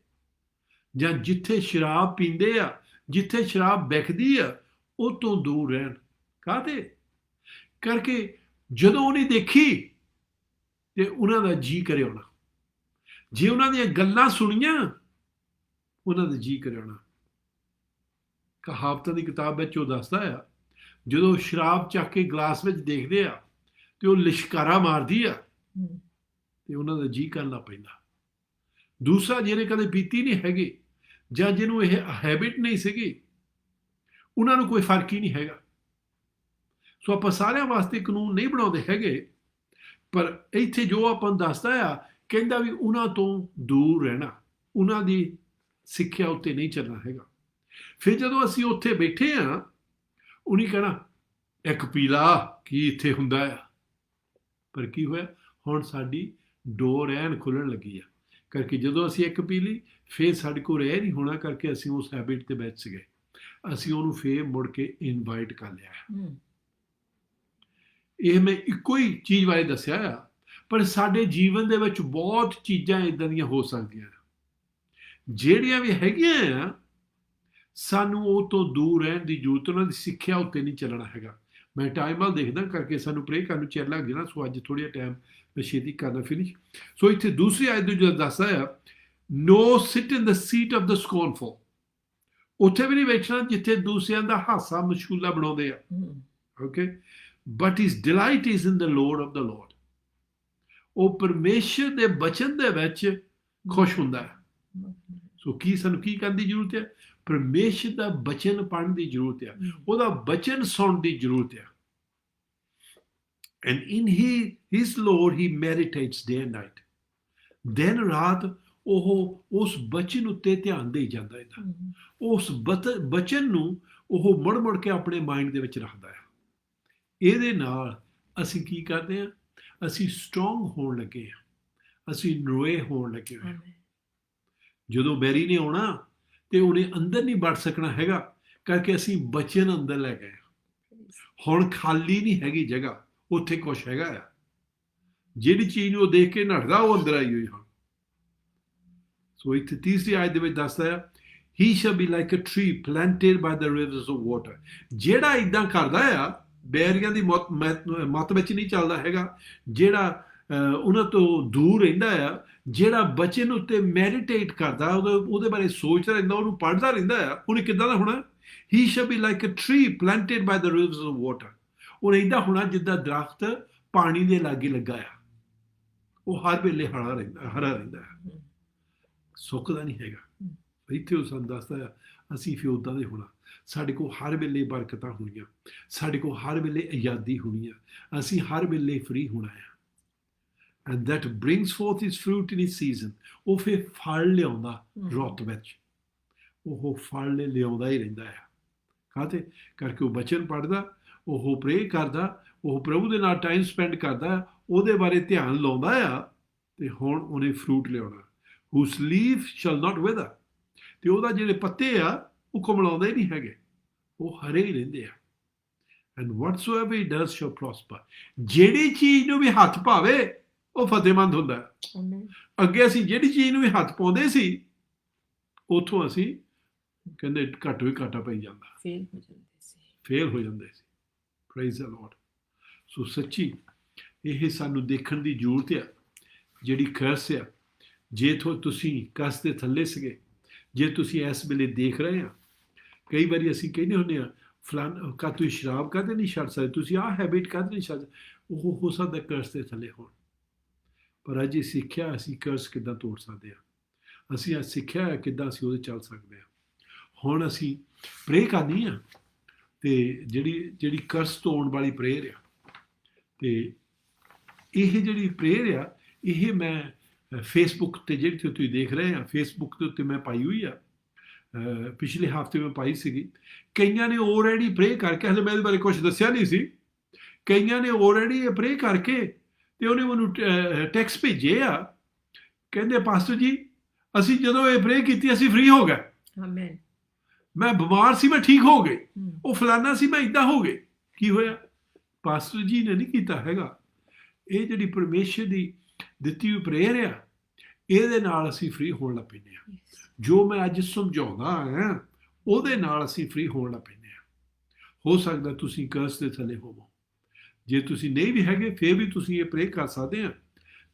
ਜਾਂ ਜਿੱਥੇ ਸ਼ਰਾਬ ਪੀਂਦੇ ਆ, ਜਿੱਥੇ ਸ਼ਰਾਬ ਵਿਕਦੀ ਆ, ਉਹ ਤੋਂ ਦੂਰ ਰਹਿਣ। ਕਾਹਤੇ? ਕਰਕੇ ਜਦੋਂ ਉਹਨੇ ਦੇਖੀ ਤੇ ਉਹਨਾਂ ਦਾ ਜੀ ਕਰੇ ਆਉਣਾ, ਜੇ ਉਹਨਾਂ ਦੀਆਂ ਗੱਲਾਂ ਸੁਣੀਆਂ, ਉਹਨਾਂ ਦਾ ਜੀ ਕਰੇ ਆਉਣਾ। ਕਹਾਵਤਾਂ ਦੀ ਕਿਤਾਬ ਵਿੱਚ ਉਹ ਦੱਸਦਾ ਆ, ਜਦੋਂ ਸ਼ਰਾਬ ਚੱਕ ਕੇ ਗਲਾਸ ਵਿੱਚ ਦੇਖਦੇ ਆ ਤੇ ਉਹ ਲਿਸ਼ਕਾਰਾ ਮਾਰਦੀ ਆ ਤੇ ਉਹਨਾਂ ਦਾ ਜੀ ਕਰਨ ਲੱਗ ਪੈਂਦਾ। ਦੂਸਰਾ, ਜਿਹਨੇ ਕਦੇ ਪੀਤੀ ਨਹੀਂ ਹੈਗੀ ਜਾਂ ਜਿਹਨੂੰ ਇਹ ਹੈਬਿਟ ਨਹੀਂ ਸੀਗੀ, ਉਹਨਾਂ ਨੂੰ ਕੋਈ ਫਰਕ ਹੀ ਨਹੀਂ ਹੈਗਾ। ਸੋ ਆਪਾਂ ਸਾਰਿਆਂ ਵਾਸਤੇ ਕਾਨੂੰਨ ਨਹੀਂ ਬਣਾਉਂਦੇ ਹੈਗੇ, ਪਰ ਇੱਥੇ ਜੋ ਆਪਾਂ ਨੂੰ ਦੱਸਦਾ ਆ, ਕਹਿੰਦਾ ਵੀ ਉਹਨਾਂ ਤੋਂ ਦੂਰ ਰਹਿਣਾ, ਉਹਨਾਂ ਦੀ ਸਿੱਖਿਆ ਉੱਤੇ ਨਹੀਂ ਚੱਲਣਾ ਹੈਗਾ। ਫਿਰ ਜਦੋਂ ਅਸੀਂ ਉੱਥੇ ਬੈਠੇ ਆ, ਉਹਨੇ ਕਹਿਣਾ ਇੱਕ ਪੀਲਾ, ਕੀ ਇੱਥੇ ਹੁੰਦਾ ਆ। ਪਰ ਕੀ ਹੋਇਆ, ਹੁਣ ਸਾਡੀ ਡੋਰ ਐਨ ਖੁੱਲਣ ਲੱਗੀ ਆ, ਕਰਕੇ ਜਦੋਂ ਅਸੀਂ ਇੱਕ ਪੀ ਲਈ ਫਿਰ ਸਾਡੇ ਕੋਲ ਰਹਿ ਨਹੀਂ ਹੋਣਾ, ਕਰਕੇ ਅਸੀਂ ਉਸ ਹੈਬਿਟ ਤੇ ਬੈਠ ਗਏ। ਅਸੀਂ ਉਹਨੂੰ ਫੇਰ ਮੁੜ ਕੇ ਇਨਵਾਈਟ ਕਰ ਲਿਆ। ਇਹ ਮੈਂ ਇੱਕੋ ਹੀ ਚੀਜ਼ ਬਾਰੇ ਦੱਸਿਆ ਆ, ਪਰ ਸਾਡੇ ਜੀਵਨ ਦੇ ਵਿੱਚ ਬਹੁਤ ਚੀਜ਼ਾਂ ਇੱਦਾਂ ਦੀਆਂ ਹੋ ਸਕਦੀਆਂ ਜਿਹੜੀਆਂ ਵੀ ਹੈਗੀਆਂ ਆ, ਸਾਨੂੰ ਉਹ ਤੋਂ ਦੂਰ ਰਹਿਣ ਦੀ ਜ਼ਰੂਰਤ, ਉਹਨਾਂ ਦੀ ਸਿੱਖਿਆ ਉੱਤੇ ਨਹੀਂ ਚੱਲਣਾ ਹੈਗਾ। ਮੈਂ ਟਾਈਮ ਵੱਲ ਦੇਖਦਾ, ਕਰਕੇ ਸਾਨੂੰ ਪ੍ਰੇ ਕਰਨ ਨੂੰ ਚਿਰ ਲੱਗ ਜਾਣਾ। ਸੋ ਅੱਜ ਥੋੜ੍ਹਾ ਟਾਈਮ ਮੈਂ ਛੇਤੀ ਕਰਨਾ ਫਿਨਿਸ਼। ਸੋ ਇੱਥੇ ਦੂਸਰੀ ਆਇਤ ਨੂੰ ਜਦੋਂ ਦੱਸਦਾ ਆ, ਨੋ ਸਿਟ ਇਨ ਦ ਸੀਟ ਆਫ ਦ ਸਕੋਨਫੁਲ, ਉੱਥੇ ਵੀ ਨਹੀਂ ਬੈਠਣਾ ਜਿੱਥੇ ਦੂਸਰਿਆਂ ਦਾ ਹਾਸਾ ਮਸ਼ਹੂਲਾ ਬਣਾਉਂਦੇ ਆ। Okay, but his delight is in the lord of the lord, ਉਹ ਪਰਮੇਸ਼ਰ ਦੇ ਬਚਨ ਦੇ ਵਿੱਚ ਖੁਸ਼ ਹੁੰਦਾ ਹੈ। ਸੋ ਕੀ ਸਾਨੂੰ ਕੀ ਕਰਨ ਦੀ ਜ਼ਰੂਰਤ ਹੈ? ਪਰਮੇਸ਼ਰ ਦਾ ਬਚਨ ਪੜ੍ਹਨ ਦੀ ਜ਼ਰੂਰਤ ਹੈ, ਉਹਦਾ ਬਚਨ ਸੁਣਨ ਦੀ ਜ਼ਰੂਰਤ ਹੈ। And in his Lord he meditates day and night, ਦਿਨ ਰਾਤ ਉਹ ਉਸ ਬਚਨ ਉੱਤੇ ਧਿਆਨ ਦੇ ਜਾਂਦਾ ਹੈ, ਉਸ ਬਚਨ ਨੂੰ ਉਹ ਮੁੜ ਮੁੜ ਕੇ ਆਪਣੇ ਮਾਈਂਡ ਦੇ ਵਿੱਚ ਰੱਖਦਾ ਹੈ। ਇਹਦੇ ਨਾਲ ਅਸੀਂ ਕੀ ਕਰਦੇ ਹਾਂ? ਅਸੀਂ ਸਟਰੋਂਗ ਹੋਣ ਲੱਗੇ ਹਾਂ, ਅਸੀਂ ਨਰੋਏ ਹੋਣ ਲੱਗੇ ਹਾਂ। ਜਦੋਂ ਬੈਰੀ ਨੇ ਆਉਣਾ ਤੇ ਉਹਨੇ ਅੰਦਰ ਨਹੀਂ ਵੜ ਸਕਣਾ ਹੈਗਾ, ਕਰਕੇ ਅਸੀਂ ਬਚਨ ਅੰਦਰ ਲੈ ਗਏ। ਹੁਣ ਖਾਲੀ ਨਹੀਂ ਹੈਗੀ ਜਗ੍ਹਾ, ਉੱਥੇ ਕੁਛ ਹੈਗਾ ਆ। ਜਿਹੜੀ ਚੀਜ਼ ਨੂੰ ਉਹ ਦੇਖ ਕੇ ਨੱਠਦਾ, ਉਹ ਅੰਦਰ ਆਈ ਹੋਈ। ਹੁਣ ਸੋ ਇੱਥੇ ਤੀਸਰੀ ਆਇਤ ਦੇ ਵਿੱਚ ਦੱਸਦਾ ਆ, he shall be like a tree planted by the rivers of water, ਜਿਹੜਾ ਇਦਾਂ ਕਰਦਾ ਆ, ਬੈਰੀਆਂ ਦੀ ਮੱਤ ਵਿੱਚ ਨਹੀਂ ਚੱਲਦਾ ਹੈਗਾ, ਜਿਹੜਾ ਉਹਨਾਂ ਤੋਂ ਦੂਰ ਰਹਿੰਦਾ ਆ, ਜਿਹੜਾ ਬਚਨ ਉੱਤੇ ਮੈਡੀਟੇਟ ਕਰਦਾ, ਉਹਦੇ ਬਾਰੇ ਸੋਚਦਾ ਰਹਿੰਦਾ, ਉਹਨੂੰ ਪੜ੍ਹਦਾ ਰਹਿੰਦਾ ਆ, ਉਹਨੇ ਕਿੱਦਾਂ ਦਾ ਹੋਣਾ? he shall be like a tree planted by the rivers of water, ਉਹਨੇ ਇਦਾਂ ਹੋਣਾ ਜਿੱਦਾਂ ਦਰਖਤ ਪਾਣੀ ਦੇ ਲਾਗੇ ਲੱਗਾ ਆ, ਉਹ ਹਰ ਵੇਲੇ ਹਰਾ ਰਹਿੰਦਾ ਹੈ, ਸੁੱਕਦਾ ਨਹੀਂ ਹੈਗਾ। ਇੱਥੇ ਉਹ ਸਾਨੂੰ ਦੱਸਦਾ ਆ, ਅਸੀਂ ਫਿਰ ਉੱਦਾਂ ਦੇ ਹੋਣਾ। ਸਾਡੇ ਕੋਲ ਹਰ ਵੇਲੇ ਬਰਕਤਾਂ ਹੋਣੀਆਂ, ਸਾਡੇ ਕੋਲ ਹਰ ਵੇਲੇ ਆਜ਼ਾਦੀ ਹੋਣੀ ਆ, ਅਸੀਂ ਹਰ ਵੇਲੇ ਫ੍ਰੀ ਹੋਣਾ ਆ। And that brings forth his fruit in his season, ਉਹ ਫਿਰ ਫਲ ਲਿਆਉਂਦਾ ਰੁੱਤ ਵਿੱਚ, ਉਹ ਫਲ ਲਿਆਉਂਦਾ ਹੀ ਰਹਿੰਦਾ ਆ। ਕਾਹਤੇ ਕਰਕੇ? ਉਹ ਬਚਨ ਪੜ੍ਹਦਾ, ਉਹ ਪ੍ਰੇ ਕਰਦਾ, ਉਹ ਪ੍ਰਭੂ ਦੇ ਨਾਲ ਟਾਈਮ ਸਪੈਂਡ ਕਰਦਾ, ਉਹਦੇ ਬਾਰੇ ਧਿਆਨ ਲਾਉਂਦਾ ਆ, ਤੇ ਹੁਣ ਉਹਨੇ ਫਰੂਟ ਲਿਆਉਣਾ। whose leaf shall not wither, ਤੇ ਉਹਦਾ ਜਿਹੜੇ ਪੱਤੇ ਆ ਉਹ ਕੁਮਲਾਉਂਦੇ ਨਹੀਂ ਹੈਗੇ, ਉਹ ਹਰੇ ਹੀ ਰਹਿੰਦੇ ਆ। and whatsoever he does shall prosper, ਜਿਹੜੀ ਚੀਜ਼ ਨੂੰ ਵੀ ਹੱਥ ਪਾਵੇ ਉਹ ਫਤਿਹਮੰਦ ਹੁੰਦਾ ਹੈ। ਅੱਗੇ ਅਸੀਂ ਜਿਹੜੀ ਚੀਜ਼ ਨੂੰ ਵੀ ਹੱਥ ਪਾਉਂਦੇ ਸੀ, ਉੱਥੋਂ ਅਸੀਂ ਕਹਿੰਦੇ ਘੱਟੋ ਹੀ ਘਾਟਾ ਪਈ ਜਾਂਦਾ, ਫੇਲ ਹੋ ਜਾਂਦੇ ਸੀ। Praise the Lord. ਸੋ ਸੱਚੀ ਇਹ ਸਾਨੂੰ ਦੇਖਣ ਦੀ ਜ਼ਰੂਰਤ ਆ, ਜਿਹੜੀ ਕਰਸ ਆ। ਜੇ ਤੁਸੀਂ ਕਰਸ ਦੇ ਥੱਲੇ ਸੀਗੇ, ਜੇ ਤੁਸੀਂ ਇਸ ਵੇਲੇ ਦੇਖ ਰਹੇ ਆ, ਕਈ ਵਾਰੀ ਅਸੀਂ ਕਹਿੰਦੇ ਹੁੰਦੇ ਆ, ਕਾ ਤੁਸੀਂ ਸ਼ਰਾਬ ਕਾਹਦੇ ਨਹੀਂ ਛੱਡ ਸਕਦੇ, ਤੁਸੀਂ ਆਹ ਹੈਬਿਟ ਕਾਹਦੇ ਨਹੀਂ ਛੱਡ ਸਕਦੇ, ਉਹ ਹੋ ਸਕਦਾ ਕਰਸ ਦੇ ਥੱਲੇ ਹੋਣ। ਪਰ ਅੱਜ ਇਹ ਸਿੱਖਿਆ ਅਸੀਂ ਕਰਸ ਕਿੱਦਾਂ ਤੋੜ ਸਕਦੇ ਹਾਂ, ਅਸੀਂ ਅੱਜ ਸਿੱਖਿਆ ਹੈ ਕਿੱਦਾਂ ਅਸੀਂ ਉਹਦੇ ਚੱਲ ਸਕਦੇ ਹਾਂ। ਹੁਣ ਅਸੀਂ ਪ੍ਰੇ ਕਰਨੀ ਆ, ਤੇ ਜਿਹੜੀ ਕਰਸ ਤੋੜਨ ਵਾਲੀ ਪ੍ਰੇਅਰ ਆ, ਤੇ ਇਹ ਜਿਹੜੀ ਪ੍ਰੇਅਰ ਆ, ਇਹ ਮੈਂ ਫੇਸਬੁੱਕ 'ਤੇ ਜਿਹੜੀ ਤੁਸੀਂ ਦੇਖ ਰਹੇ ਆ, ਫੇਸਬੁੱਕ ਦੇ ਉੱਤੇ ਮੈਂ ਪਾਈ ਹੋਈ ਆ, ਪਿਛਲੇ ਹਫ਼ਤੇ ਮੈਂ ਪਾਈ ਸੀਗੀ। ਕਈਆਂ ਨੇ ਆਲਰੇਡੀ ਪ੍ਰੇ ਕਰਕੇ, ਹਲੇ ਮੈਂ ਇਹਦੇ ਬਾਰੇ ਕੁਛ ਦੱਸਿਆ ਨਹੀਂ ਸੀ, ਕਈਆਂ ਨੇ ਆਲਰੇਡੀ ਪ੍ਰੇ ਕਰਕੇ ਤੇ ਉਹਨੇ ਮੈਨੂੰ ਟੈਕਸਟ ਭੇਜੇ ਆ, ਕਹਿੰਦੇ ਪਾਸਟਰ ਜੀ ਅਸੀਂ ਜਦੋਂ ਇਹ ਪ੍ਰੇ ਕੀਤੀ ਅਸੀਂ ਫ੍ਰੀ ਹੋ ਗਏ, ਆਮੀਨ, ਮੈਂ ਬਿਮਾਰ ਸੀ ਮੈਂ ਠੀਕ ਹੋ ਗਏ, ਉਹ ਫਲਾਨਾ ਸੀ ਮੈਂ ਇੱਦਾਂ ਹੋ ਗਏ। ਕੀ ਹੋਇਆ? ਪਾਸਟਰ ਜੀ ਨੇ ਨਹੀਂ ਕੀਤਾ ਹੈਗਾ। ਇਹ ਜਿਹੜੀ ਪਰਮੇਸ਼ਰ ਦੀ ਦਿੱਤੀ ਹੋਈ ਪ੍ਰੇਅਰ ਆ, ਇਹਦੇ ਨਾਲ ਅਸੀਂ ਫ੍ਰੀ ਹੋਣ ਲੱਗ ਪੈਂਦੇ ਹਾਂ। ਜੋ ਮੈਂ ਅੱਜ ਸਮਝਾਉਂਦਾ ਹਾਂ, ਉਹਦੇ ਨਾਲ ਅਸੀਂ ਫ੍ਰੀ ਹੋਣ ਲੱਗ ਪੈਂਦੇ ਹਾਂ। ਹੋ ਸਕਦਾ ਤੁਸੀਂ ਕਰਸ ਦੇ ਥੱਲੇ ਹੋਵੋ, ਜੇ ਤੁਸੀਂ ਨਹੀਂ ਵੀ ਹੈਗੇ ਫਿਰ ਵੀ ਤੁਸੀਂ ਇਹ ਪ੍ਰੇ ਕਰ ਸਕਦੇ ਆ,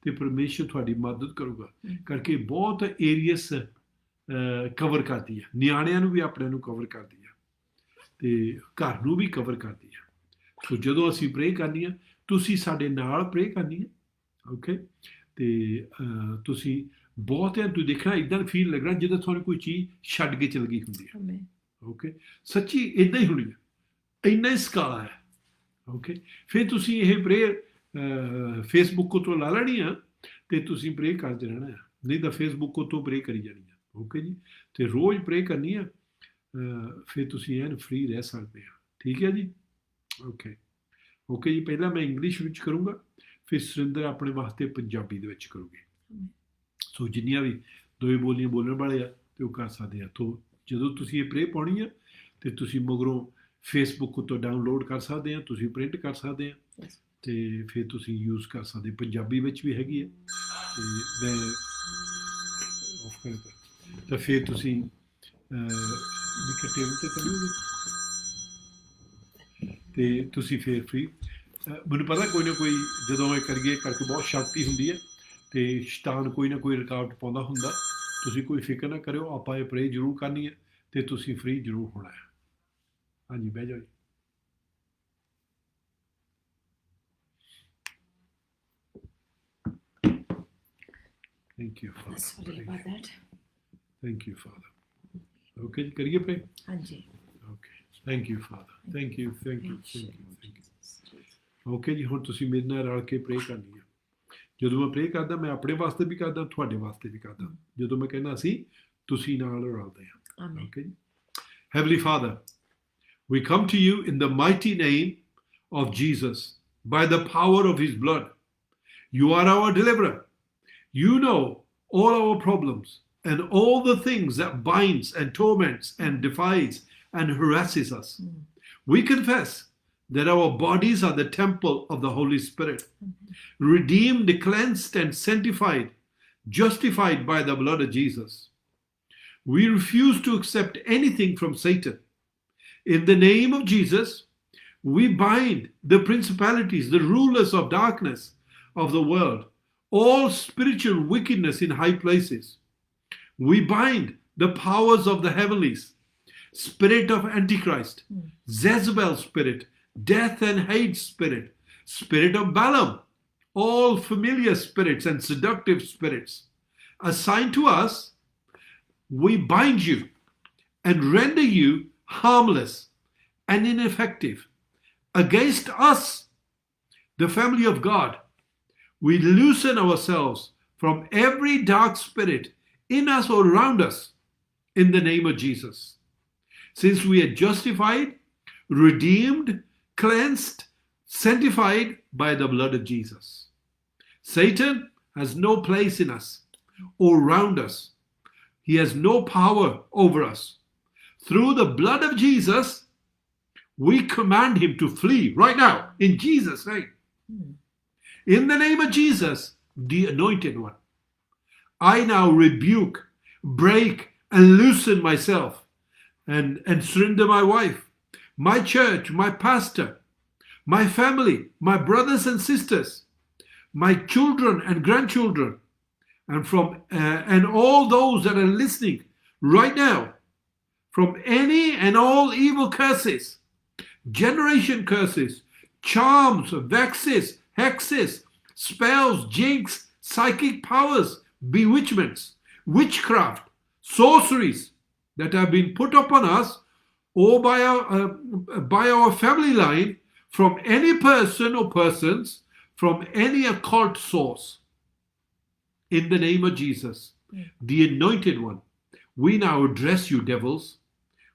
ਤੇ ਪਰਮੇਸ਼ਰ ਤੁਹਾਡੀ ਮਦਦ ਕਰੂਗਾ। ਕਰਕੇ ਬਹੁਤ ਏਰੀਅਸ ਕਵਰ ਕਰਦੀ ਹੈ, ਨਿਆਣਿਆਂ ਨੂੰ ਵੀ ਆਪਣੇ ਨੂੰ ਕਵਰ ਕਰਦੀ ਹੈ। ਤੇ ਘਰ ਨੂੰ ਵੀ ਕਵਰ ਕਰਦੀ ਹੈ। ਸੋ ਜਦੋਂ ਅਸੀਂ ਪ੍ਰੇ ਕਰਨੀ ਆ, ਤੁਸੀਂ ਸਾਡੇ ਨਾਲ ਪ੍ਰੇ ਕਰਨੀ ਹੈ, ਓਕੇ। ਤੇ ਤੁਸੀਂ ਬਹੁਤਿਆਂ ਤੁਸੀਂ ਦੇਖਣਾ ਇੱਦਾਂ ਫੀਲ ਲੱਗਣਾ ਜਿੱਦਾਂ ਤੁਹਾਨੂੰ ਕੋਈ ਚੀਜ਼ ਛੱਡ ਕੇ ਚਲ ਗਈ ਹੁੰਦੀ ਹੈ, Amen. ਓਕੇ। ਸੱਚੀ ਇੱਦਾਂ ਹੀ ਹੋਣੀ ਹੈ, ਇੰਨਾ ਹੀ ਸਕਾਲਾ ਹੈ, ਓਕੇ। ਫਿਰ ਤੁਸੀਂ ਇਹ ਪ੍ਰੇਅਰ ਫੇਸਬੁੱਕ ਤੋਂ ਲਾ ਲੈਣੀ ਆ ਤੇ ਤੁਸੀਂ ਪ੍ਰੇ ਕਰਦੇ ਰਹਿਣਾ ਆ, ਨਹੀਂ ਤਾਂ ਫੇਸਬੁੱਕ ਤੋਂ ਪ੍ਰੇ ਕਰੀ ਜਾਣੀ ਆ, ਓਕੇ ਜੀ। ਤੇ ਰੋਜ਼ ਪ੍ਰੇ ਕਰਨੀ ਆ, ਫਿਰ ਤੁਸੀਂ ਐਨ ਫ੍ਰੀ ਰਹਿ ਸਕਦੇ ਆ, ਠੀਕ ਹੈ ਜੀ, ਓਕੇ। ਓਕੇ ਜੀ, ਪਹਿਲਾਂ ਮੈਂ ਇੰਗਲਿਸ਼ ਵਿੱਚ ਕਰੂੰਗਾ, ਫਿਰ ਸੁਰਿੰਦਰ ਆਪਣੇ ਵਾਸਤੇ ਪੰਜਾਬੀ ਦੇ ਵਿੱਚ ਕਰੂਗੇ। ਸੋ ਜਿੰਨੀਆਂ ਵੀ ਦੋਵੇਂ ਬੋਲੀਆਂ ਬੋਲਣ ਵਾਲੇ ਆ ਤੇ ਉਹ ਕਰ ਸਕਦੇ ਆ। ਤੋਂ ਜਦੋਂ ਤੁਸੀਂ ਇਹ ਪ੍ਰੇ ਪਾਉਣੀ ਆ ਤੇ ਤੁਸੀਂ ਮਗਰੋਂ ਫੇਸਬੁੱਕ ਤੋਂ ਡਾਊਨਲੋਡ ਕਰ ਸਕਦੇ ਆ, ਤੁਸੀਂ ਪ੍ਰਿੰਟ ਕਰ ਸਕਦੇ ਆ ਤੇ ਫਿਰ ਤੁਸੀਂ ਯੂਜ਼ ਕਰ ਸਕਦੇ। ਪੰਜਾਬੀ ਵਿੱਚ ਵੀ ਹੈਗੀ ਹੈ ਤੇ ਮੈਂ ਆਫ ਕਰ ਤਾਂ ਫਿਰ ਤੁਸੀਂ ਟੇਬਲ ਤੇ ਕਰੋਗੇ ਤੇ ਤੁਸੀਂ ਫਿਰ ਫ੍ਰੀ। ਮੈਨੂੰ ਪਤਾ ਕੋਈ ਨਾ ਕੋਈ ਜਦੋਂ ਇਹ ਕਰੀਏ ਕਰਕੇ ਬਹੁਤ ਸ਼ਕਤੀ ਹੁੰਦੀ ਹੈ ਤੇ ਸ਼ੈਤਾਨ ਕੋਈ ਨਾ ਕੋਈ ਰੁਕਾਵਟ ਪਾਉਂਦਾ ਹੁੰਦਾ। ਤੁਸੀਂ ਕੋਈ ਫਿਕਰ ਨਾ ਕਰਿਓ, ਆਪਾਂ ਇਹ ਪ੍ਰੇ ਜ਼ਰੂਰ ਕਰਨੀ ਹੈ ਤੇ ਤੁਸੀਂ ਫ੍ਰੀ ਜ਼ਰੂਰ ਹੋਣਾ ਹੈ। ਹਾਂਜੀ, ਬਹਿ ਜਾਓ ਜੀ। Thank you, Father. Sorry about that. Thank you, Father. Okay, ਜੀ ਕਰੀਏ ਪ੍ਰੇ? ਹਾਂਜੀ। Okay. Thank you, Father. Thank you, thank you, thank you, thank you. Okay ਜੀ, ਹੁਣ ਤੁਸੀਂ ਮੇਰੇ ਨਾਲ ਰਲ ਕੇ ਪ੍ਰੇ ਕਰਨੀ ਹੈ। ਜਦੋਂ ਮੈਂ ਪ੍ਰੇ ਕਰਦਾ, ਮੈਂ ਆਪਣੇ ਵਾਸਤੇ ਵੀ ਕਰਦਾ, ਤੁਹਾਡੇ ਵਾਸਤੇ ਵੀ ਕਰਦਾ। ਜਦੋਂ ਮੈਂ ਕਹਿੰਦਾ ਅਸੀਂ, ਤੁਸੀਂ ਨਾਲ ਰਲਦੇ ਹਾਂ। Amen. Okay ਜੀ। Heavenly Father, we come to you in the mighty name of Jesus by the power of his blood. You are our deliverer. You know all our problems and all the things that binds and torments and defies and harasses us. We confess that our bodies are the temple of the Holy Spirit, redeemed, cleansed, and sanctified, justified by the blood of Jesus. We refuse to accept anything from Satan. In the name of Jesus, we bind the principalities, the rulers of darkness of the world, all spiritual wickedness in high places. We bind the powers of the heavenlies, spirit of Antichrist, Jezebel spirit, death and hate spirit, spirit of Balaam, all familiar spirits and seductive spirits assigned to us. We bind you and render you harmless and ineffective against us, the family of God. We loosen ourselves from every dark spirit in us or around us in the name of Jesus. Since we are justified, redeemed, cleansed, sanctified by the blood of Jesus. Satan has no place in us or around us. He has no power over us. Through the blood of Jesus, we command him to flee right now in Jesus' name. In the name of Jesus, the Anointed One, I now rebuke, break, and loosen myself and surrender my wife, my church, my pastor, my family, my brothers and sisters, my children and grandchildren, and all those that are listening right now, from any and all evil curses, generation curses, charms, vexes, hexes, spells, jinx, psychic powers, bewitchments, witchcraft, sorceries that have been put upon us or by our family line from any person or persons from any occult source. In the name of Jesus, the Anointed One, we now address you, devils,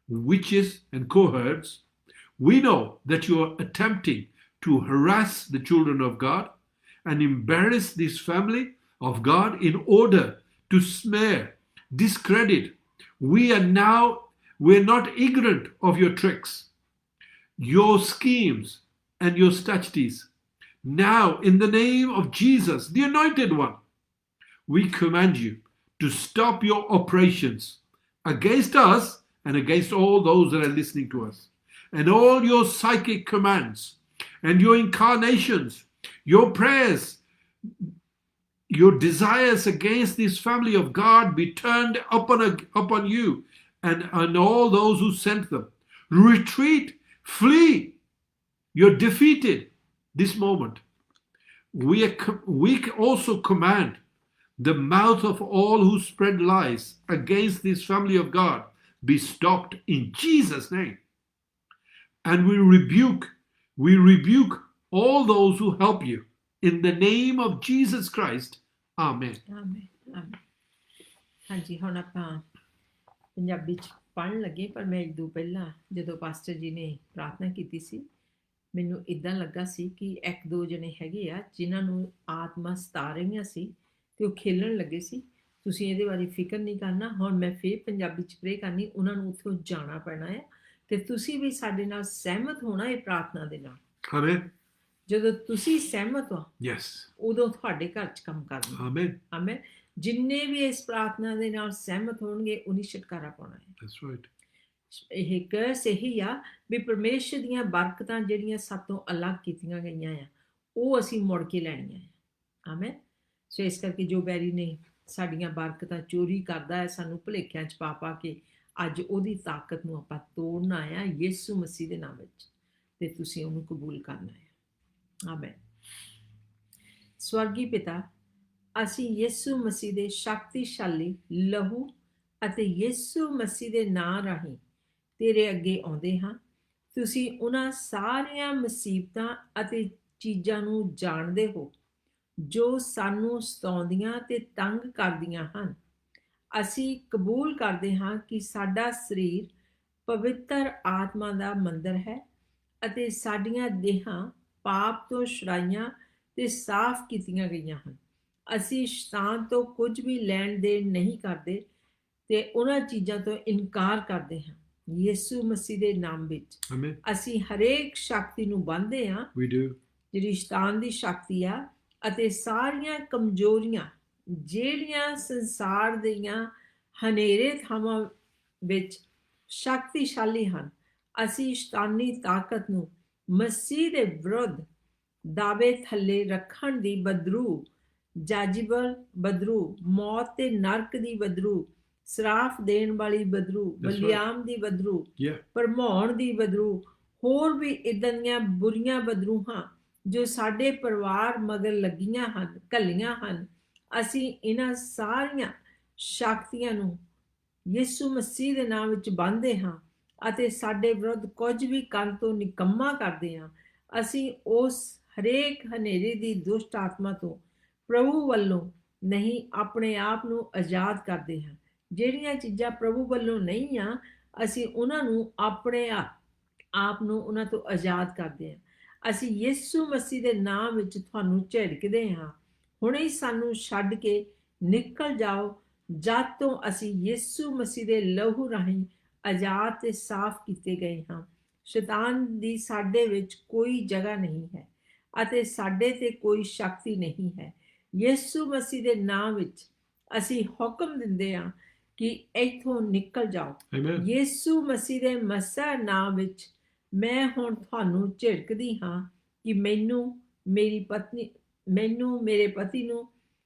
witches, and cohorts. We know that you are attempting to harass the children of God and embarrass this family of God in order to smear, discredit. We're not ignorant of your tricks, your schemes, and your strategies. Now, in the name of Jesus, the Anointed One, we command you to stop your operations against us and against all those that are listening to us, and all your psychic commands and your incarnations, your prayers, your desires against this family of God be turned upon you and all those who sent them. Retreat, flee. You're defeated this moment. We also command the mouth of all who spread lies against this family of God be stopped in Jesus' name. And we rebuke all those who help you in the name of Jesus Christ. Amen. Amen amen. ਹਾਂਜੀ, ਹੁਣ ਆਪਾਂ ਪੰਜਾਬੀ ਚ ਪੜ੍ਹਨ ਲੱਗੇ, ਪਰ ਮੈਂ ਇੱਕ ਦੋ ਪਹਿਲਾਂ ਜਦੋਂ ਪਾਸਟਰ ਜੀ ਨੇ ਪ੍ਰਾਰਥਨਾ ਕੀਤੀ ਸੀ, ਮੈਨੂੰ ਇਦਾਂ ਲੱਗਾ ਸੀ ਕਿ ਇੱਕ ਦੋ ਜਣੇ ਹੈਗੇ ਆ ਜਿਨ੍ਹਾਂ ਨੂੰ ਆਤਮਾ ਸਤਾ ਰਹੀਆਂ ਸੀ ਤੇ ਉਹ ਖੇਲਣ ਲੱਗੇ ਸੀ। ਤੁਸੀਂ ਇਹਦੇ ਬਾਰੇ ਫਿਕਰ ਨਹੀਂ ਕਰਨਾ। ਹੁਣ ਮੈਂ ਫੇਰ ਪੰਜਾਬੀ ਚ ਪ੍ਰੇ ਕਰਨੀ, ਉਹਨਾਂ ਨੂੰ ਉੱਥੋਂ ਜਾਣਾ ਪੈਣਾ ਹੈ ਤੇ ਤੁਸੀਂ ਵੀ ਸਾਡੇ ਨਾਲ ਸਹਿਮਤ ਹੋਣਾ ਇਹ ਪ੍ਰਾਰਥਨਾ ਦੇ ਨਾਲ। Amen. ਜਦੋਂ ਤੁਸੀਂ ਸਹਿਮਤ ਹੋ Yes. ਉਦੋਂ ਤੁਹਾਡੇ ਘਰ 'ਚ ਕੰਮ ਕਰਨਾ। Amen. ਆਮੇਨ। ਜਿੰਨੇ ਵੀ ਇਸ ਪ੍ਰਾਰਥਨਾ ਦੇ ਨਾਲ ਸਹਿਮਤ ਹੋਣਗੇ ਉਹਨੀ ਛੁਟਕਾਰਾ ਪਾਉਣਾ ਹੈ। That's right. ਇਹ ਕਰਸ ਇਹੀ ਆ ਵੀ ਪਰਮੇਸ਼ਰ ਦੀਆਂ ਬਰਕਤਾਂ ਜਿਹੜੀਆਂ ਸਾਤੋਂ ਅਲੱਗ ਕੀਤੀਆਂ ਗਈਆਂ ਆ ਉਹ ਅਸੀਂ ਮੁੜ ਕੇ ਲੈਣੀਆਂ ਆ। ਆਮੇਨ। ਸੋ ਇਸ ਕਰਕੇ ਜੋ ਬੈਰੀ ਨੇ ਸਾਡੀਆਂ ਬਰਕਤਾਂ ਚੋਰੀ ਕਰਦਾ ਹੈ, ਸਾਨੂੰ ਭੁਲੇਖਿਆਂ 'ਚ ਪਾ ਕੇ, ਅੱਜ ਉਹਦੀ ਤਾਕਤ ਨੂੰ ਆਪਾਂ ਤੋੜਨਾ ਆ ਯਿਸੂ ਮਸੀਹ ਦੇ ਨਾਮ ਵਿੱਚ, ਤੇ ਤੁਸੀਂ ਉਹਨੂੰ ਕਬੂਲ ਕਰਨਾ ਹੈ। ਆਮੇਨ। ਸਵਰਗੀ ਪਿਤਾ, ਅਸੀਂ ਯਿਸੂ ਮਸੀਹ ਦੇ ਸ਼ਕਤੀਸ਼ਾਲੀ ਲਹੂ ਅਤੇ ਯਿਸੂ ਮਸੀਹ ਦੇ ਨਾਂ ਰਾਹੀਂ ਤੇਰੇ ਅੱਗੇ ਆਉਂਦੇ ਹਾਂ। ਤੁਸੀਂ ਉਹਨਾਂ ਸਾਰੀਆਂ ਮੁਸੀਬਤਾਂ ਅਤੇ ਚੀਜ਼ਾਂ ਨੂੰ ਜਾਣਦੇ ਹੋ ਜੋ ਸਾਨੂੰ ਸਤਾਉਂਦੀਆਂ ਤੇ ਤੰਗ ਕਰਦੀਆਂ ਹਨ। ਅਸੀਂ ਕਬੂਲ ਕਰਦੇ ਹਾਂ ਕਿ ਸਾਡਾ ਸਰੀਰ ਪਵਿੱਤਰ ਆਤਮਾ ਦਾ ਮੰਦਰ ਹੈ ਅਤੇ ਸਾਡੀਆਂ ਦੇਹਾਂ ਪਾਪ ਤੋਂ ਛੁਡਾਈਆਂ ਤੇ ਸਾਫ਼ ਕੀਤੀਆਂ ਗਈਆਂ ਹਨ। ਅਸੀਂ ਸ਼ੈਤਾਨ ਤੋਂ ਕੁਝ ਵੀ ਲੈਣ ਦੇਣ ਨਹੀਂ ਕਰਦੇ ਤੇ ਉਹਨਾਂ ਚੀਜ਼ਾਂ ਤੋਂ ਇਨਕਾਰ ਕਰਦੇ ਹਾਂ। ਯਿਸੂ ਮਸੀਹ ਦੇ ਨਾਮ ਵਿੱਚ Amen. ਅਸੀਂ ਹਰੇਕ ਸ਼ਕਤੀ ਨੂੰ ਬੰਨ੍ਹਦੇ ਹਾਂ We do. ਜਿਹੜੀ ਸ਼ੈਤਾਨ ਦੀ ਸ਼ਕਤੀ ਆ, ਅਤੇ ਸਾਰੀਆਂ ਕਮਜ਼ੋਰੀਆਂ ਜਿਹੜੀਆਂ ਸੰਸਾਰ ਦੀਆਂ ਹਨੇਰੇ ਥਾਵਾਂ ਵਿੱਚ ਸ਼ਕਤੀਸ਼ਾਲੀ ਹਨ, ਅਸੀਂ ਸ਼ੈਤਾਨੀ ਤਾਕਤ ਨੂੰ ਮਸੀਹ ਦੇ ਵਿਰੁੱਧ ਦਾਅਵੇ ਥੱਲੇ ਰੱਖਣ ਦੀ ਬਦਰੂ, ਜਾਜੀਬਲ ਬਦਰੂ, ਮੌਤ ਤੇ ਨਰਕ ਦੀ ਬਦਰੂ, ਸਰਾਫ ਦੇਣ ਵਾਲੀ ਬਦਰੂ, ਬਲਿਆਮ ਦੀ ਬਦਰੂ, Yeah. ਭਰਮਾਉਣ ਦੀ ਬਦਰੂ, ਹੋਰ ਵੀ ਇਦਾਂ ਦੀਆਂ ਬੁਰੀਆਂ ਬਦਰੂਹਾਂ ਜੋ ਸਾਡੇ ਪਰਿਵਾਰ ਮਗਰ ਲੱਗੀਆਂ ਹਨ, ਘੱਲੀਆਂ ਹਨ। ਅਸੀਂ ਇਹਨਾਂ ਸਾਰੀਆਂ ਸ਼ਕਤੀਆਂ ਨੂੰ ਯਿਸੂ ਮਸੀਹ ਦੇ ਨਾਮ ਵਿੱਚ ਬੰਨ੍ਹਦੇ ਹਾਂ ਅਤੇ ਸਾਡੇ ਵਿਰੁੱਧ ਕੁਝ ਵੀ ਕਰਨ ਤੋਂ ਨਿਕੰਮਾ ਕਰਦੇ ਹਾਂ। ਅਸੀਂ ਉਸ ਹਰੇਕ ਹਨੇਰੇ ਦੀ ਦੁਸ਼ਟ ਆਤਮਾ ਤੋਂ ਪ੍ਰਭੂ ਵੱਲੋਂ ਨਹੀਂ ਆਪਣੇ ਆਪ ਨੂੰ ਆਜ਼ਾਦ ਕਰਦੇ ਹਾਂ। ਜਿਹੜੀਆਂ ਚੀਜ਼ਾਂ ਪ੍ਰਭੂ ਵੱਲੋਂ ਨਹੀਂ ਆ, ਅਸੀਂ ਉਹਨਾਂ ਨੂੰ ਆਪਣੇ ਆਪ ਨੂੰ ਉਹਨਾਂ ਤੋਂ ਆਜ਼ਾਦ ਕਰਦੇ ਹਾਂ। ਅਸੀਂ ਯਿਸੂ ਮਸੀਹ ਦੇ ਨਾਮ ਵਿੱਚ ਤੁਹਾਨੂੰ ਝਿੜਕਦੇ ਹਾਂ, ਹੁਣੇ ਹੀ ਸਾਨੂੰ ਛੱਡ ਕੇ ਨਿਕਲ ਜਾਓ, ਜਦ ਤੋਂ ਅਸੀਂ ਯਿਸੂ ਮਸੀਹ ਦੇ ਲਹੂ ਰਾਹੀਂ ਆਜ਼ਾਦ ਤੇ ਸਾਫ਼ ਕੀਤੇ ਗਏ ਹਾਂ। ਸ਼ੈਤਾਨ ਦੀ ਸਾਡੇ ਵਿੱਚ ਕੋਈ ਜਗ੍ਹਾ ਨਹੀਂ ਹੈ ਅਤੇ ਸਾਡੇ ਤੇ ਕੋਈ ਸ਼ਕਤੀ ਨਹੀਂ ਹੈ। ਯਿਸੂ ਮਸੀਹ ਦੇ ਨਾਮ ਵਿੱਚ ਅਸੀਂ ਹੁਕਮ ਦਿੰਦੇ ਹਾਂ ਕਿ ਇੱਥੋਂ ਨਿਕਲ ਜਾਓ। Amen. ਯਿਸੂ ਮਸੀਹ ਦੇ ਮਸੀਹ ਨਾਮ ਵਿੱਚ ਮੈਂ ਹੁਣ ਤੁਹਾਨੂੰ ਝਿੜਕਦੀ ਹਾਂ ਕਿ ਮੈਨੂੰ, ਮੇਰੀ ਪਤਨੀ, ਮੈਨੂੰ, ਮੇਰੇ ਪਤੀ ਨੂੰ,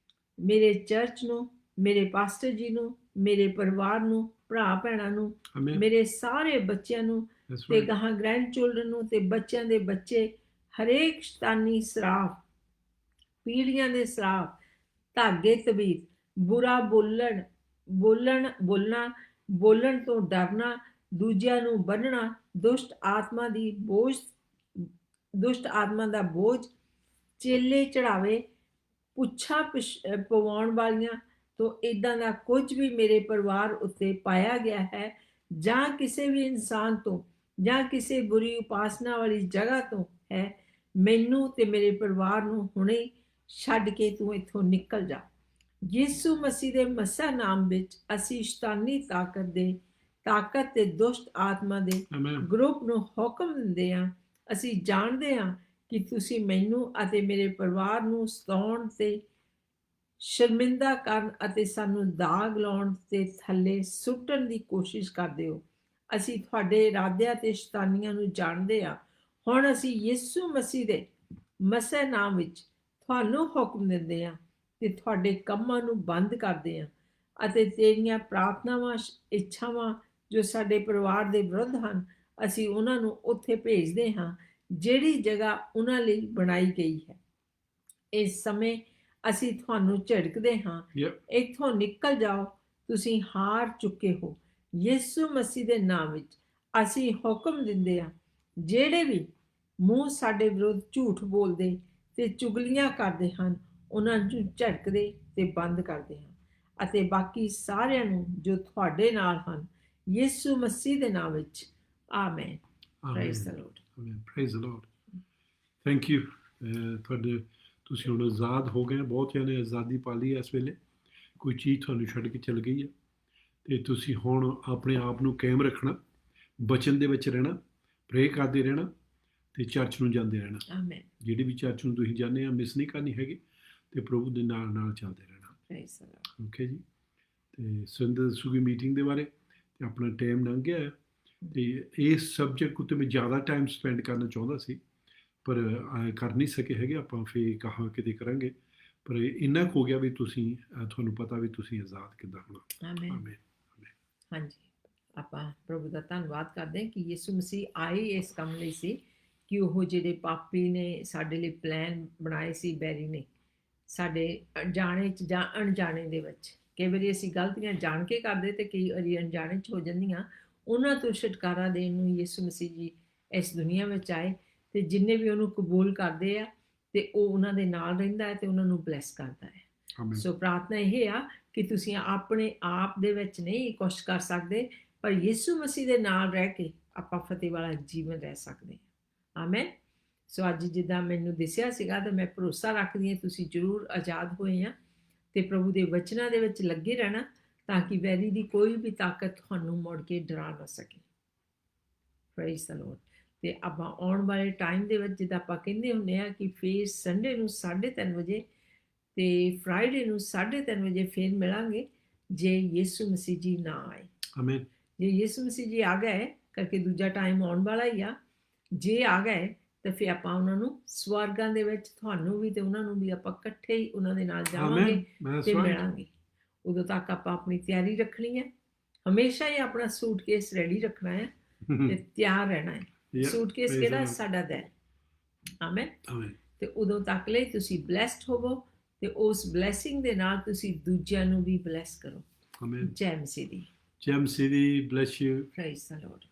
ਮੇਰੇ ਚਰਚ ਨੂੰ, ਮੇਰੇ ਪਾਸਟਰ ਜੀ ਨੂੰ, ਮੇਰੇ ਪਰਿਵਾਰ ਨੂੰ, ਭਰਾ ਭੈਣਾਂ ਨੂੰ, Amen. ਮੇਰੇ ਸਾਰੇ ਬੱਚਿਆਂ ਨੂੰ That's ਤੇ right. ਗਾਹਾਂ ਗ੍ਰੈਂਡ ਚਿਲਡਰਨ ਨੂੰ ਤੇ ਬੱਚਿਆਂ ਦੇ ਬੱਚੇ, ਹਰੇਕ ਸ਼ੈਤਾਨੀ ਸਰਾਫ, ਪੀੜ੍ਹੀਆਂ ਦੇ ਸਰਾਫ, ਧਾਗੇ ਤਵੀਤ, ਬੁਰਾ ਬੋਲਣ ਤੋਂ ਡਰਨਾ, ਦੂਜਿਆਂ ਨੂੰ ਬੰਨਣਾ, ਦੁਸ਼ਟ ਆਤਮਾ ਦਾ ਬੋਝ, ਚੇਲੇ ਚੜਾਵੇ, ਪੁੱਛਾਂ ਪਵਾਉਣ ਵਾਲੀਆਂ ਤੋਂ ਇਦਾਂ ਦਾ ਕੁਝ ਵੀ ਮੇਰੇ ਪਰਿਵਾਰ ਉੱਤੇ ਪਾਇਆ ਗਿਆ ਹੈ ਜਾਂ ਕਿਸੇ ਵੀ ਇਨਸਾਨ ਤੋਂ ਜਾਂ ਕਿਸੇ ਬੁਰੀ ਉਪਾਸਨਾ ਵਾਲੀ ਜਗ੍ਹਾ ਤੋਂ ਹੈ, ਮੈਨੂੰ ਤੇ ਮੇਰੇ ਪਰਿਵਾਰ ਨੂੰ ਹੁਣੇ ਛੱਡ ਕੇ ਤੂੰ ਇੱਥੋਂ ਨਿਕਲ ਜਾ। ਯਿਸੂ ਮਸੀਹ ਦੇ ਮਸੀਹ ਨਾਮ ਵਿੱਚ ਅਸੀਂ ਸ਼ੈਤਾਨੀ ਤਾਕਤ ਤੇ ਦੁਸ਼ਟ ਆਤਮਾ ਦੇ Amen. ਗਰੁੱਪ ਨੂੰ ਹੁਕਮ ਦਿੰਦੇ ਹਾਂ। ਅਸੀਂ ਜਾਣਦੇ ਹਾਂ ਕਿ ਤੁਸੀਂ ਮੈਨੂੰ ਅਤੇ ਮੇਰੇ ਪਰਿਵਾਰ ਨੂੰ ਸਤਾਉਣ ਤੇ ਸ਼ਰਮਿੰਦਾ ਕਰਨ ਅਤੇ ਸਾਨੂੰ ਦਾਗ ਲਾਉਣ ਤੇ ਥੱਲੇ ਸੁੱਟਣ ਦੀ ਕੋਸ਼ਿਸ਼ ਕਰਦੇ ਹੋ। ਅਸੀਂ ਤੁਹਾਡੇ ਇਰਾਦਿਆਂ ਤੇ ਸ਼ੈਤਾਨੀਆਂ ਨੂੰ ਜਾਣਦੇ ਹਾਂ। ਹੁਣ ਅਸੀਂ ਯਿਸੂ ਮਸੀਹ ਦੇ ਮਸੀਹ ਨਾਮ ਵਿੱਚ ਤੁਹਾਨੂੰ ਹੁਕਮ ਦਿੰਦੇ ਹਾਂ ਤੇ ਤੁਹਾਡੇ ਕੰਮਾਂ ਨੂੰ ਬੰਦ ਕਰਦੇ ਹਾਂ ਅਤੇ ਤੇਰੀਆਂ ਪ੍ਰਾਰਥਨਾਵਾਂ, ਇੱਛਾਵਾਂ ਜੋ ਸਾਡੇ ਪਰਿਵਾਰ ਦੇ ਵਿਰੁੱਧ ਹਨ, ਅਸੀਂ ਉਹਨਾਂ ਨੂੰ ਉੱਥੇ ਭੇਜਦੇ ਹਾਂ ਜਿਹੜੀ ਜਗ੍ਹਾ ਉਹਨਾਂ ਲਈ ਬਣਾਈ ਗਈ ਹੈ। ਇਸ ਸਮੇਂ ਅਸੀਂ ਤੁਹਾਨੂੰ ਝਿੜਕਦੇ ਹਾਂ, Yep. ਇੱਥੋਂ ਨਿਕਲ ਜਾਓ, ਤੁਸੀਂ ਹਾਰ ਚੁੱਕੇ ਹੋ। ਯਿਸੂ ਮਸੀਹ ਦੇ ਨਾਮ ਵਿੱਚ ਅਸੀਂ ਹੁਕਮ ਦਿੰਦੇ ਹਾਂ, ਜਿਹੜੇ ਵੀ ਮੂੰਹ ਸਾਡੇ ਵਿਰੁੱਧ ਝੂਠ ਬੋਲਦੇ ਤੇ ਚੁਗਲੀਆਂ ਕਰਦੇ ਹਨ, ਉਹਨਾਂ ਨੂੰ ਝਟਕਦੇ ਤੇ ਬੰਦ ਕਰਦੇ ਹਾਂ, ਅਤੇ ਬਾਕੀ ਸਾਰਿਆਂ ਨੂੰ ਜੋ ਤੁਹਾਡੇ ਨਾਲ ਹਨ, ਯਿਸੂ ਮਸੀਹ ਦੇ ਨਾਮ ਵਿੱਚ। Amen. Praise the Lord. Amen. Praise the Lord. Thank you. ਤੁਹਾਡੇ ਤੁਸੀਂ ਹੁਣ ਆਜ਼ਾਦ ਹੋ ਗਏ, ਬਹੁਤਿਆਂ ਨੇ ਆਜ਼ਾਦੀ ਪਾ ਲਈ ਇਸ ਵੇਲੇ, ਕੋਈ ਚੀਜ਼ ਤੁਹਾਨੂੰ ਛੱਡ ਕੇ ਚਲ ਗਈ ਹੈ, ਅਤੇ ਤੁਸੀਂ ਹੁਣ ਆਪਣੇ ਆਪ ਨੂੰ ਕਾਇਮ ਰੱਖਣਾ, ਬਚਨ ਦੇ ਵਿੱਚ ਰਹਿਣਾ, ਪ੍ਰੇ ਕਰਦੇ ਰਹਿਣਾ, ਅਤੇ ਚਰਚ ਨੂੰ ਜਾਂਦੇ ਰਹਿਣਾ। ਆਮੇਨ। ਜਿਹੜੀ ਵੀ ਚਰਚ ਨੂੰ ਤੁਸੀਂ ਜਾਂਦੇ ਆ ਮਿਸ ਨਹੀਂ ਕਰਨੀ ਹੈਗੀ, ਅਤੇ ਪ੍ਰਭੂ ਦੇ ਨਾਲ ਨਾਲ ਚੱਲਦੇ ਰਹਿਣਾ। Praise the Lord. ਓਕੇ ਜੀ। ਅਤੇ ਸੁਰਿੰਦਰ ਦੱਸੂਗੀ ਮੀਟਿੰਗ ਦੇ ਬਾਰੇ, ਅਤੇ ਆਪਣਾ ਟਾਈਮ ਲੰਘ ਗਿਆ ਹੈ, ਅਤੇ ਇਸ ਸਬਜੈਕਟ ਉੱਤੇ ਮੈਂ ਜ਼ਿਆਦਾ ਟਾਈਮ ਸਪੈਂਡ ਕਰਨਾ ਚਾਹੁੰਦਾ ਸੀ, ਪਰ ਕਰ ਨਹੀਂ ਸਕੇ ਹੈਗੇ, ਆਪਾਂ ਫਿਰ ਕਹਾਂ ਕਿਤੇ ਕਰਾਂਗੇ, ਪਰ ਇੰਨਾ ਕੁ ਹੋ ਗਿਆ ਵੀ ਤੁਸੀਂ ਤੁਹਾਨੂੰ ਪਤਾ ਵੀ ਤੁਸੀਂ ਆਜ਼ਾਦ ਕਿੱਦਾਂ ਹੋਣਾ। ਆਮੇਨ। ਆਮੇਨ। ਹਾਂਜੀ, ਆਪਾਂ ਪ੍ਰਭੂ ਦਾ ਧੰਨਵਾਦ ਕਰਦੇ ਹਾਂ ਕਿ ਯਿਸੂ ਮਸੀਹ ਆਏ ਇਸ ਕੰਮ ਲਈ ਸੀ ਕਿ ਉਹ ਜਿਹੜੇ ਪਾਪੀ ਨੇ ਸਾਡੇ ਲਈ ਪਲਾਨ ਬਣਾਏ ਸੀ, ਬੈਰੀ ਨੇ, ਸਾਡੇ ਜਾਣੇ 'ਚ ਜਾਂ ਅਣਜਾਣੇ ਦੇ ਵਿੱਚ, ਕਈ ਵਾਰੀ ਅਸੀਂ ਗਲਤੀਆਂ ਜਾਣ ਕੇ ਕਰਦੇ ਤੇ ਕਈ ਵਾਰੀ ਅਣਜਾਣੇ 'ਚ ਹੋ ਜਾਂਦੀਆਂ, ਉਹਨਾਂ ਤੋਂ ਛੁਟਕਾਰਾ ਦੇਣ ਨੂੰ ਯਿਸੂ ਮਸੀਹ ਜੀ ਇਸ ਦੁਨੀਆ ਵਿੱਚ ਆਏ, ਤੇ ਜਿੰਨੇ ਵੀ ਉਹਨੂੰ ਕਬੂਲ ਕਰਦੇ ਆ ਤੇ ਉਹ ਉਹਨਾਂ ਦੇ ਨਾਲ ਰਹਿੰਦਾ ਹੈ ਤੇ ਉਹਨਾਂ ਨੂੰ ਬਲੈਸ ਕਰਦਾ ਹੈ। ਆਮੇਨ। ਸੋ ਪ੍ਰਾਰਥਨਾ ਇਹ ਆ ਕਿ ਤੁਸੀਂ ਆਪਣੇ ਆਪ ਦੇ ਵਿੱਚ ਨਹੀਂ ਕੁਛ ਕਰ ਸਕਦੇ, ਪਰ ਯਿਸੂ ਮਸੀਹ ਦੇ ਨਾਲ ਰਹਿ ਕੇ ਆਪਾਂ ਫਤਿਹ ਵਾਲਾ ਜੀਵਨ ਰਹਿ ਸਕਦੇ ਹਾਂ। ਆਮੇਨ। ਸੋ ਅੱਜ ਜਿੱਦਾਂ ਮੈਨੂੰ ਦਿਸਿਆ ਸੀਗਾ, ਤਾਂ ਮੈਂ ਭਰੋਸਾ ਰੱਖਦੀ ਹਾਂ ਤੁਸੀਂ ਜ਼ਰੂਰ ਆਜ਼ਾਦ ਹੋਏ ਆ, ਤੇ ਪ੍ਰਭੂ ਦੇ ਵਚਨਾਂ ਦੇ ਵਿੱਚ ਲੱਗੇ ਰਹਿਣਾ, ਤਾਂ ਕਿ ਵੈਰੀ ਦੀ ਕੋਈ ਵੀ ਤਾਕਤ ਤੁਹਾਨੂੰ ਮੁੜ ਕੇ ਡਰਾ ਨਾ ਸਕੇ। Praise the lord. ਤੇ ਆਪਾਂ ਆਉਣ ਵਾਲੇ ਟਾਈਮ ਦੇ ਵਿੱਚ ਜਿੱਦਾਂ ਆਪਾਂ ਕਹਿੰਦੇ ਹੁੰਦੇ ਆ ਕਿ ਫੇਰ ਸੰਡੇ ਨੂੰ 3:30 ਵਜੇ ਤੇ ਫਰਾਈਡੇ ਨੂੰ 3:30 ਵਜੇ ਫੇਰ ਮਿਲਾਂਗੇ, ਜੇ ਯਿਸੂ ਮਸੀਹ ਜੀ ਨਾ ਆਏ। ਆਮੇਨ। ਜੇ ਯਿਸੂ ਮਸੀਹ ਜੀ ਆ ਗਏ, ਕਰਕੇ ਦੂਜਾ ਟਾਈਮ ਆਉਣ ਵਾਲਾ ਹੀ ਆ, ਜੇ ਆ ਗਏ ਤਾਂ ਫਿਰ ਆਪਾਂ ਉਹਨਾਂ ਨੂੰ ਸਵਰਗਾਂ ਦੇ ਵਿੱਚ, ਤੁਹਾਨੂੰ ਵੀ ਤੇ ਉਹਨਾਂ ਨੂੰ ਵੀ, ਆਪਾਂ ਇਕੱਠੇ ਹੀ ਉਹਨਾਂ ਦੇ ਨਾਲ ਜਾਵਾਂਗੇ ਤੇ ਮਿਲਾਂਗੇ। ਉਦੋਂ ਤੱਕ ਆਪਾਂ ਆਪਣੀ ਤਿਆਰੀ ਰੱਖਣੀ ਹੈ, ਹਮੇਸ਼ਾ ਹੀ ਆਪਣਾ ਸੂਟਕੇਸ ਰੈਡੀ ਰੱਖਣਾ ਹੈ ਤੇ ਤਿਆਰ ਰਹਿਣਾ ਹੈ। ਸੂਟਕੇਸ ਕਿਹੜਾ? ਸਾਡਾ ਦਿਲ। ਆਮੇਨ। ਤੇ ਉਦੋਂ ਤੱਕ ਲਈ ਤੁਸੀਂ ਬਲੈਸਡ ਹੋਵੋ, ਤੇ ਉਸ ਬਲੈਸਿੰਗ ਦੇ ਨਾਲ ਤੁਸੀਂ ਦੂਜਿਆਂ ਨੂੰ ਵੀ ਬਲੈਸ ਕਰੋ। ਆਮੇਨ। ਜੈ ਮਸੀਹ ਦੀ। ਜੈ ਮਸੀਹ ਦੀ। Bless you. Praise the lord.